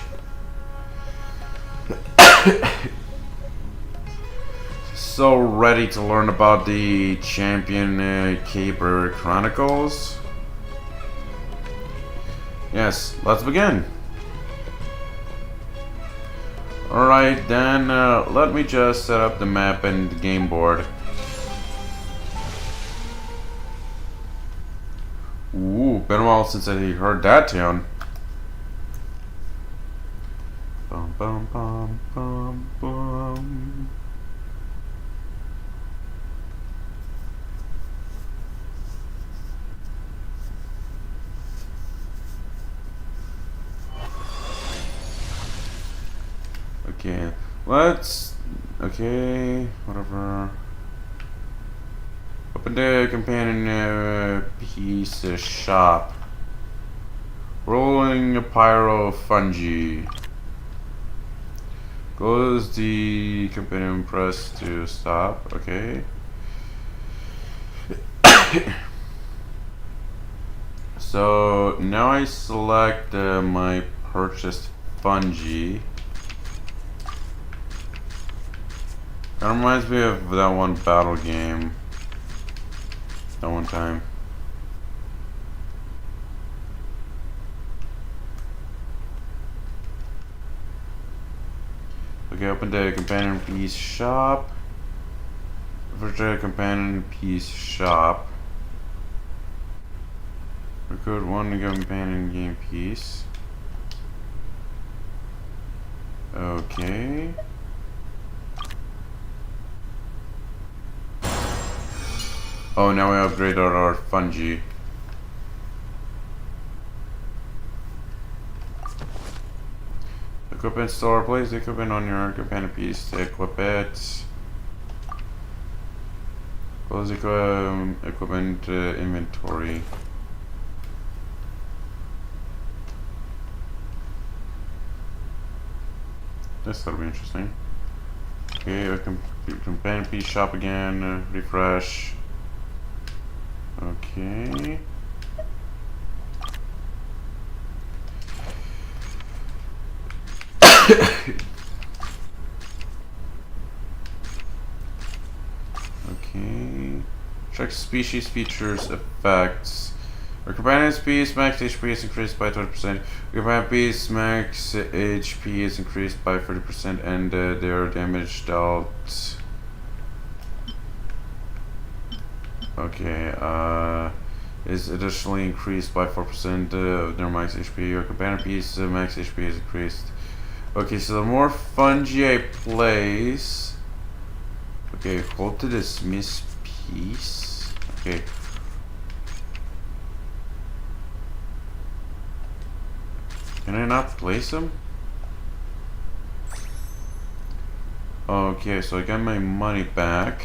So ready to learn about the Champion Caper Chronicles? Yes, let's begin. Alright then, let me just set up the map and the game board. Ooh, been a while since I heard that tune. Bum bum bum bum bum. Okay, okay, whatever. Open the companion piece shop. Rolling a pyro fungi. Close the companion, press to stop. Okay. So now I select my purchased fungi. That reminds me of that one battle game. That one time. Okay, open the companion piece shop. Virtual companion piece shop. Record one companion game piece. Okay. Oh, now we upgrade our fungi. Equipment store. Place the equipment on your companion piece to equip it. Close the equipment inventory. This will be interesting. Okay, companion piece shop again. Refresh. Okay. Okay. Check species, features, effects. Our companion piece max HP is increased by 20%. Your companion piece max HP is increased by 30%, and their damage dealt. Okay, is additionally increased by 4% of their max HP. Your companion piece max HP is increased. Okay, so the more fungi I place. Okay, hold to dismiss piece. Okay. Can I not place them? Okay, so I got my money back.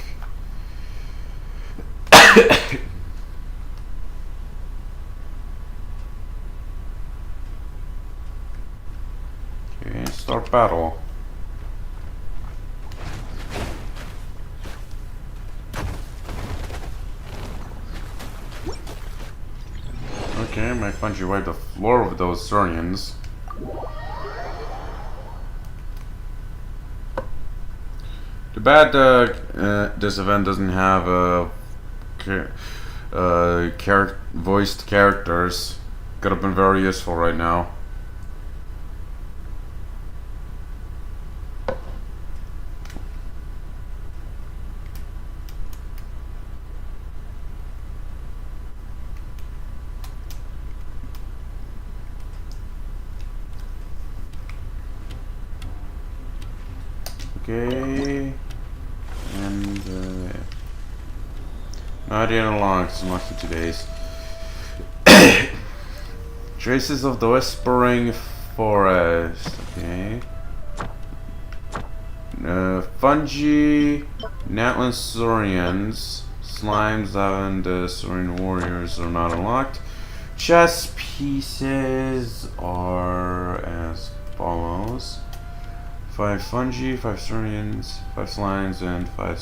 Okay, start battle. Okay, my Fungi wiped the floor with those Saurians. Too bad this event doesn't have voiced characters. Could have been very useful right now. Okay, and not yet unlocked, it's much for 2 days. Traces of the Whispering Forest, okay. Fungi, Natlan Saurians, Slimes, and Saurian Warriors are not unlocked. Chess pieces are as follows. 5 Fungi, 5 Saurians, 5 Slimes, and 5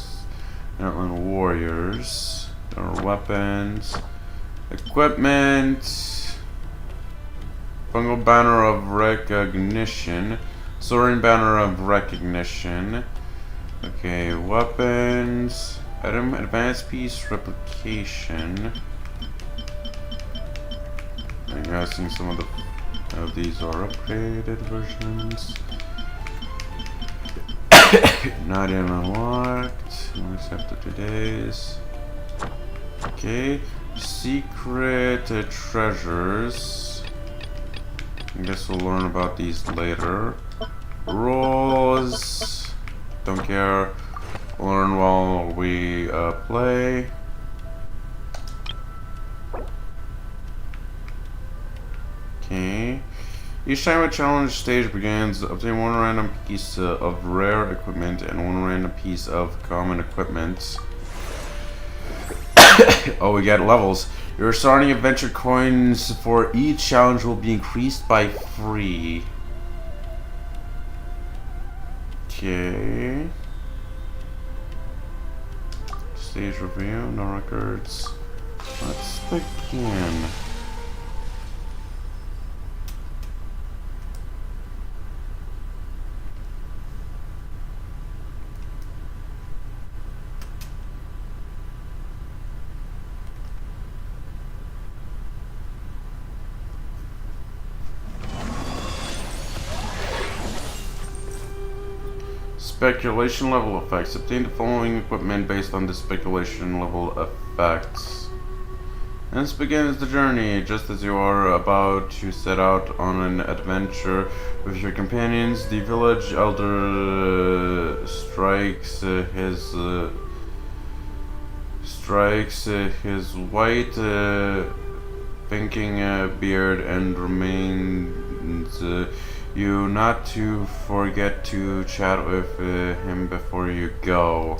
Natlan Warriors. There are weapons. Equipment. Fungal Banner of Recognition. Saurian Banner of Recognition. Okay, weapons. Item Advanced Piece Replication. I'm guessing some of these are upgraded versions. Not yet unlocked. Except after 2 days. Okay. Secret treasures. I guess we'll learn about these later. Rolls. Don't care. We'll learn while we play. Okay. Each time a challenge stage begins, obtain 1 random piece of rare equipment and 1 random piece of common equipment. Oh, we get levels. Your starting adventure coins for each challenge will be increased by 3. Okay. Stage review, no records. Let's begin. Speculation level effects. Obtain the following equipment based on the speculation level effects. Hence begins the journey. Just as you are about to set out on an adventure with your companions, the village elder strikes his white thinking beard and reminds you not to forget to chat with him before you go.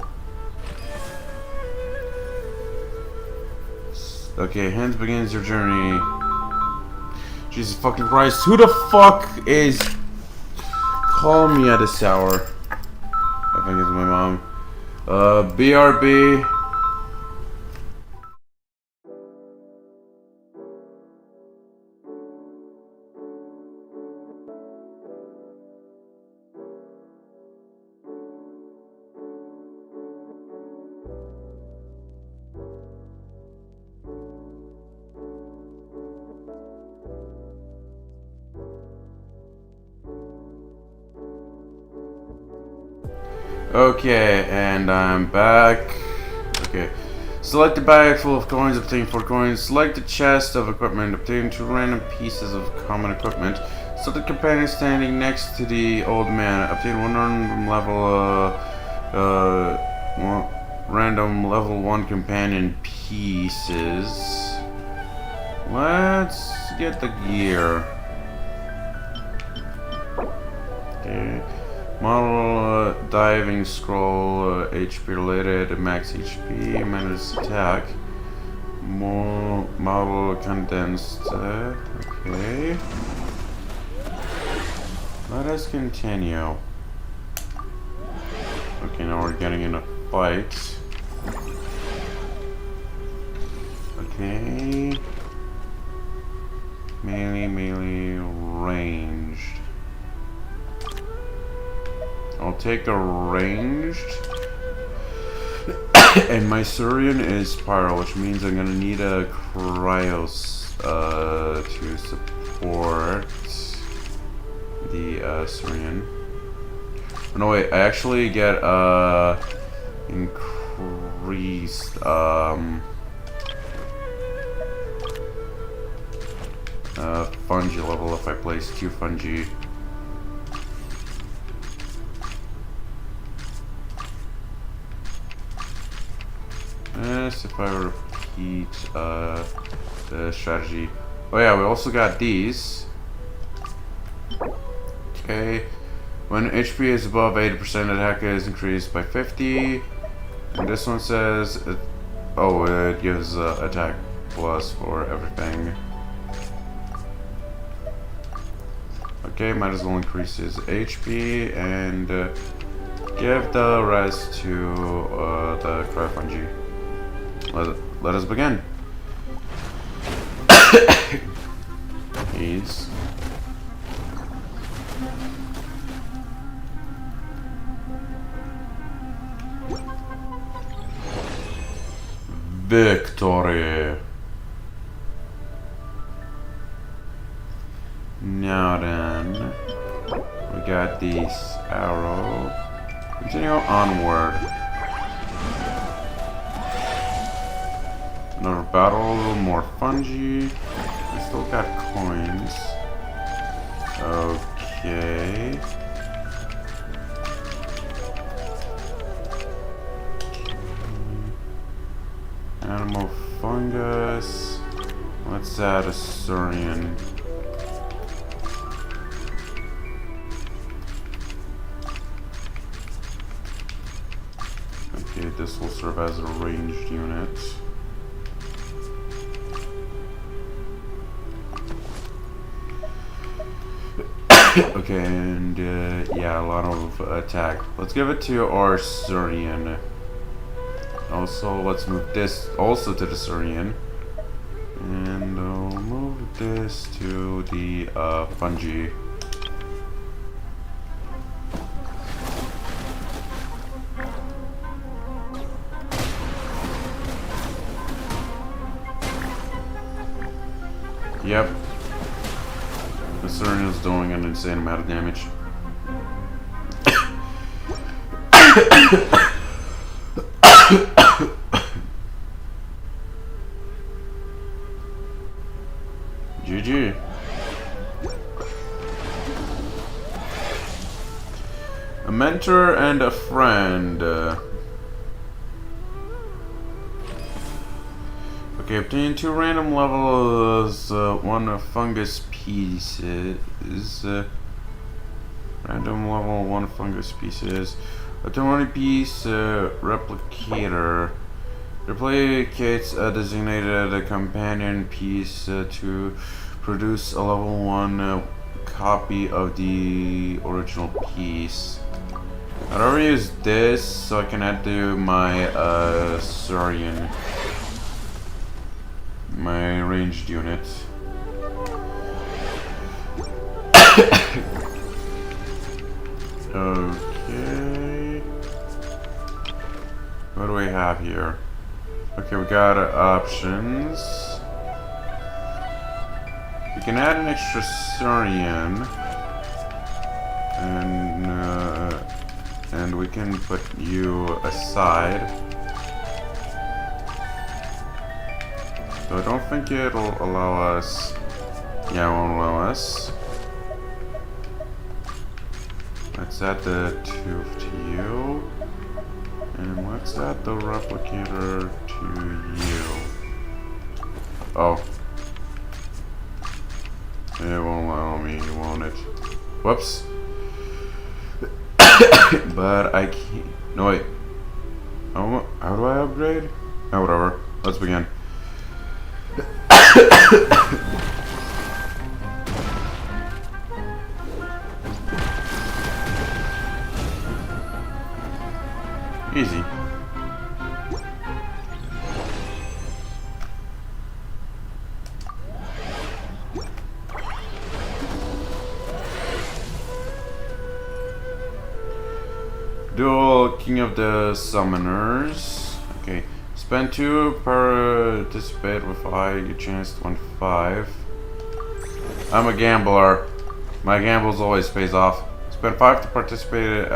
Okay, hence begins your journey. Jesus fucking Christ, who the fuck is calling me at this hour? I think it's my mom. BRB. Okay, and I'm back. Okay. Select the bag full of coins, obtain 4 coins. Select the chest of equipment, obtain 2 random pieces of common equipment. Select the companion standing next to the old man, obtain 1 random level 1 companion pieces. Let's get the gear. Okay. Model diving scroll, HP related, max HP, managed attack. Model condensed, okay. Let us continue. Okay, now we're getting in a fight. Okay. Melee, ranged. I'll take a ranged. And my Surian is Pyro, which means I'm gonna need a Cryos to support the Surian. Oh, no wait, I actually get increased fungi level if I place 2 fungi. Yes, if I repeat the strategy. Oh yeah, we also got these. Okay. When HP is above 80%, attack is increased by 50. And this one says, it gives attack plus for everything. Okay, might as well increase his HP and give the rest to the Cryofungi. Let us begin. He's victory. Now then, we got this arrow. Continue onward. Another battle, more fungi. We still got coins. Okay. Animal fungus. Let's add a Surian. Okay, this will serve as a ranged unit. Okay, and yeah, a lot of attack. Let's give it to our Surian. Also, let's move this also to the Surian. And I'll move this to the fungi. Yep. The Surian is doing an insane amount of damage. GG. A mentor and a friend. Okay, obtain 2 random levels, 1 fungus pieces. Random level 1 fungus pieces. A 20 piece replicator. Replicates a designated companion piece to produce a level 1 copy of the original piece. I'd already used this so I can add to my Surian. My ranged unit. Okay. What do we have here? Okay, we got options. We can add an extra Surian, and we can put you aside. So I don't think it'll allow us. Yeah, it won't allow us. Let's add the tooth to you. And let's add the replicator to you. Oh. It won't allow me, won't it? Whoops. But I can't. No, wait. Oh, how do I upgrade? Oh, whatever. Let's begin. Easy. Duel King of the Summoners. Okay. Spend 2 to participate with I, chance to win 5. I'm a gambler. My gambles always pays off. Spend 5 to participate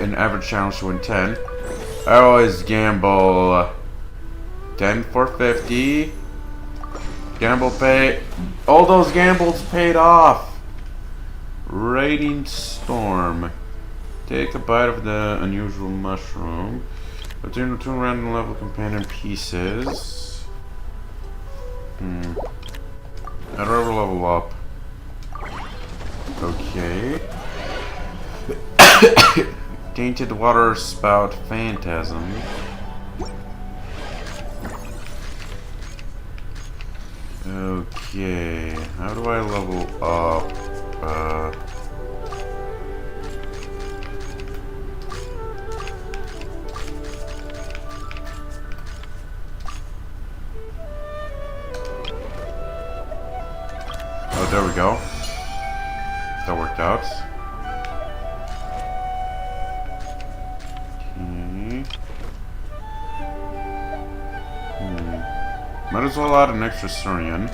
in average challenge to win 10. I always gamble 10 for 50. Gamble pay. All those gambles paid off. Raging Storm. Take a bite of the unusual mushroom. Obtain 2 random level companion pieces. I'd rather level up. Okay. Tainted Water Spout Phantasm. Okay. How do I level up? Oh, there we go. That worked out. Okay. Might as well add an extra Surian.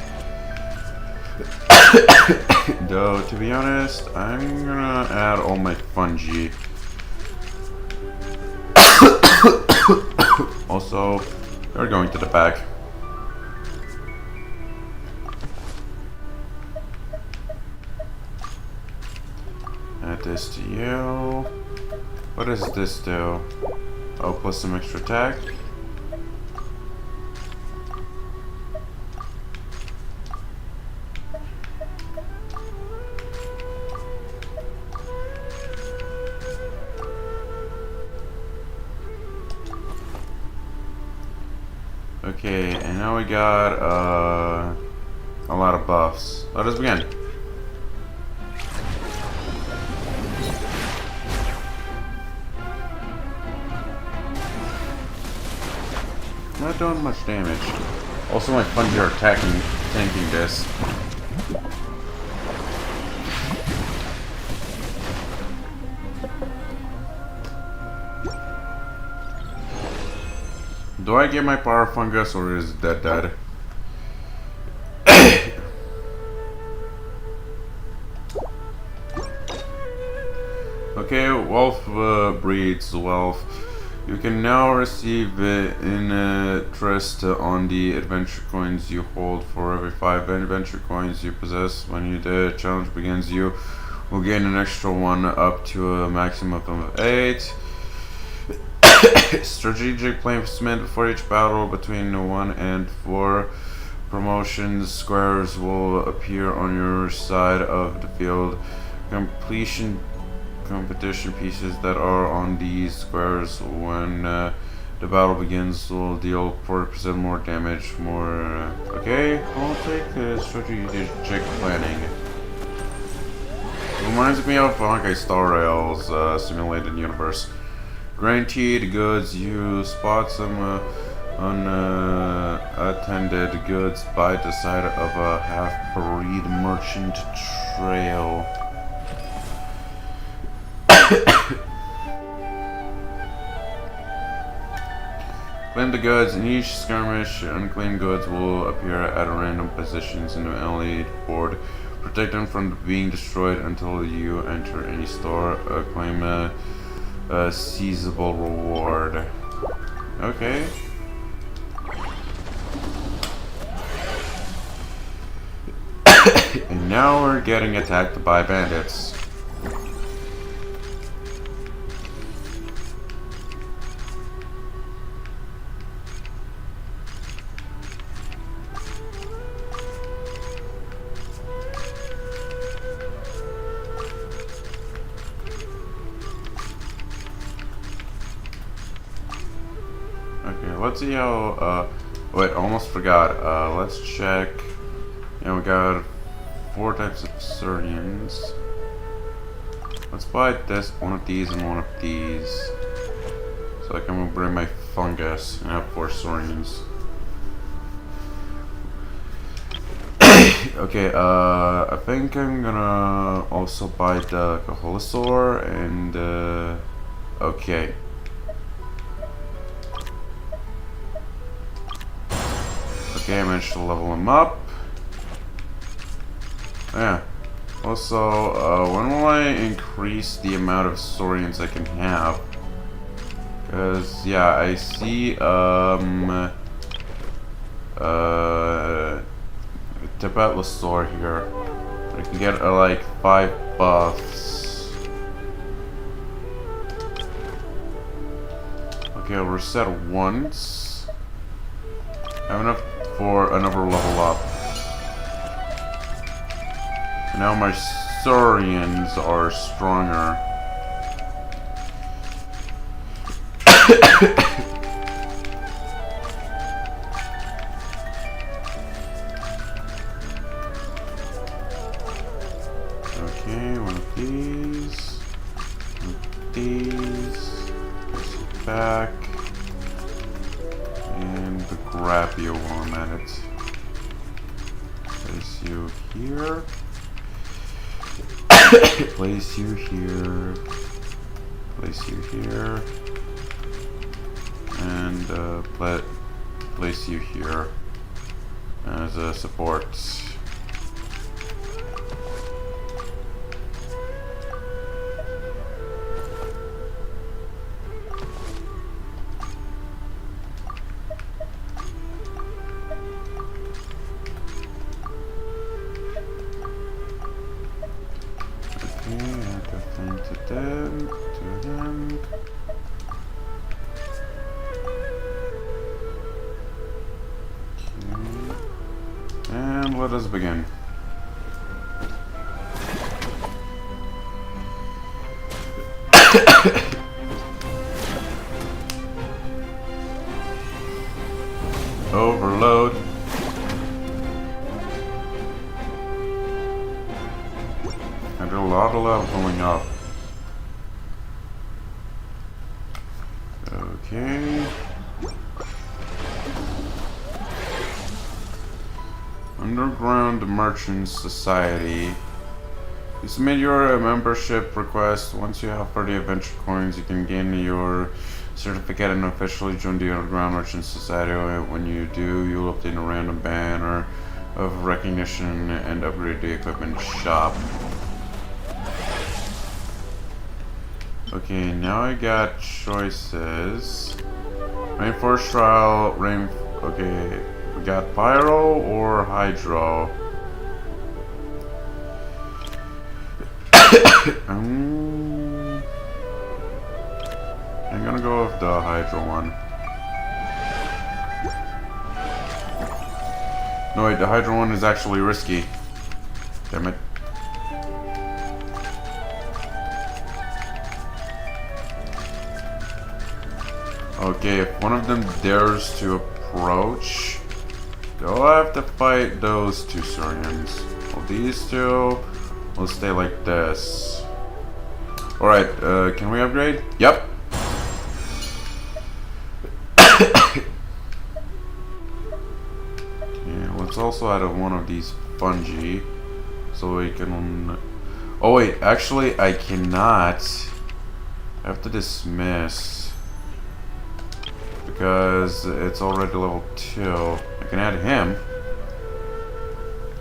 Though, to be honest, I'm gonna add all my fungi. Also, they're going to the back. Add this to you. What does this do? Oh, plus some extra attack. Okay, and now we got a lot of buffs. Let us begin. Not doing much damage. Also, my fungi are tanking this. Do I get my power fungus or is that dead? Okay, wolf breeds wolf. You can now receive interest on the adventure coins you hold for every 5 adventure coins you possess. When the challenge begins, you will gain an extra 1 up to a maximum of 8. Strategic placement before each battle between 1 and 4 promotions squares will appear on your side of the field. Competition pieces that are on these squares when the battle begins will deal 40% more damage. Okay, I'll take the strategic planning. It reminds me of Honkai Star Rail's simulated universe. Guaranteed goods. You spot some unattended goods by the side of a half-buried merchant trail. Claim the goods. In each skirmish, unclaimed goods will appear at random positions in the alley board. Protect them from being destroyed until you enter any store. Claim a seizable reward. Okay. And now we're getting attacked by bandits. Okay, let's see how, wait, almost forgot. Let's check. Yeah, we got 4 types of Surians. Let's buy this, one of these, and one of these. So I can bring my fungus and have 4 saurians. Okay, I think I'm gonna also buy the Kaholosaur and okay. Okay, I managed to level him up. Yeah. Also, when will I increase the amount of saurians I can have? Because, yeah, I see, Tibetlosaur here. I can get, like, 5 buffs. Okay, I'll reset once. I have enough for another level up. Now my saurians are stronger. Okay, one of these. One of these. Place it back. And grab you while I'm at it. Place you here. Place you here. Place you here. And place you here as a support. To him. Okay. And let us begin. Overload. I did a lot of leveling up. Okay. Underground Merchant Society. You submit your membership request. Once you have 30 adventure coins, you can gain your certificate and officially join the Underground Merchant Society. When you do, you'll obtain a random banner of recognition and upgrade the equipment shop. Okay, now I got choices. Rainforest Trial, okay, we got Pyro or Hydro. I'm gonna go with the Hydro one. No wait, the Hydro one is actually risky. Damn it. Okay, if one of them dares to approach, they'll have to fight those 2 saurians. Well, these 2 will stay like this. Alright, can we upgrade? Yep. Okay, let's also add one of these fungi so we can... Oh wait, actually I cannot. I have to dismiss. Because it's already level 2. I can add him.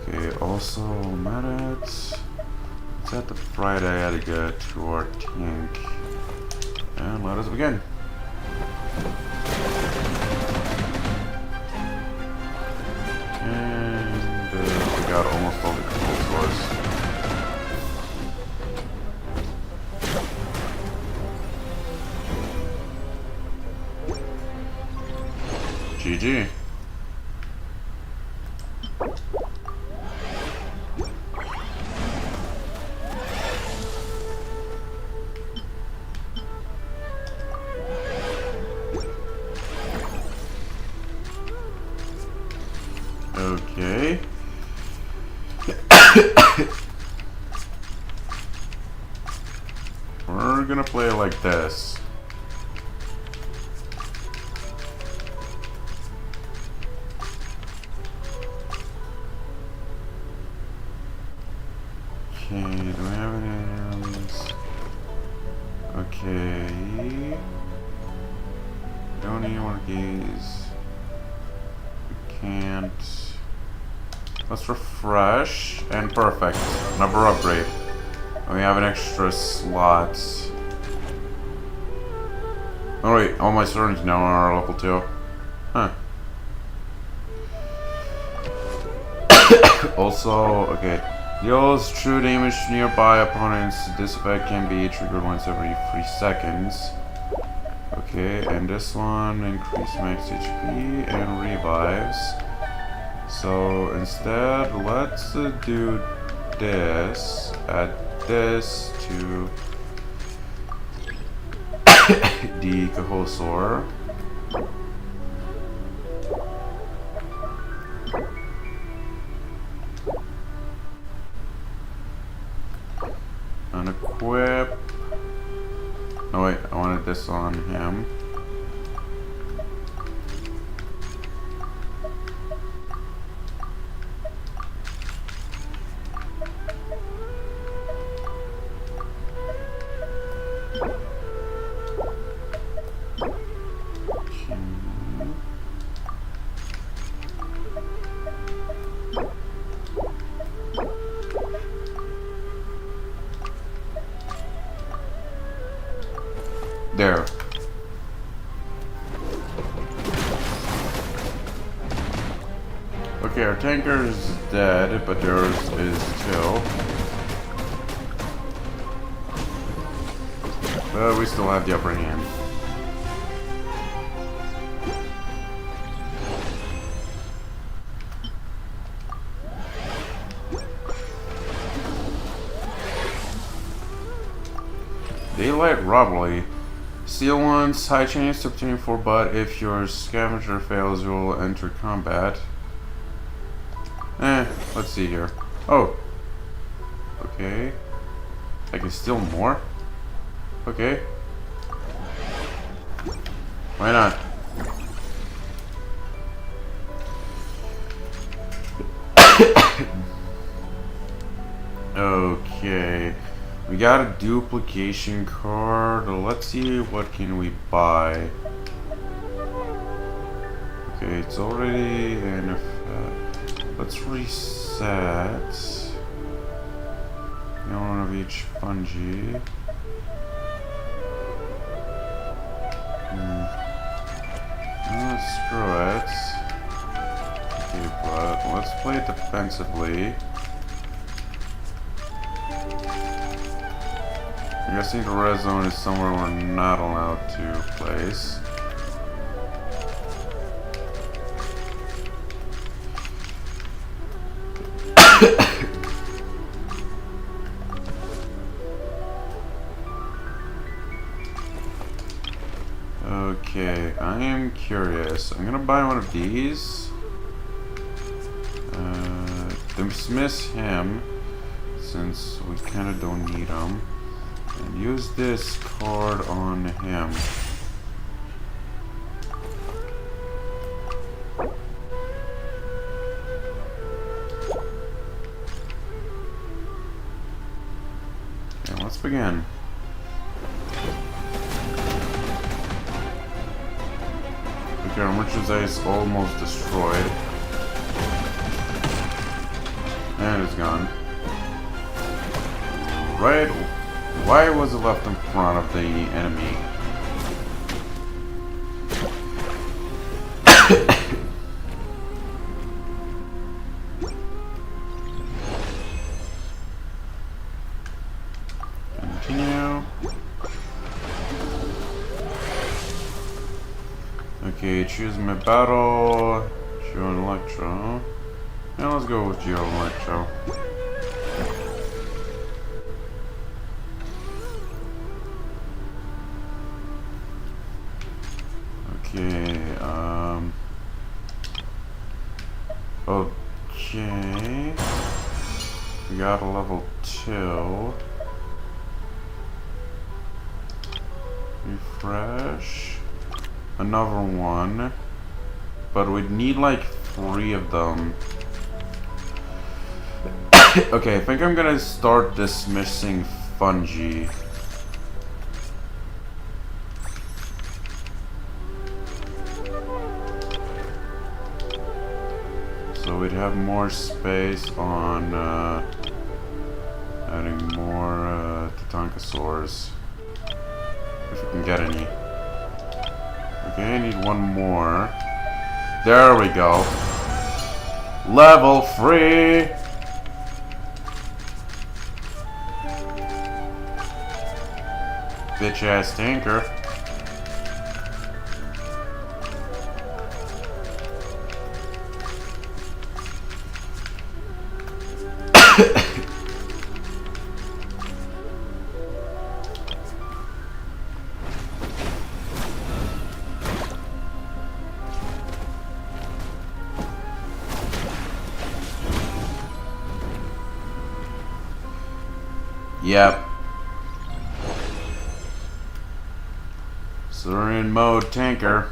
Okay, also I'm at it. Let's add the fried egg to our tank. And let us begin. And we got almost all the control source. GG. Okay. gonna play it like this. Okay, do we have any items? Okay. Don't need one of these. We can't. Let's refresh and perfect. Number upgrade. And we have an extra slot. Oh wait, all my servants now are level 2. Huh. Also, okay. Deals true damage to nearby opponents. This effect can be triggered once every 3 seconds. Okay, and this one increase max HP and revives. So instead, let's do this. Add this to the Kahosor. Unequip. No wait, I wanted this on him. There. Okay, our tanker is dead, but theirs is too. But we still have the upper hand. Daylight robbery. Steal once, high chance to obtain 4, but if your scavenger fails, you will enter combat. Let's see here. Oh. Okay. I can steal more? Okay. Why not? Okay. We got a duplication card. Let's see what can we buy. Okay, it's already in effect. Let's reset. One of each fungi. Screw it. Okay, but let's play it defensively. I'm guessing the red zone is somewhere we're not allowed to place. Okay, I am curious. I'm gonna buy one of these. Dismiss him, since we kinda don't need him. And use this card on him. Okay, let's begin. Okay, our merchandise is almost destroyed. And it's gone. Right. Why was it left in front of the enemy? Continue. Okay, choose my battle. Geo and Electro. Now let's go with Geo and Electro. Okay, okay. We got a level 2. Refresh. Another one. But we'd need like 3 of them. Okay, I think I'm gonna start dismissing fungi. So we'd have more space on adding more Tatankasaurs. If we can get any. Okay, I need one more. There we go. Level 3! Bitch ass tanker. Yep. So we're in mode tanker.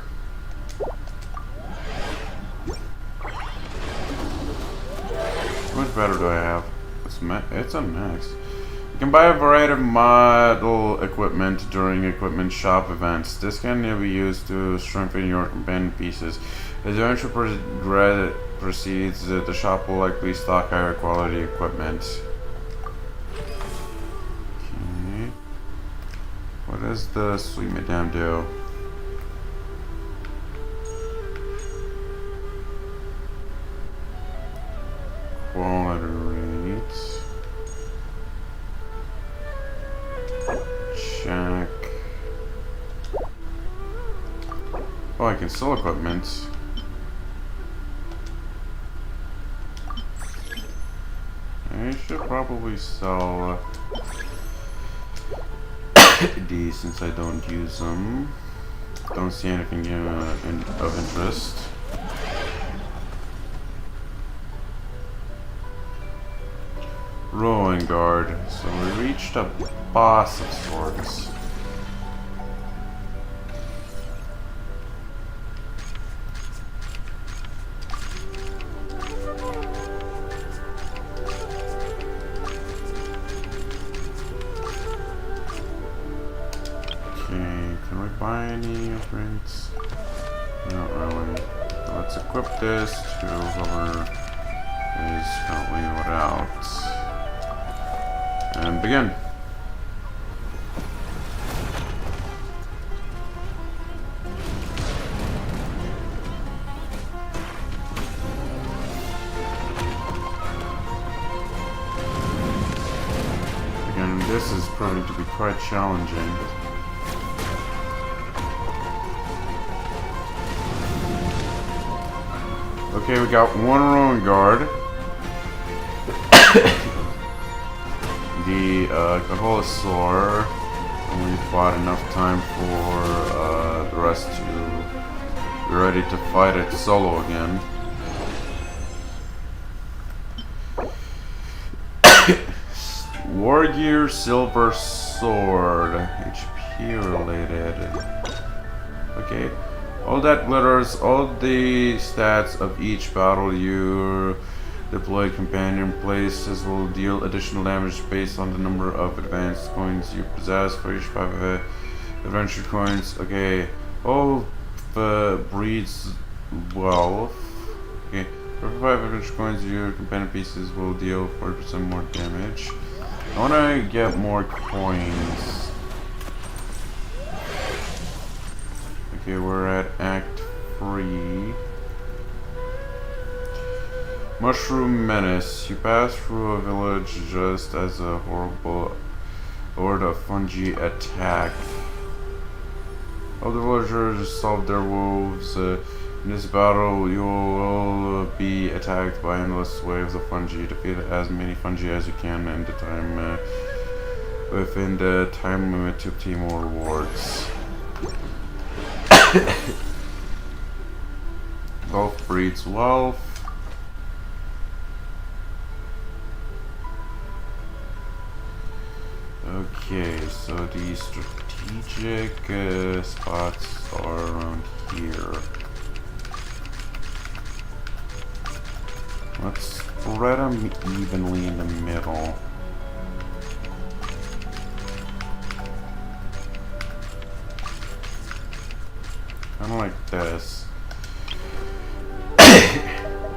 How much better do I have? It's a max. You can buy a variety of model equipment during equipment shop events. This can be used to strengthen your companion pieces. As the adventure proceeds, the shop will likely stock higher quality equipment. What does the sweet madame do? Quality rates. Check. Oh, I can sell equipment. I should probably sell these since I don't use them. Don't see anything of interest. Rolling guard. So we reached a boss of sorts. Can we buy any upgrades? Not really. Let's equip this to whoever is currently without. And begin. Again, this is proving to be quite challenging. Okay, we got one ruin guard. The Kaholasaur, and we bought enough time for the rest to be ready to fight it solo again. War Gear Silver Sword, HP related. Okay. All that glitters, all the stats of each battle your deployed companion places will deal additional damage based on the number of advanced coins you possess for each 5 adventure coins. Okay, all breeds wealth. Okay, for 5 adventure coins your companion pieces will deal 40% more damage. I want to get more coins. Okay, we're at Act 3. Mushroom Menace. You pass through a village just as a horrible horde of fungi attack. All the villagers solve their woes. In this battle, you will be attacked by endless waves of fungi. Defeat as many fungi as you can in the time within the time limit to obtain more rewards. Both breeds wealth. Okay, so the strategic spots are around here. Let's spread them evenly in the middle. Kind of like this.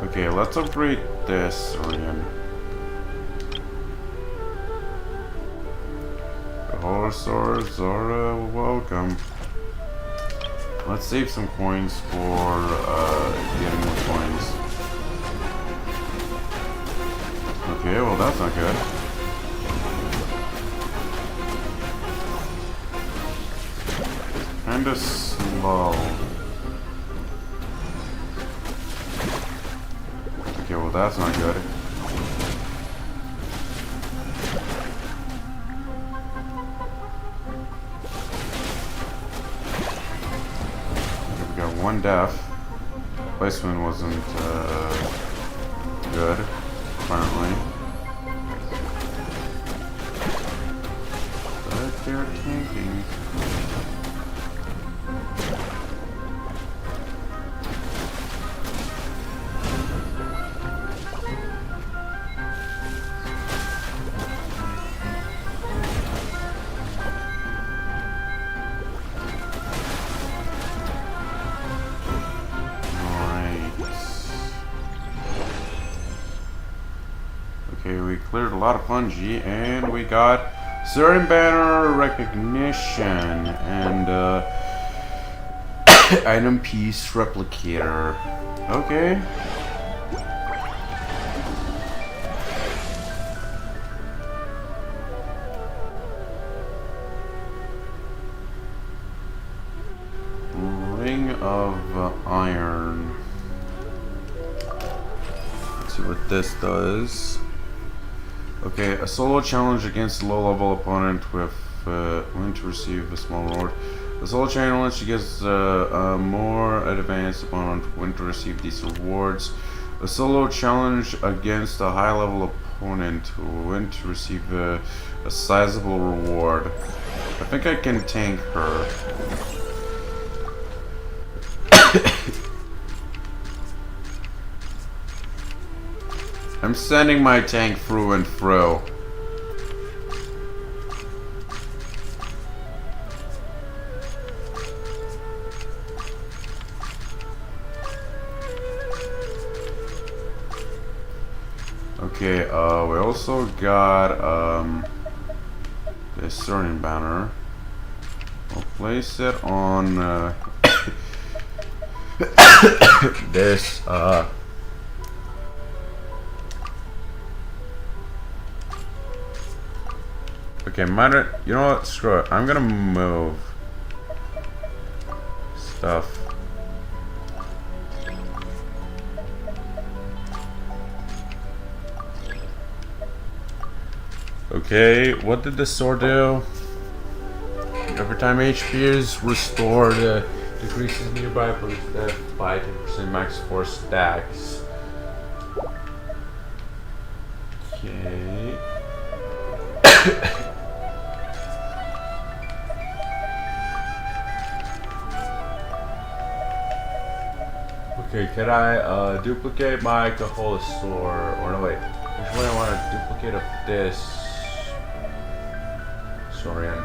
Okay, let's upgrade this again. Holosaurs are welcome. Let's save some coins for getting more coins. Okay, well that's not good. Kinda slow. Okay, well that's not good. One death. Placement wasn't good, apparently. But they're tanking. Okay, we cleared a lot of fungi, and we got certain banner recognition and item piece replicator. Okay. Ring of iron. Let's see what this does. Okay, a solo challenge against a low-level opponent with win to receive a small reward. The solo challenge against a more advanced opponent win to receive these rewards. A solo challenge against a high-level opponent who win to receive a sizable reward. I think I can tank her. I'm sending my tank through and through. Okay, we also got this certain banner. We'll place it on this okay, matter. You know what? Screw it. I'm gonna move stuff. Okay, what did the sword do? Every time HP is restored, decreases nearby opponent's death by 10% max force stacks. Okay. Okay, can I duplicate my Kaholasaur? Or no, wait. Which one I want to duplicate of this? Saurian.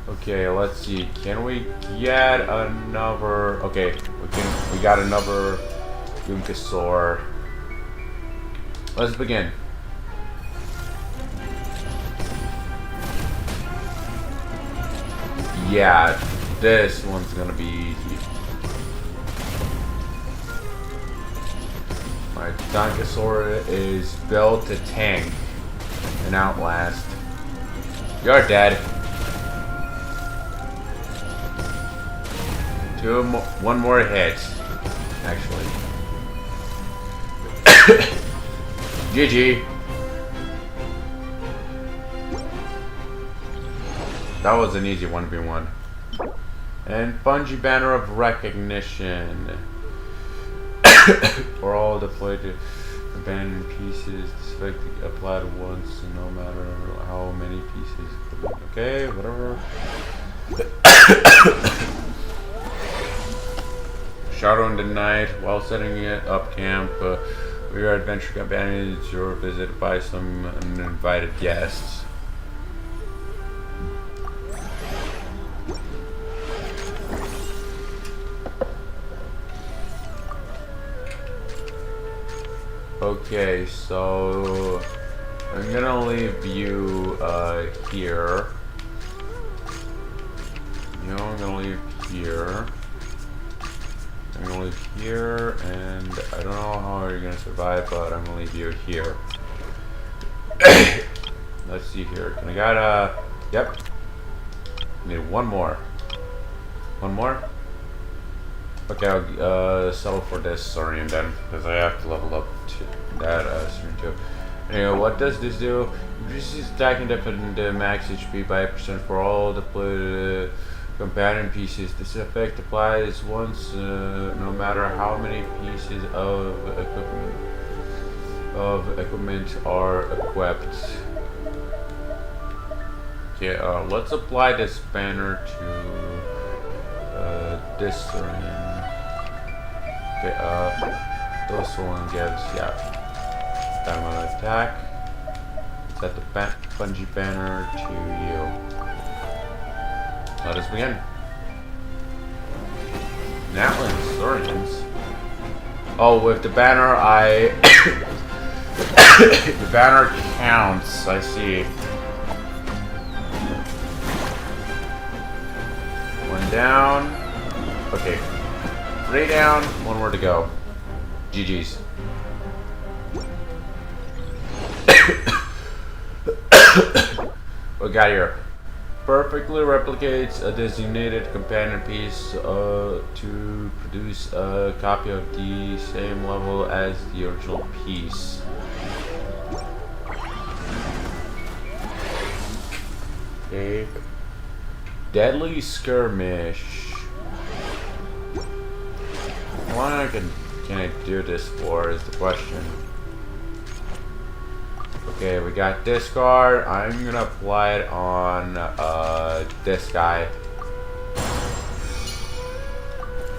Okay, let's see. Can we get another? Okay, we got another Yunkasaur. Let's begin. Yeah, this one's gonna be easy. My Donkasaur is built to tank and outlast. You're dead. One more hit, actually. GG. That was an easy 1v1. And Fungi Banner of Recognition. For all deployed abandoned pieces. This effect applied once, no matter how many pieces. Okay, whatever. Shadow in the night. While setting it up camp, your adventure companions were visited by some uninvited guests. Okay, so I'm gonna leave you here. You know, I'm gonna leave here. I'm gonna leave here, and I don't know how you're gonna survive, but I'm gonna leave you here. Let's see here. Can I got yep. Need one more. One more? Okay, I'll settle for this Saurian then, because I have to level up to that Saurian too. Anyway, what does this do? Reduces attack and defend max HP by 8% for all deployed companion pieces. This effect applies once, no matter how many pieces of equipment are equipped. Okay, let's apply this banner to this Saurian. Okay, this one gives, yeah, stamina attack. Set the bungee banner to you. Let us begin. Natland Saurians. Oh, with the banner, the banner counts. I see. One down. Okay. 3 down, 1 more to go. GG's. What we got here? Perfectly replicates a designated companion piece to produce a copy of the same level as the original piece. Okay. Deadly Skirmish. How long can I do this for is the question. Okay, we got discard. I'm gonna apply it on this guy.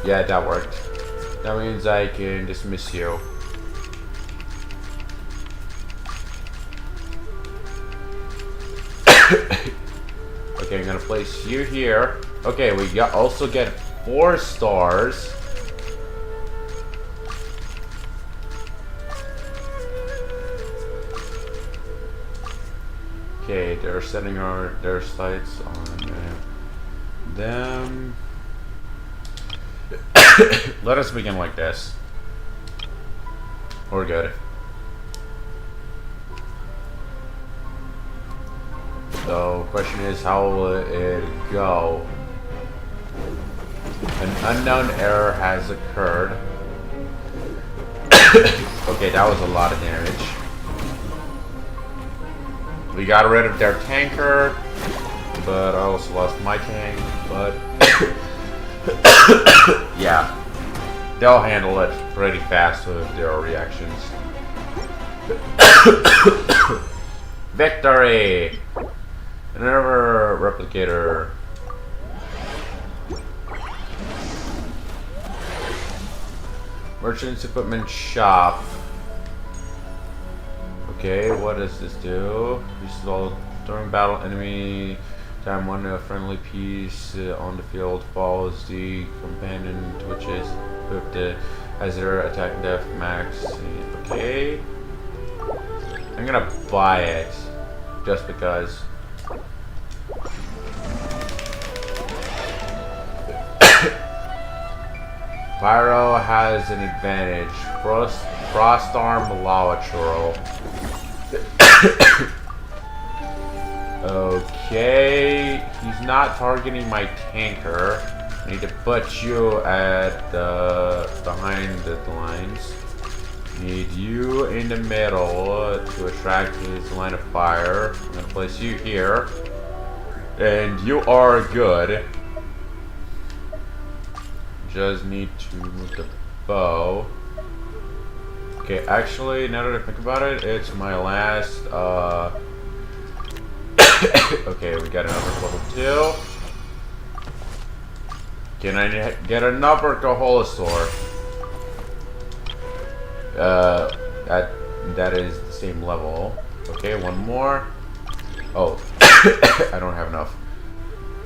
Yeah, that worked. That means I can dismiss you. Okay, I'm gonna place you here. Okay, we also get 4 stars. Okay, they're setting their sights on them. Let us begin like this. We're good. So, question is, how will it go? An unknown error has occurred. Okay, that was a lot of damage. We got rid of their tanker, but I also lost my tank, but yeah, they'll handle it pretty fast with their reactions. Victory! Another replicator. Merchant's Equipment Shop. Okay, what does this do? Restore during battle, enemy time when a friendly piece on the field falls, the companion twitches, equipped as their attack def max. Okay, I'm gonna buy it just because. Pyro has an advantage. Frost Arm Lawachurl. Okay, he's not targeting my tanker. I need to put you at behind the lines. Need you in the middle to attract his line of fire. I'm gonna place you here, and you are good. Just need to move the bow. Okay, actually, now that I think about it, it's my last, okay, we got another level 2. Can I get another Koholosaur? That is the same level. Okay, one more. Oh, I don't have enough.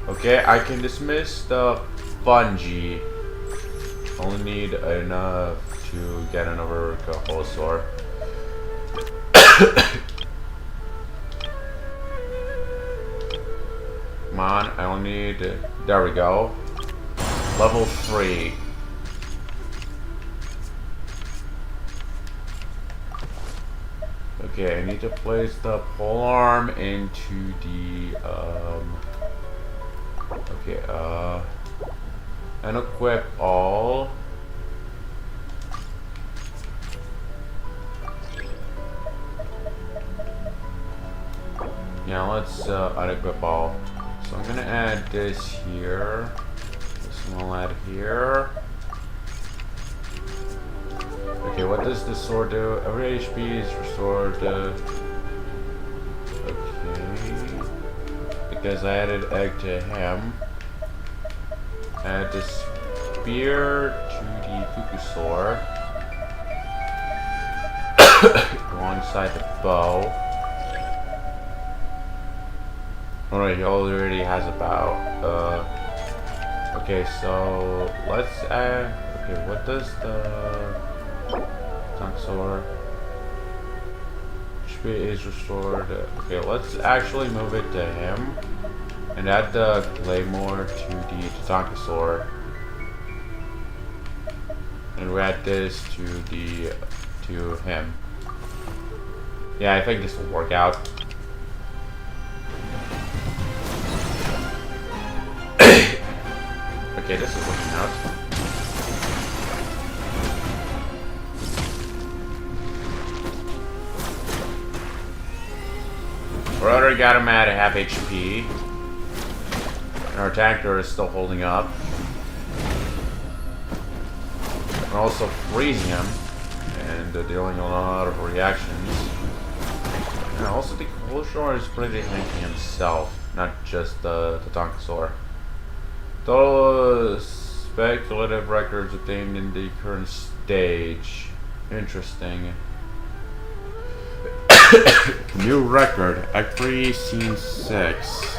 Okay, I can dismiss the fungi. Only need enough to get another Koholosaur. Come on, I only need... there we go. Level 3. Okay, I need to place the polearm into the, okay, and equip all. Yeah, let's, unequip all. So I'm gonna add this here. This one I'll add here. Okay, what does this sword do? Every HP is restored. Okay. Because I added egg to him. Add the spear to the Fukusaur. Alongside the bow. Alright, he already has a bow. Okay, so let's add. Okay, what does the Fukusaur HP is restored? Okay, let's actually move it to him and add the Claymore to the Tatankasaur. And we add this to him. Yeah, I think this will work out. Okay, this is looking nuts. Rotor got him at half HP. And our tanker is still holding up. We're also freezing him and dealing a lot of reactions. And also the Koholosaur is pretty tanky himself, not just the Tatankasaur. Total speculative records obtained in the current stage. Interesting. New record, Act 3, Scene 6.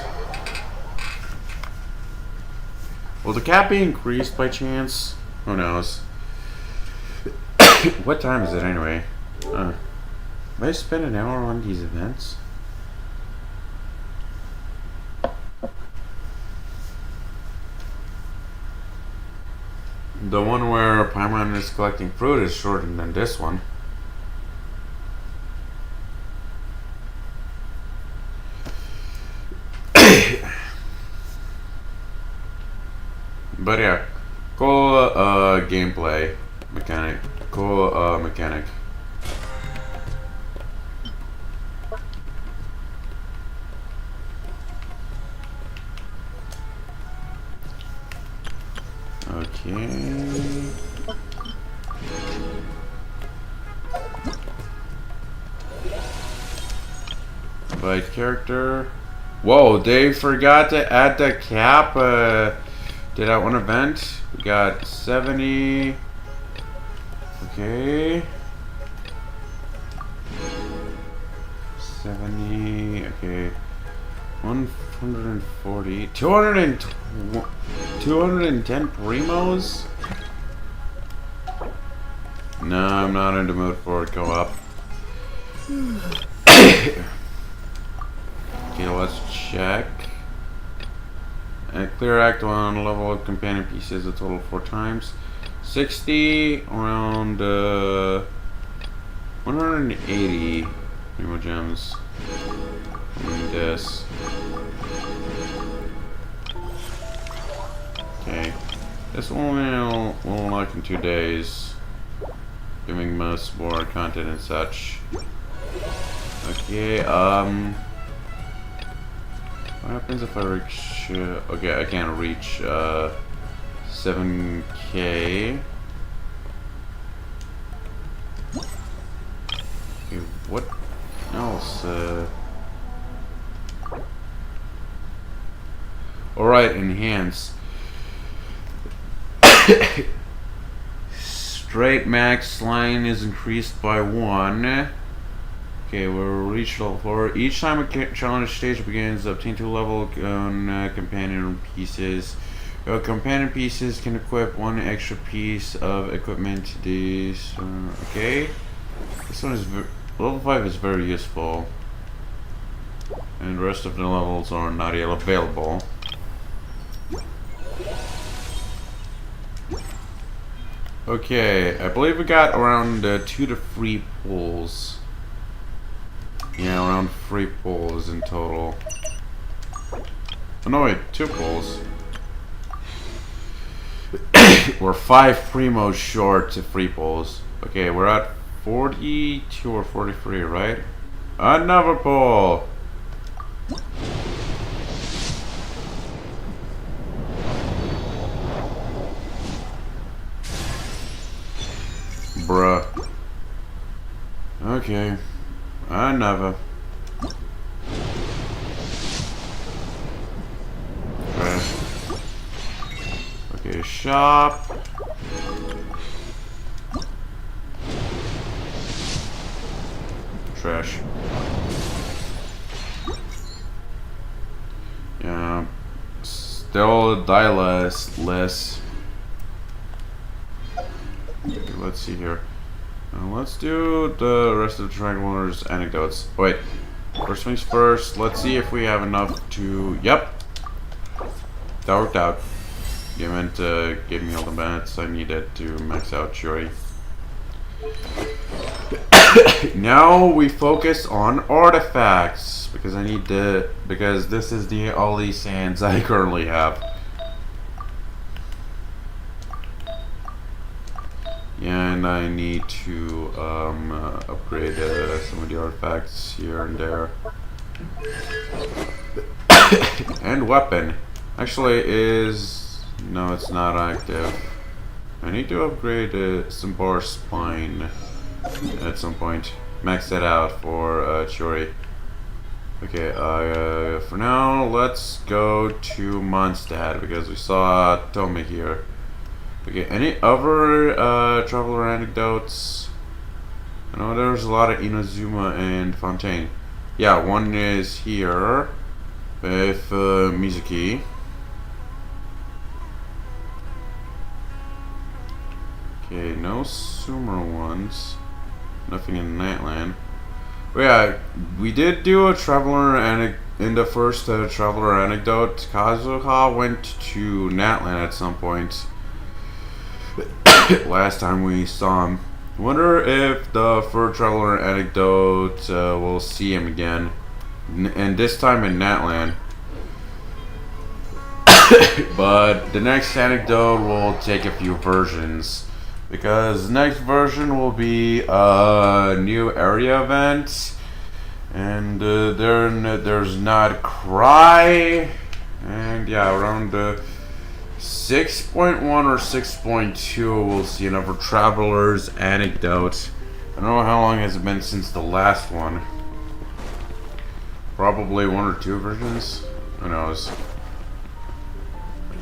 Will the cap be increased by chance? Who knows? What time is it anyway? Might I spend an hour on these events? The one where Paimon is collecting fruit is shorter than this one. But yeah, cool gameplay mechanic. Cool mechanic. Okay. Invite character. Whoa, they forgot to add the cap. Did that one event? We got 70. Okay. 70. Okay. 140. 210 primos? No, I'm not in the mood for it. Go up. Okay, let's check. Clear Act 1, level up companion pieces a total of 4 times. 60, around 180 primo gems. Doing this. Okay. This one will unlock in 2 days. Giving most more content and such. Okay, what happens if I reach... okay, I can't reach 7K. what else? Alright, enhance. Straight max line is increased by 1. Okay, we'll reach level 4. Each time a challenge stage begins, obtain 2 level companion pieces. Companion pieces can equip 1 extra piece of equipment. This, okay. This one is level 5 is very useful, and the rest of the levels are not yet available. Okay, I believe we got around 2 to 3 pulls. Yeah, around 3 pulls in total. Oh no, wait, 2 pulls. We're 5 primos short to 3 pulls. Okay, we're at 42 or 43, right? Another pull! Bruh. Okay. Another. Trash. Okay, shop. Trash. Yeah. Still die less. Okay, let's see here. Let's do the rest of the Traveler's anecdotes. Wait. First things first, let's see if we have enough to... Yep. That worked out. You meant to give me all the bats I needed to max out Shuri. Now we focus on artifacts, because I need to... Because this is the only sands I currently have. And I need to upgrade some of the artifacts here and there. And weapon. Actually is... No, it's not active. I need to upgrade some bar spine at some point. Max that out for Chori. Okay, for now, let's go to Mondstadt because we saw Toma here. Okay, any other traveler anecdotes? I know there's a lot of Inazuma and Fontaine. Yeah, one is here with Mizuki. Okay, no Sumer ones. Nothing in Nightland. But yeah, we did do a traveler in the first traveler anecdote. Kazuha went to Natland at some point. Last time we saw him. I wonder if the third traveler anecdote will see him again, and this time in Natland. But the next anecdote will take a few versions, because the next version will be a new area event, and there's not Cry, and yeah, around 6.1 or 6.2 we'll see another traveler's anecdote. I don't know how long has it been since the last one. Probably 1 or 2 versions. Who knows?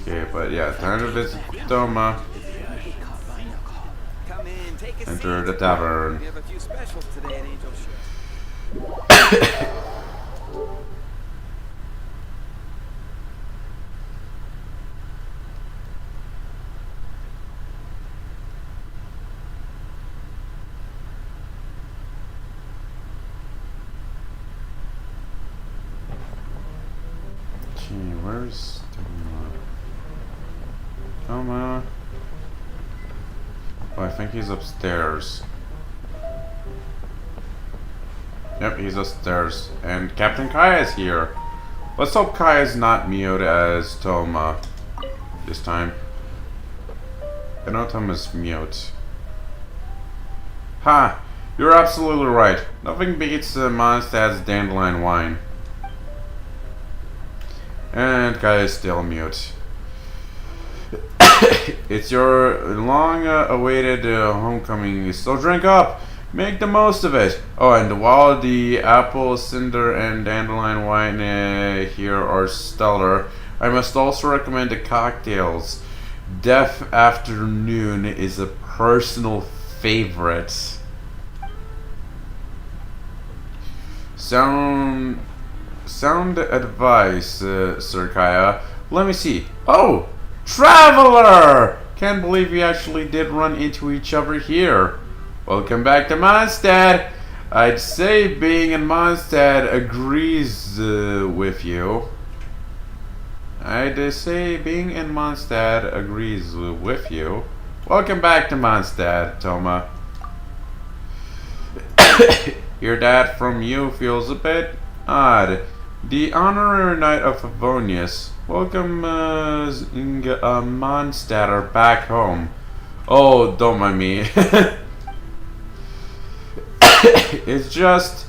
Okay, but yeah, time to visit Toma. Enter the tavern. Where's Toma? Toma? Oh, I think he's upstairs. Yep, he's upstairs. And Captain Kai is here. Let's hope Kai is not mute as Toma this time. I know Toma's mute. Ha! You're absolutely right. Nothing beats Mondstadt's dandelion wine. And Kai is still mute. It's your long awaited homecoming, so drink up! Make the most of it. Oh, and while the apple, cinder, and dandelion wine here are stellar, I must also recommend the cocktails. Death Afternoon is a personal favorite. Sound advice, Sir Kaya. Let me see. Oh, Traveler! Can't believe we actually did run into each other here. Welcome back to Mondstadt. I'd say being in Mondstadt agrees with you. Welcome back to Mondstadt, Toma. Hear that from you feels a bit odd. The Honorary Knight of Favonius. Welcome, Mondstadter back home. Oh, don't mind me. It's just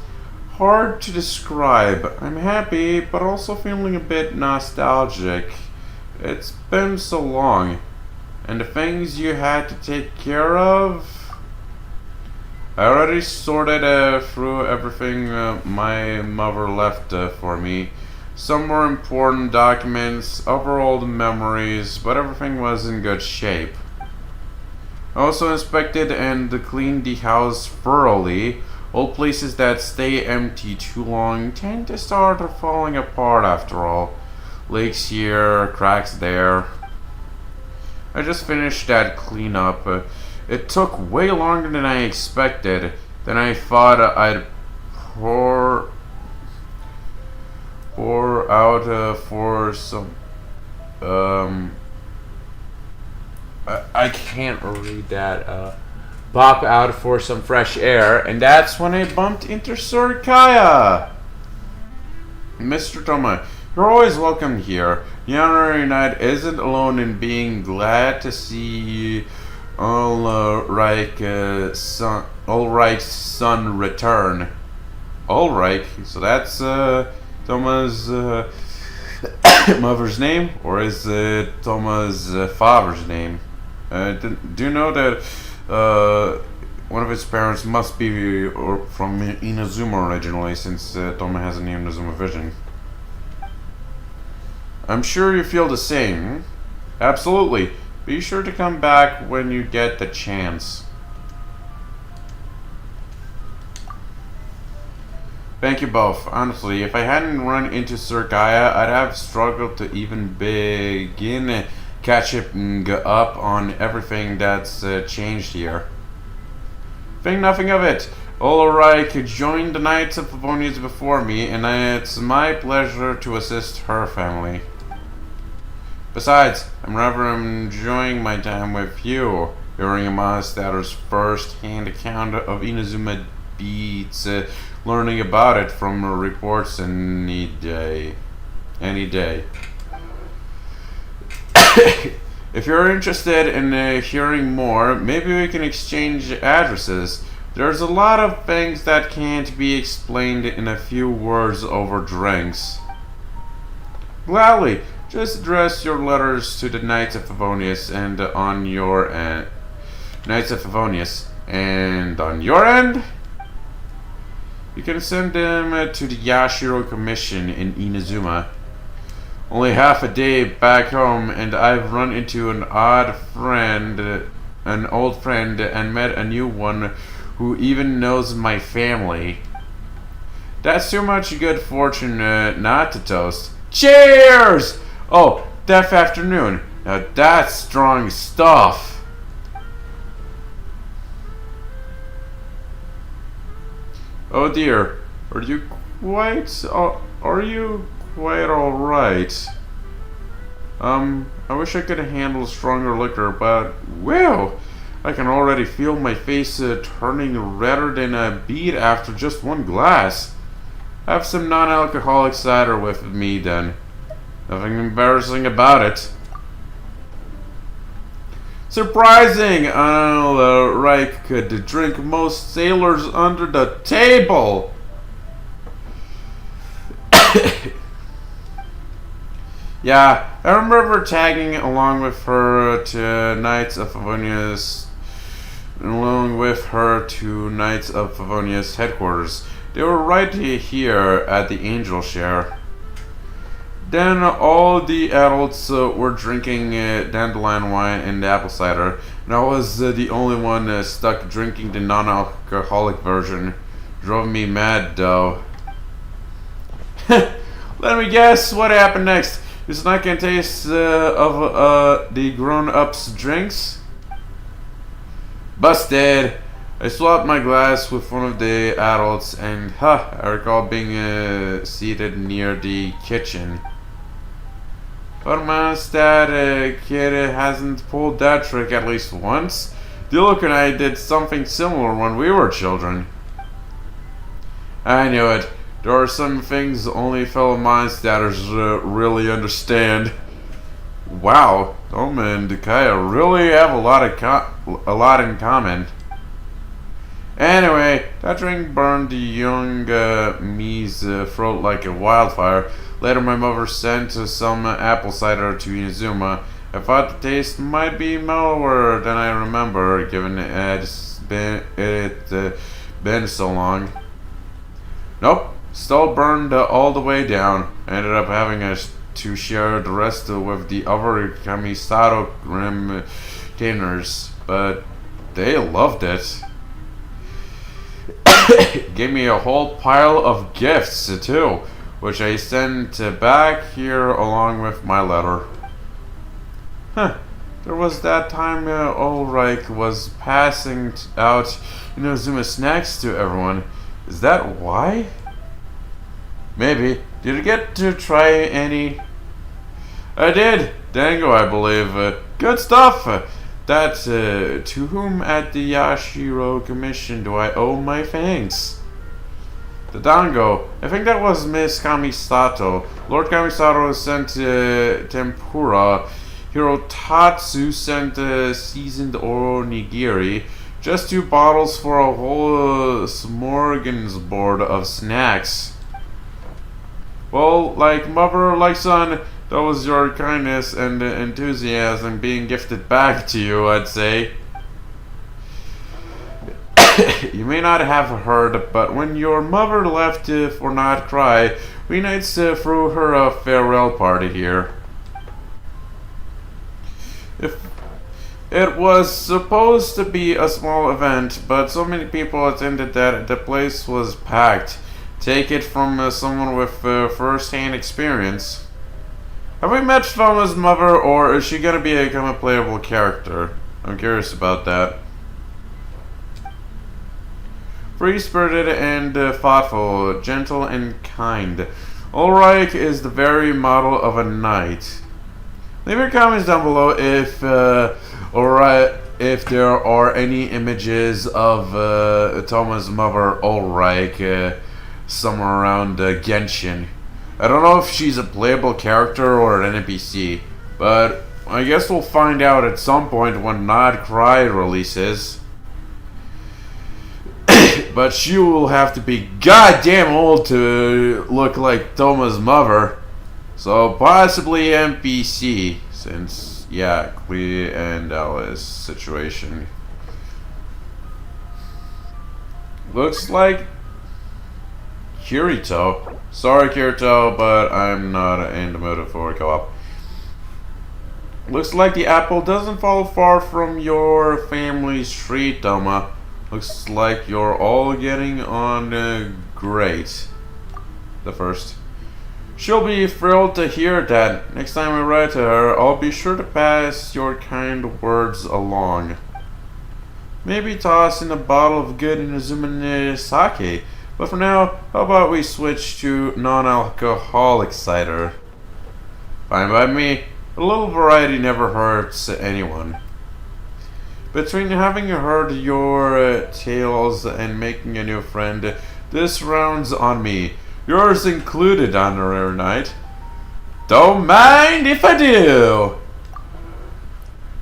hard to describe. I'm happy, but also feeling a bit nostalgic. It's been so long. And the things you had to take care of... I already sorted through everything my mother left for me. Some more important documents, other old memories, but everything was in good shape. I also inspected and cleaned the house thoroughly. Old places that stay empty too long tend to start falling apart after all. Leaks here, cracks there. I just finished that cleanup. It took way longer than I expected. Then I thought I'd pour out for some. I can't read that. Pop out for some fresh air, and that's when I bumped into Sir Kaya. Mr. Toma, you're always welcome here. The Honorary Knight isn't alone in being glad to see Ulrich's son return. Ulrich, so that's Toma's mother's name, or is it Toma's father's name? Do you know that one of his parents must be from Inazuma originally, since Toma has a Inazuma vision? I'm sure you feel the same. Absolutely. Be sure to come back when you get the chance. Thank you both. Honestly, if I hadn't run into Sir Kaya, I'd have struggled to even begin catching up on everything that's changed here. Think nothing of it. Ulrich joined the Knights of Favonius before me, and it's my pleasure to assist her family. Besides, I'm rather enjoying my time with you. Hearing Mondstadter's first-hand account of Inazuma beats learning about it from reports any day. If you're interested in hearing more, maybe we can exchange addresses. There's a lot of things that can't be explained in a few words over drinks. Gladly. Just address your letters to the Knights of Favonius and on your end. And on your end, you can send them to the Yashiro Commission in Inazuma. Only half a day back home, and I've run into an old friend, and met a new one who even knows my family. That's too much good fortune not to toast. Cheers! Oh, Death Afternoon. Now that's strong stuff. Oh dear, are you quite alright? I wish I could handle stronger liquor, but well, I can already feel my face turning redder than a beet after just one glass. Have some non-alcoholic cider with me then. Nothing embarrassing about it. Surprising! Ulrich could drink most sailors under the table! Yeah, I remember tagging along with her to Knights of Favonius along with her to Knights of Favonia's headquarters. They were right here at the Angel Share. Then all the adults were drinking dandelion wine and apple cider, and I was the only one stuck drinking the non-alcoholic version. Drove me mad, though. Let me guess what happened next. It's not gonna taste of the grown-ups' drinks? Busted! I swapped my glass with one of the adults, and I recall being seated near the kitchen. But honest, that kid hasn't pulled that trick at least once. Diluk and I did something similar when we were children. I knew it. There are some things only fellow Mindstatters really understand. Wow, Toma and Kaya really have a lot in common. Anyway, that drink burned the young me's throat like a wildfire. Later, my mother sent some apple cider to Inazuma. I thought the taste might be mellower than I remember, given it's been so long. Nope, still burned all the way down. I ended up having to share the rest with the other Kamisato retainers, but they loved it. Gave me a whole pile of gifts too, which I sent back here along with my letter. There was that time Ulrich was passing out Inazuma snacks to everyone. Is that why? Maybe. Did you get to try any? I did. Dango, I believe. Good stuff. That's to whom at the Yashiro Commission do I owe my thanks? The Dango. I think that was Miss Kamisato. Lord Kamisato sent tempura. Hirotatsu sent seasoned onigiri. Just 2 bottles for a whole smorgasbord of snacks. Well, like mother, like son, that was your kindness and enthusiasm being gifted back to you, I'd say. You may not have heard, but when your mother left for not cry, we knights threw her a farewell party here. It was supposed to be a small event, but so many people attended that the place was packed. Take it from someone with first-hand experience. Have we met Thoma's mother, or is she gonna become a playable character? I'm curious about that. Free-spirited and thoughtful, gentle and kind. Ulrich is the very model of a knight. Leave your comments down below if there are any images of Thoma's mother, Ulrich, somewhere around Genshin. I don't know if she's a playable character or an NPC, but I guess we'll find out at some point when Not Cry releases. But she will have to be goddamn old to look like Thoma's mother. So possibly NPC, since, yeah, Clea and Alice situation. Looks like Kirito. Sorry, Kirito, but I'm not in the mood for a co-op. Looks like the apple doesn't fall far from your family's tree, Toma. Looks like you're all getting on great. The first. She'll be thrilled to hear that. Next time I write to her, I'll be sure to pass your kind words along. Maybe toss in a bottle of good Inazuma sake. But for now, how about we switch to non-alcoholic cider? Fine by me. A little variety never hurts anyone. Between having heard your tales and making a new friend, this round's on me. Yours included, Honorary Knight. Don't mind if I do!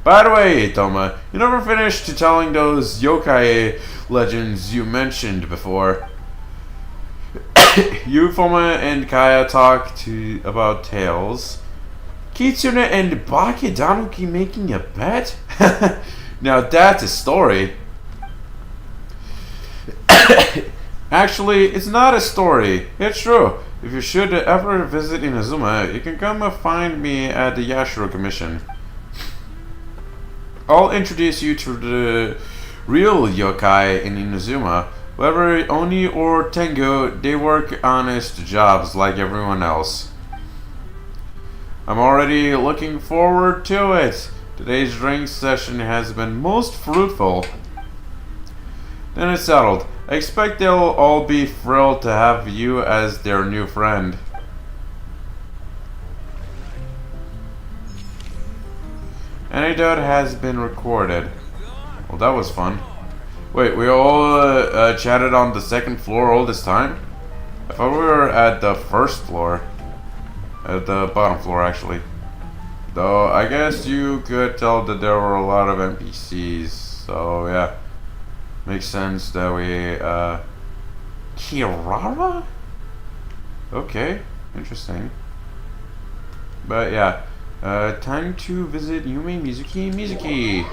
By the way, Toma, you never finished telling those yokai legends you mentioned before. You, Foma, and Kaya talked about tales. Kitsune and Bakedanuki making a bet? Now that's a story. Actually, it's not a story. It's true. If you should ever visit Inazuma, you can come find me at the Yashiro Commission. I'll introduce you to the real yokai in Inazuma. Whether Oni or Tengu, they work honest jobs like everyone else. I'm already looking forward to it. Today's drink session has been most fruitful. Then it's settled. I expect they'll all be thrilled to have you as their new friend. Anecdote has been recorded. Well, that was fun. Wait, we all chatted on the second floor all this time? I thought we were at the first floor. At the bottom floor, actually. Though, I guess you could tell that there were a lot of NPCs. So, yeah. Makes sense that we, Kirara? Okay, interesting. But, yeah. Time to visit Yume Mizuki.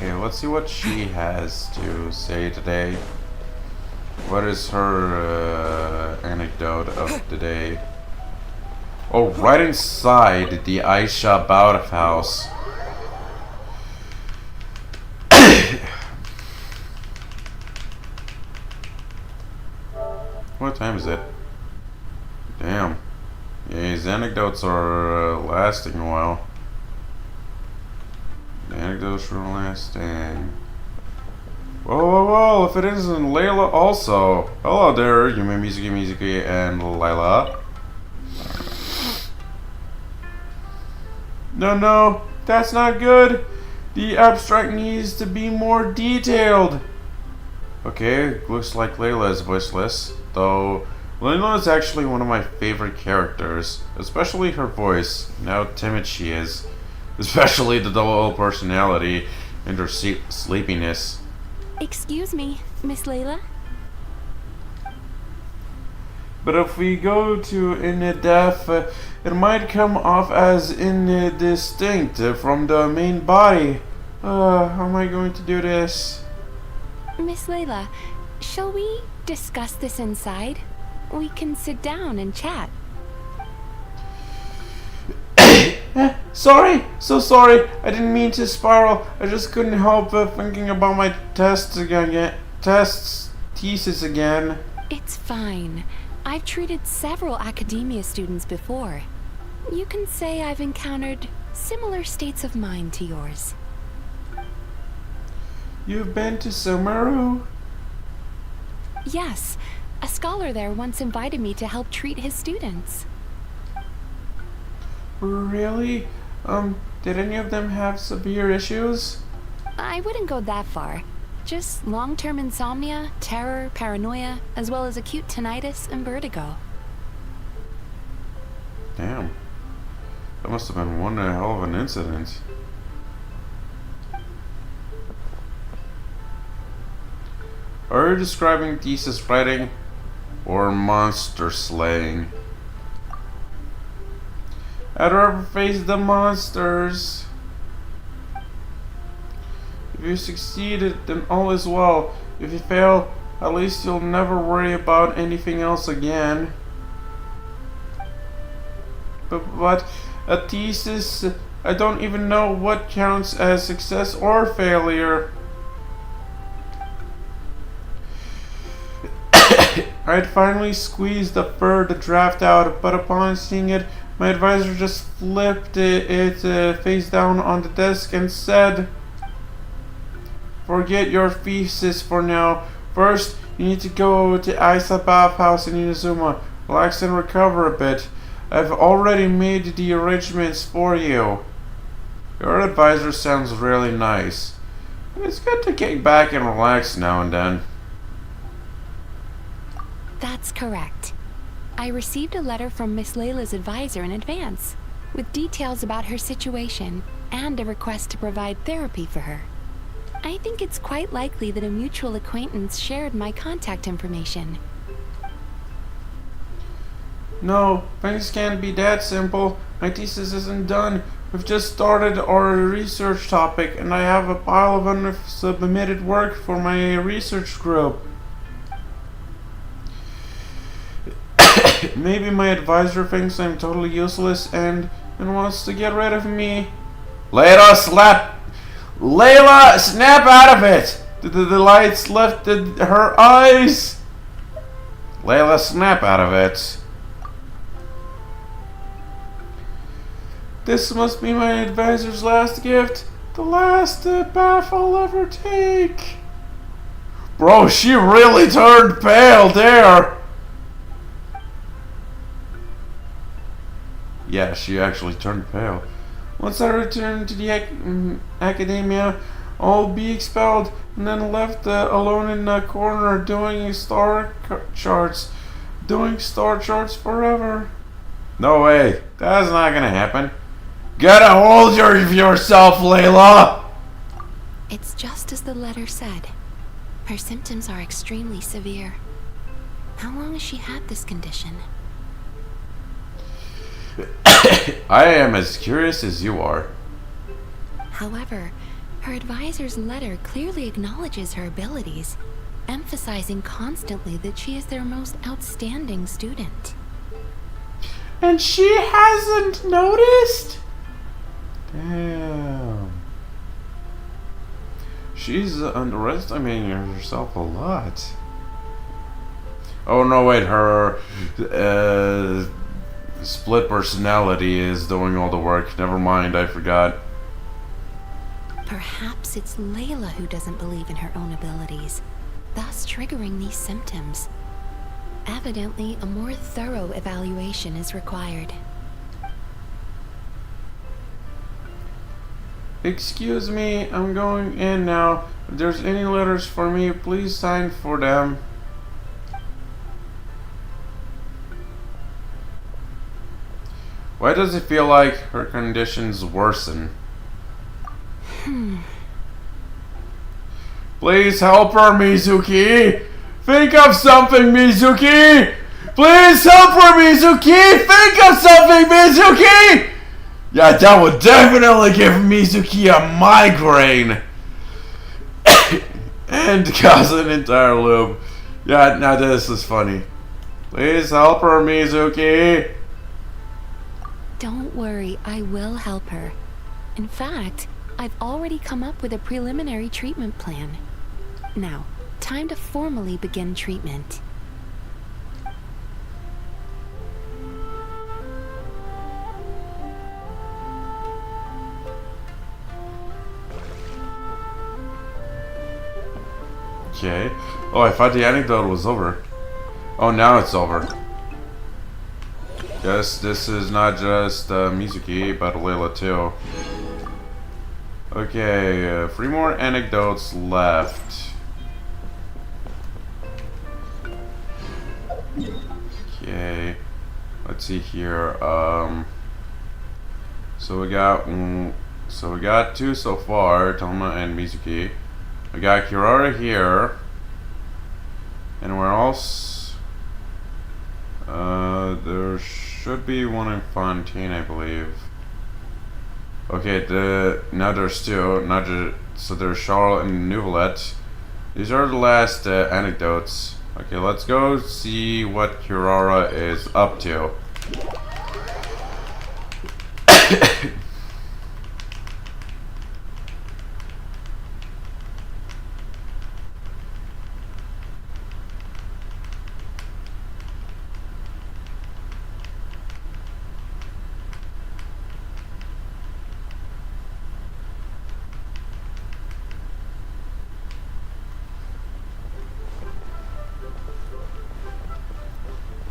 Okay, let's see what she has to say today. What is her anecdote of the day? Oh, right inside the Aisha Baudif house. What time is it? Damn. Yeah, his anecdotes are lasting a while. The anecdotes are lasting. Whoa, if it isn't Layla also. Hello there, Yume Mizuki and Layla. No, that's not good. The abstract needs to be more detailed. Okay, looks like Layla is voiceless, though Layla is actually one of my favorite characters, especially her voice, and how timid she is, especially the double personality and her sleepiness. Excuse me, Miss Layla? But if we go to in-depth, it might come off as indistinct from the main body. How am I going to do this? Miss Layla, shall we discuss this inside? We can sit down and chat. Sorry, so sorry. I didn't mean to spiral. I just couldn't help thinking about my thesis again. It's fine. I've treated several academia students before. You can say I've encountered similar states of mind to yours. You've been to Sumeru? Yes. A scholar there once invited me to help treat his students. Really? Did any of them have severe issues? I wouldn't go that far. Just long-term insomnia, terror, paranoia, as well as acute tinnitus and vertigo. Damn. That must have been one hell of an incident. Are you describing thesis writing or monster slaying? I'd rather face the monsters. If you succeeded, then all is well. If you fail, at least you'll never worry about anything else again. But a thesis, I don't even know what counts as success or failure. I'd finally squeezed the third draft out, but upon seeing it, my advisor just flipped it face down on the desk and said, "Forget your thesis for now. First, you need to go to Aisa bathhouse in Inazuma, relax and recover a bit. I've already made the arrangements for you." Your advisor sounds really nice. It's good to kick back and relax now and then. That's correct. I received a letter from Miss Layla's advisor in advance. with details about her situation and a request to provide therapy for her. I think it's quite likely that a mutual acquaintance shared my contact information. No, things can't be that simple. My thesis isn't done. We've just started our research topic, and I have a pile of unsubmitted work for my research group. Maybe my advisor thinks I'm totally useless and wants to get rid of me. Layla, snap out of it! The lights left her eyes! Layla, snap out of it. This must be my advisor's last gift. The last bath I'll ever take. Bro, she really turned pale there. Yeah, she actually turned pale. Once I return to the academia, I'll be expelled and then left alone in a corner doing star charts. Doing star charts forever. No way. That's not gonna happen. Get a hold of yourself, Layla! It's just as the letter said. Her symptoms are extremely severe. How long has she had this condition? I am as curious as you are. However, her advisor's letter clearly acknowledges her abilities, emphasizing constantly that she is their most outstanding student. And she hasn't noticed? Damn. She's underestimating herself a lot. Oh no, wait, her split personality is doing all the work. Never mind, I forgot. Perhaps it's Layla who doesn't believe in her own abilities, thus triggering these symptoms. Evidently, a more thorough evaluation is required. Excuse me, I'm going in now. If there's any letters for me, please sign for them. Why does it feel like her conditions worsen? Please help her, Mizuki! Think of something, Mizuki! Please help her, Mizuki! Think of something, Mizuki! Yeah, that would definitely give Mizuki a migraine. And cause an entire loop. Yeah, now this is funny. Please help her, Mizuki. Don't worry, I will help her. In fact, I've already come up with a preliminary treatment plan. Now, time to formally begin treatment. Okay. Oh, I thought the anecdote was over. Oh, now it's over. Yes, this is not just Mizuki, but Layla too. Okay, 3 more anecdotes left. Okay, let's see here. So we got 2 so far, Toma and Mizuki. We got Kirara here. And where else? There should be one in Fontaine, I believe. Okay, now there's 2. So there's Charlotte and Nouvelette. These are the last anecdotes. Okay, let's go see what Kirara is up to.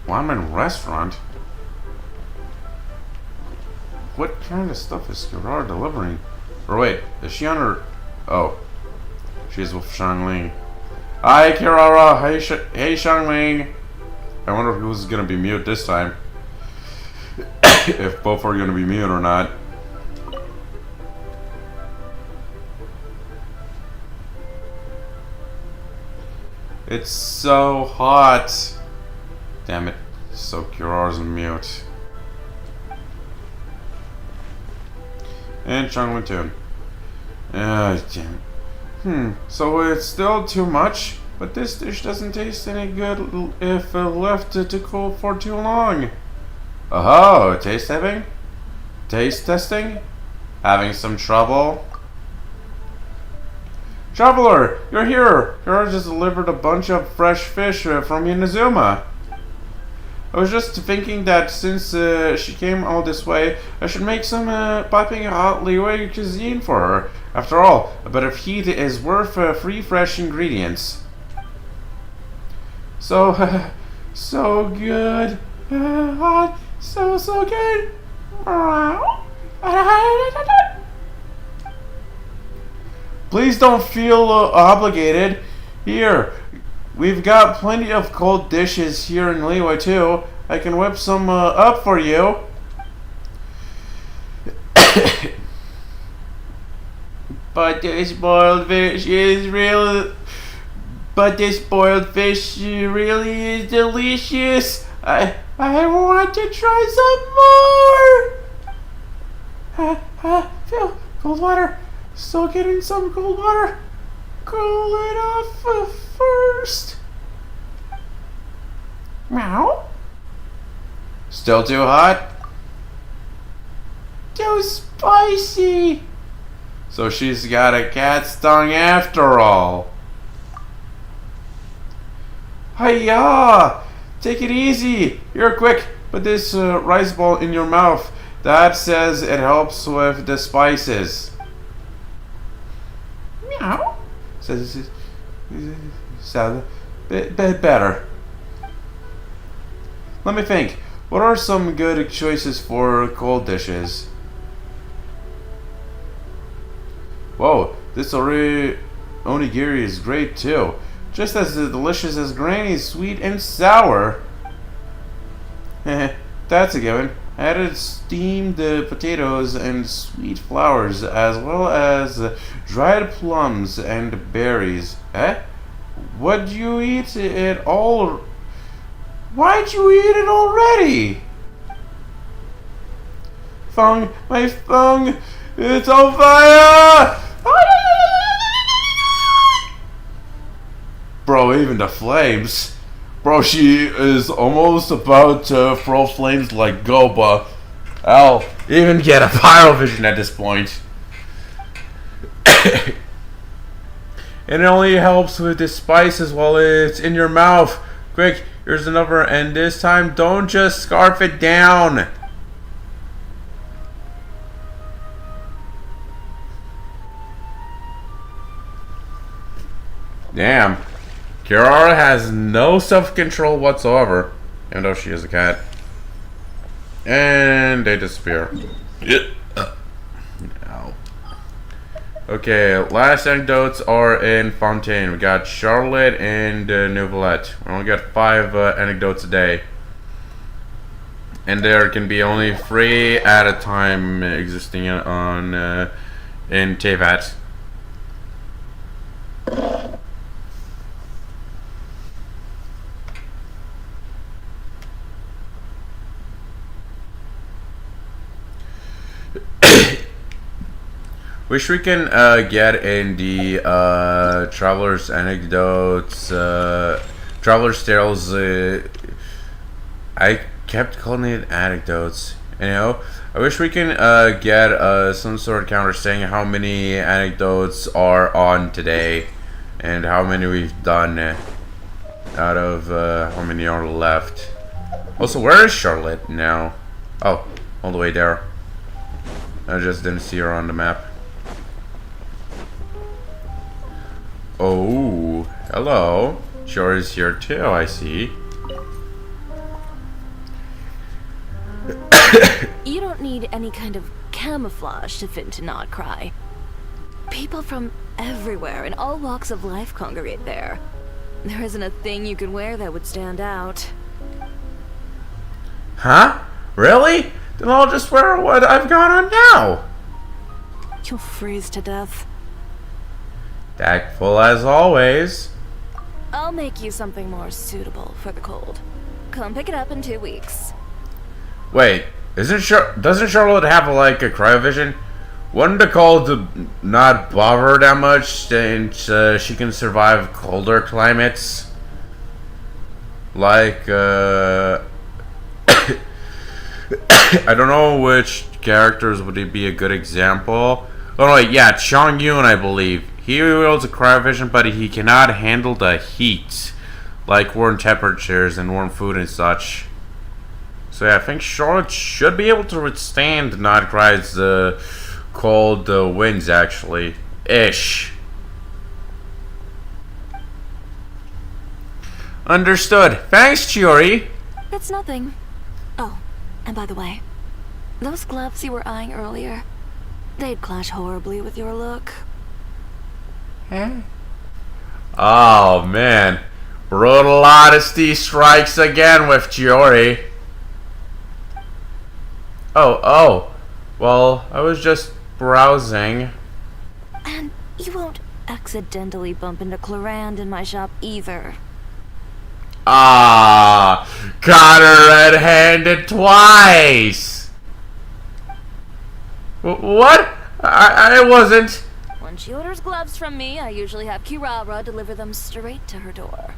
Ramen restaurant? What kind of stuff is Kirara delivering? Or wait, is she on her... Oh. She's with Shangling. Hi, Kirara! Hey, Shangling! I wonder who's gonna be mute this time. if both are gonna be mute or not. It's so hot. Damn it. So Kirara's mute. And Changwon tune. Damn it. So it's still too much, but this dish doesn't taste any good if left to cool for too long. Oh, taste having? Taste testing? Having some trouble? Traveler, you're here! Kirara just delivered a bunch of fresh fish from Inazuma. I was just thinking that since she came all this way, I should make some piping hot Liyue cuisine for her. After all, a bit of heat is worth free fresh ingredients. So, so good. Hot, so good. Please don't feel obligated. Here, we've got plenty of cold dishes here in Liyue too. I can whip some up for you. But this boiled fish really is delicious. I want to try some more. Phil, cold water. So get in some cold water. Cool it off first. Meow. Still too hot? Too spicy. So she's got a cat's tongue after all. Hiya! Take it easy. Here, quick. Put this rice ball in your mouth. That says it helps with the spices. Meow. Says sound a bit better. Let me think. What are some good choices for cold dishes? Whoa, this onigiri is great too. Just as delicious as Granny's sweet and sour. That's a given. Added steamed potatoes and sweet flowers, as well as dried plums and berries. Why'd you eat it all? Why'd you eat it already? Fung, my fung, it's on fire! Bro, even the flames. Bro, she is almost about to throw flames like Goba. I'll even get a pyrovision at this point. And it only helps with the spices while it's in your mouth. Quick, here's another, and this time don't just scarf it down. Damn. Kirara has no self-control whatsoever, even though she is a cat. And they disappear. Ow. Okay, last anecdotes are in Fontaine. We got Charlotte and Nouvellette. We only got 5 anecdotes a day. And there can be only 3 at a time existing on in Tevat. Wish we can get in the Traveler's Anecdotes, Traveler's Tales. I kept calling it Anecdotes. Anyhow, I wish we can get some sort of counter saying how many anecdotes are on today and how many we've done out of how many are left. Also, where is Charlotte now? Oh, all the way there. I just didn't see her on the map. Oh, hello. Shore is here too, I see. You don't need any kind of camouflage to fit into Not Cry. People from everywhere in all walks of life congregate there. There isn't a thing you could wear that would stand out. Huh? Really? then I'll just wear what I've got on now. You'll freeze to death. Tactful as always. I'll make you something more suitable for the cold. Come pick it up in 2 weeks. Wait, doesn't Charlotte have like a cryovision? Wouldn't the cold not bother her that much since she can survive colder climates? Like, I don't know which characters would be a good example. Oh wait, yeah, Chong Yun, I believe. He wields a cryovision, but he cannot handle the heat, like warm temperatures and warm food and such. So yeah, I think Charlotte should be able to withstand Nightcry's cold winds, actually. Ish. Understood. Thanks, Chiori. That's nothing. Oh, and by the way, those gloves you were eyeing earlier, they'd clash horribly with your look. Huh? Oh, man. Brutal honesty strikes again with Chiori. Oh. Well, I was just browsing. And you won't accidentally bump into Clorand in my shop either. Ah, caught her red-handed twice. What? I wasn't. When she orders gloves from me, I usually have Kirara deliver them straight to her door.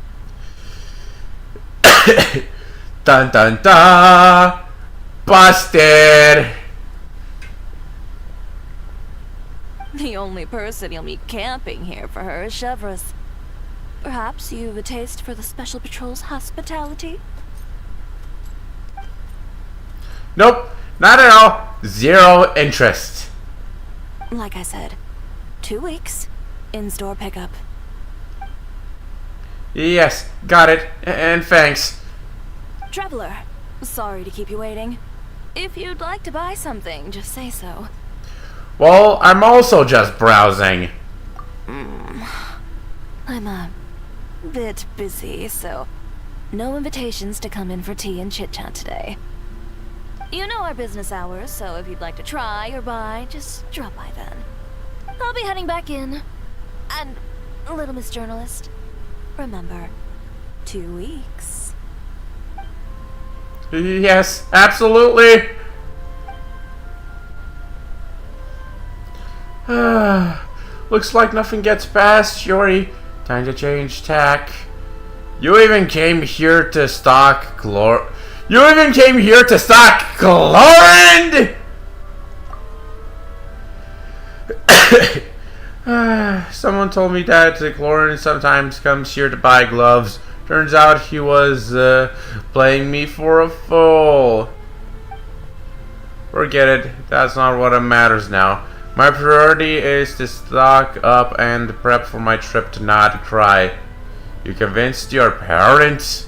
Dun dun dun! Busted! The only person you'll meet camping here for her is Chevreuse. Perhaps you've a taste for the Special Patrol's hospitality? Nope, not at all. Zero interest. Like I said, 2 weeks, in-store pickup. Yes, got it, and thanks. Traveler, sorry to keep you waiting. If you'd like to buy something, just say so. Well, I'm also just browsing. I'm a bit busy, so no invitations to come in for tea and chit-chat today. You know our business hours, so if you'd like to try or buy, just drop by then. I'll be heading back in. And, little Miss Journalist, remember, 2 weeks. Yes, absolutely. Looks like nothing gets past, Chiori. Time to change tack. You even came here to stock You even came here to stock Clorand? Someone told me that Clorand sometimes comes here to buy gloves. Turns out he was playing me for a fool. Forget it. That's not what matters now. My priority is to stock up and prep for my trip to Not Cry. You convinced your parents?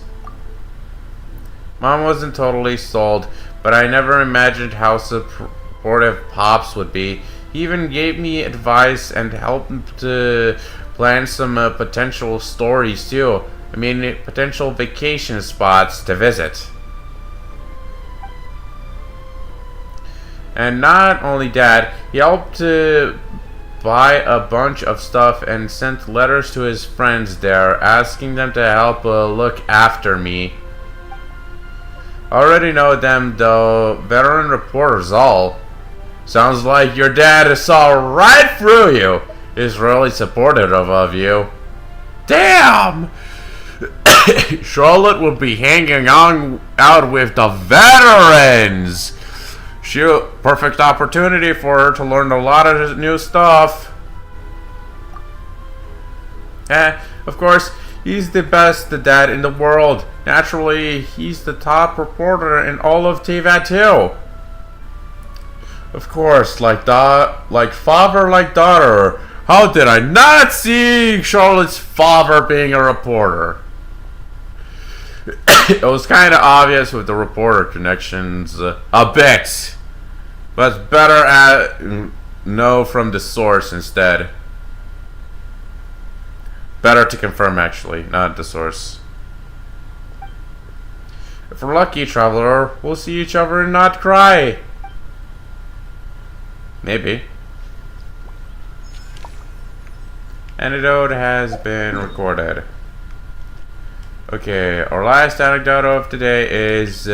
Mom wasn't totally sold, but I never imagined how supportive Pops would be. He even gave me advice and helped to plan some potential stories too. I mean, potential vacation spots to visit. And not only that, he helped to buy a bunch of stuff and sent letters to his friends there, asking them to help look after me. I already know them though, veteran reporters all. Sounds like your dad saw right through you. Is really supportive of you. Damn! Charlotte will be hanging on out with the veterans. Shoot, perfect opportunity for her to learn a lot of new stuff. Of course, he's the best dad in the world. Naturally, he's the top reporter in all of Teyvat too. Of course, like father, like daughter. How did I not see Charlotte's father being a reporter? It was kind of obvious with the reporter connections a bit. But it's better at know from the source instead. Better to confirm actually, not the source. If we're lucky, traveler, we'll see each other and not cry. Maybe. Anecdote has been recorded. Okay, our last anecdote of today is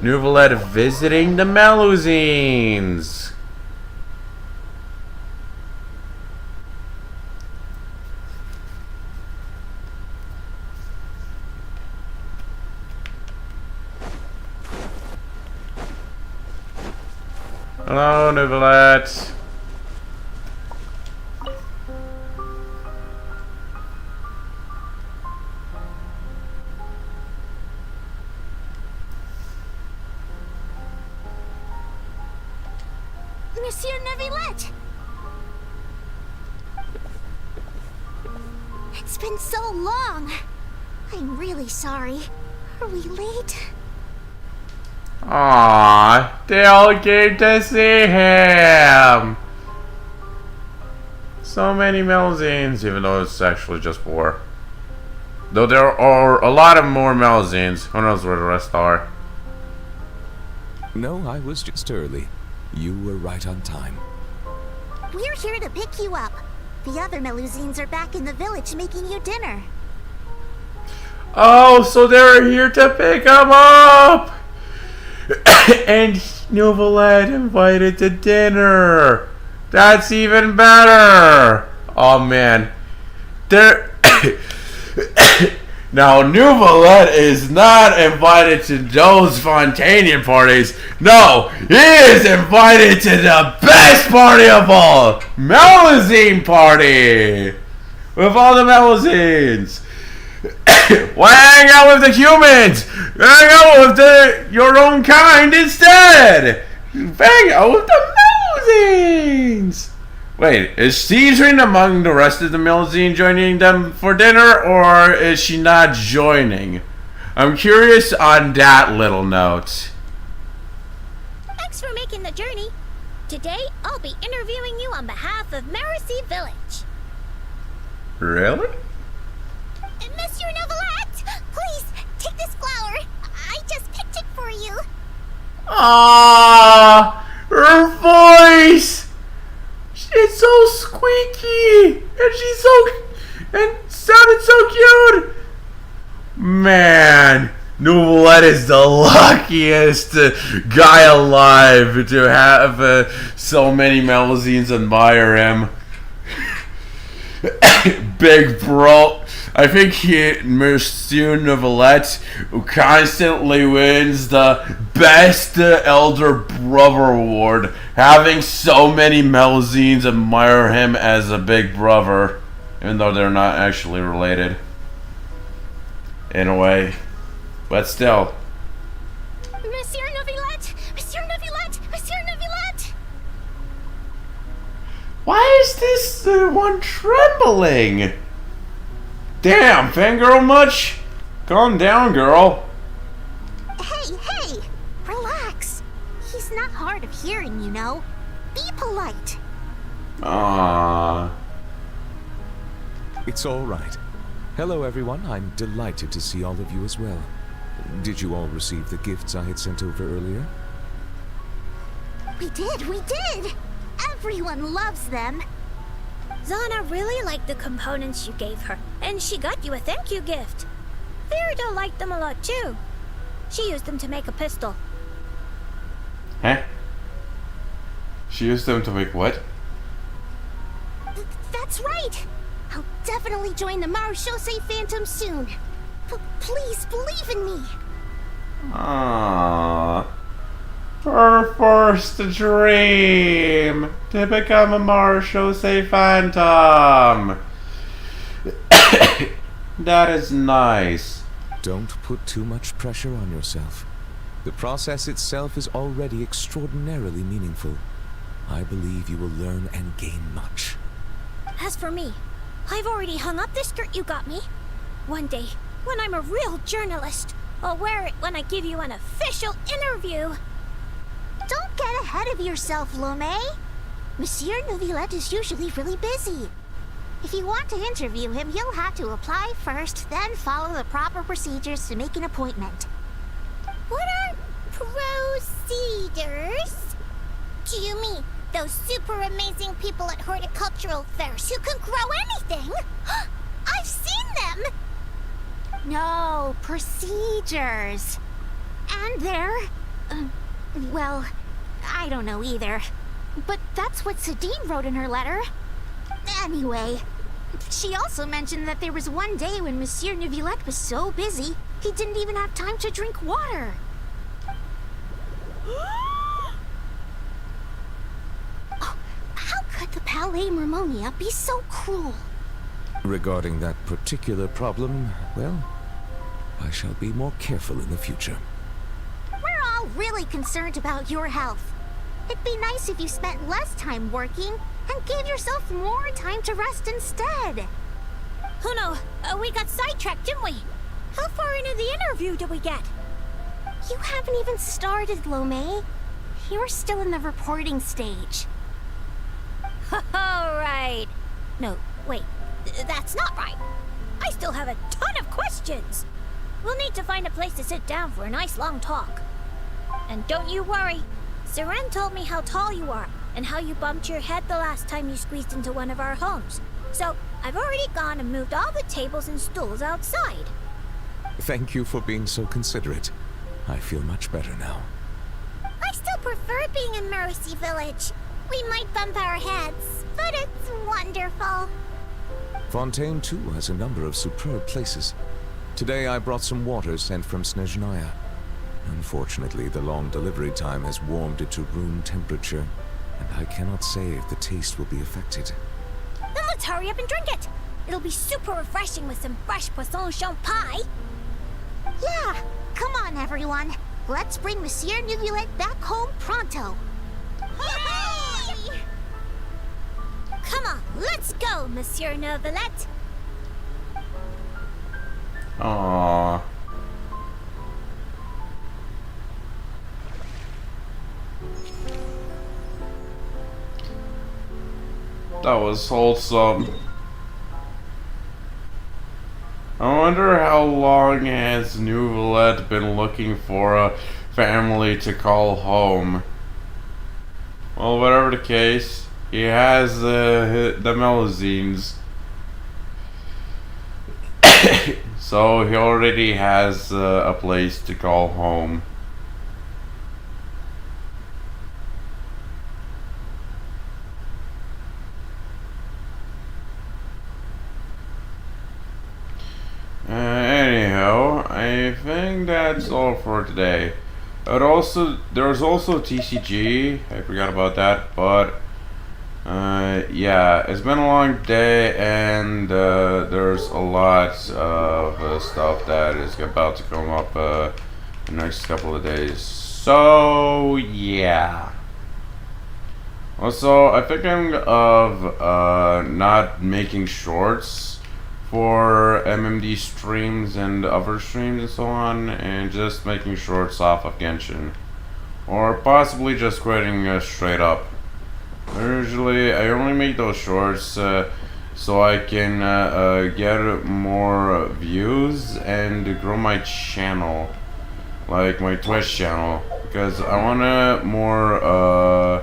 Nouvellette visiting the Melusines. Hello, Nouvellette. Monsieur Nouvellette! It's been so long. I'm really sorry. Are we late? Aww, they all came to see him. So many Melusines, even though it's actually just 4. Though there are a lot of more Melusines. Who knows where the rest are? No, I was just early. You were right on time. We're here to pick you up. The other Melusines are back in the village making you dinner. Oh, so they're here to pick him up! And Nouvellette invited to dinner. That's even better. Oh man, they're now Nouvellette is not invited to those Fontanian parties. No, he is invited to the best party of all, Melusine party, with all the Melusines. Why hang out with the humans? Hang out with your own kind instead. Hang out with the Melusines. Wait, is Caesarine among the rest of the Melusine joining them for dinner, or is she not joining? I'm curious on that little note. Thanks for making the journey. Today, I'll be interviewing you on behalf of Mercy Village. Really? Monsieur Nouvellette, please, take this flower. I just picked it for you. Ah, her voice! It's so squeaky! And she's sounded so cute! Man, Nouvellette is the luckiest guy alive to have so many Melusines admire him. Big bro. I think Monsieur Nouvellette, who constantly wins the Best Elder Brother Award, having so many Melusines admire him as a big brother, even though they're not actually related. In a way. But still. Monsieur Nouvellette! Monsieur Nouvellette! Monsieur Nouvellette! Why is this one trembling? Damn, fangirl much? Calm down, girl. Hey! Relax. He's not hard of hearing, you know. Be polite. Aww. It's all right. Hello, everyone. I'm delighted to see all of you as well. Did you all receive the gifts I had sent over earlier? We did! Everyone loves them. Zana really liked the components you gave her, and she got you a thank you gift. Virida liked them a lot too. She used them to make a pistol. Huh? She used them to make what? That's right! I'll definitely join the Marechaussee Phantom soon. Please believe in me. Aww. Her first dream to become a Marechaussee Phantom. That is nice. Don't put too much pressure on yourself. The process itself is already extraordinarily meaningful. I believe you will learn and gain much. As for me, I've already hung up this skirt you got me. One day, when I'm a real journalist, I'll wear it when I give you an official interview. Don't get ahead of yourself, Lomé. Monsieur Nouvellette is usually really busy. If you want to interview him, you'll have to apply first, then follow the proper procedures to make an appointment. What seeders? Do you mean those super amazing people at horticultural fairs who can grow anything? I've seen them! No, procedures. And they're... well, I don't know either. But that's what Sadine wrote in her letter. Anyway, she also mentioned that there was one day when Monsieur Neuvillette was so busy, he didn't even have time to drink water. Oh, how could the Palais Mermonia be so cruel? Regarding that particular problem, well, I shall be more careful in the future. We're all really concerned about your health. It'd be nice if you spent less time working and gave yourself more time to rest instead. Oh no, we got sidetracked, didn't we? How far into the interview did we get? You haven't even started, Lomé. You're still in the reporting stage. All right. No, wait. That's not right. I still have a ton of questions. We'll need to find a place to sit down for a nice long talk. And don't you worry. Seren told me how tall you are and how you bumped your head the last time you squeezed into one of our homes. So I've already gone and moved all the tables and stools outside. Thank you for being so considerate. I feel much better now. I still prefer being in Mercy Village. We might bump our heads, but it's wonderful. Fontaine, too, has a number of superb places. Today I brought some water sent from Snezhnaya. Unfortunately, the long delivery time has warmed it to room temperature, and I cannot say if the taste will be affected. Then let's hurry up and drink it. It'll be super refreshing with some fresh poisson champ pie. Yeah, come on everyone. Let's bring Monsieur Neuvillette back home pronto. Hooray! Come on, let's go, Monsieur Neuvillette. Aww. That was wholesome. I wonder how long has Neuvillette been looking for a family to call home. Well, whatever the case, he has the Melusines. So he already has a place to call home. Anyhow, I think that's all for today. There's also TCG. I forgot about that, but yeah, it's been a long day, and there's a lot of stuff that is about to come up in the next couple of days. So yeah. Also, I think I'm of not making shorts for MMD streams and other streams and so on, and just making shorts off of Genshin, or possibly just quitting straight up. Usually I only make those shorts so I can get more views and grow my channel, like my Twitch channel, because I want more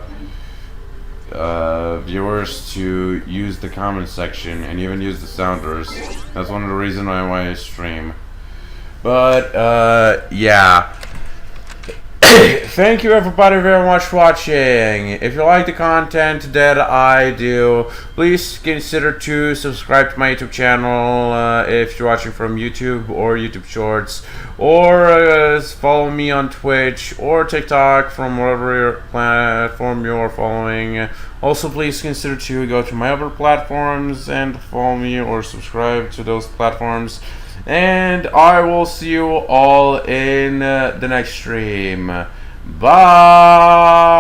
viewers to use the comment section and even use the sounders. That's one of the reasons why I stream. But yeah. Thank you everybody very much for watching. If you like the content that I do, please consider to subscribe to my YouTube channel if you're watching from YouTube or YouTube Shorts, or follow me on Twitch or TikTok from whatever platform you're following. Also, please consider to go to my other platforms and follow me or subscribe to those platforms. And I will see you all in the next stream. Bye!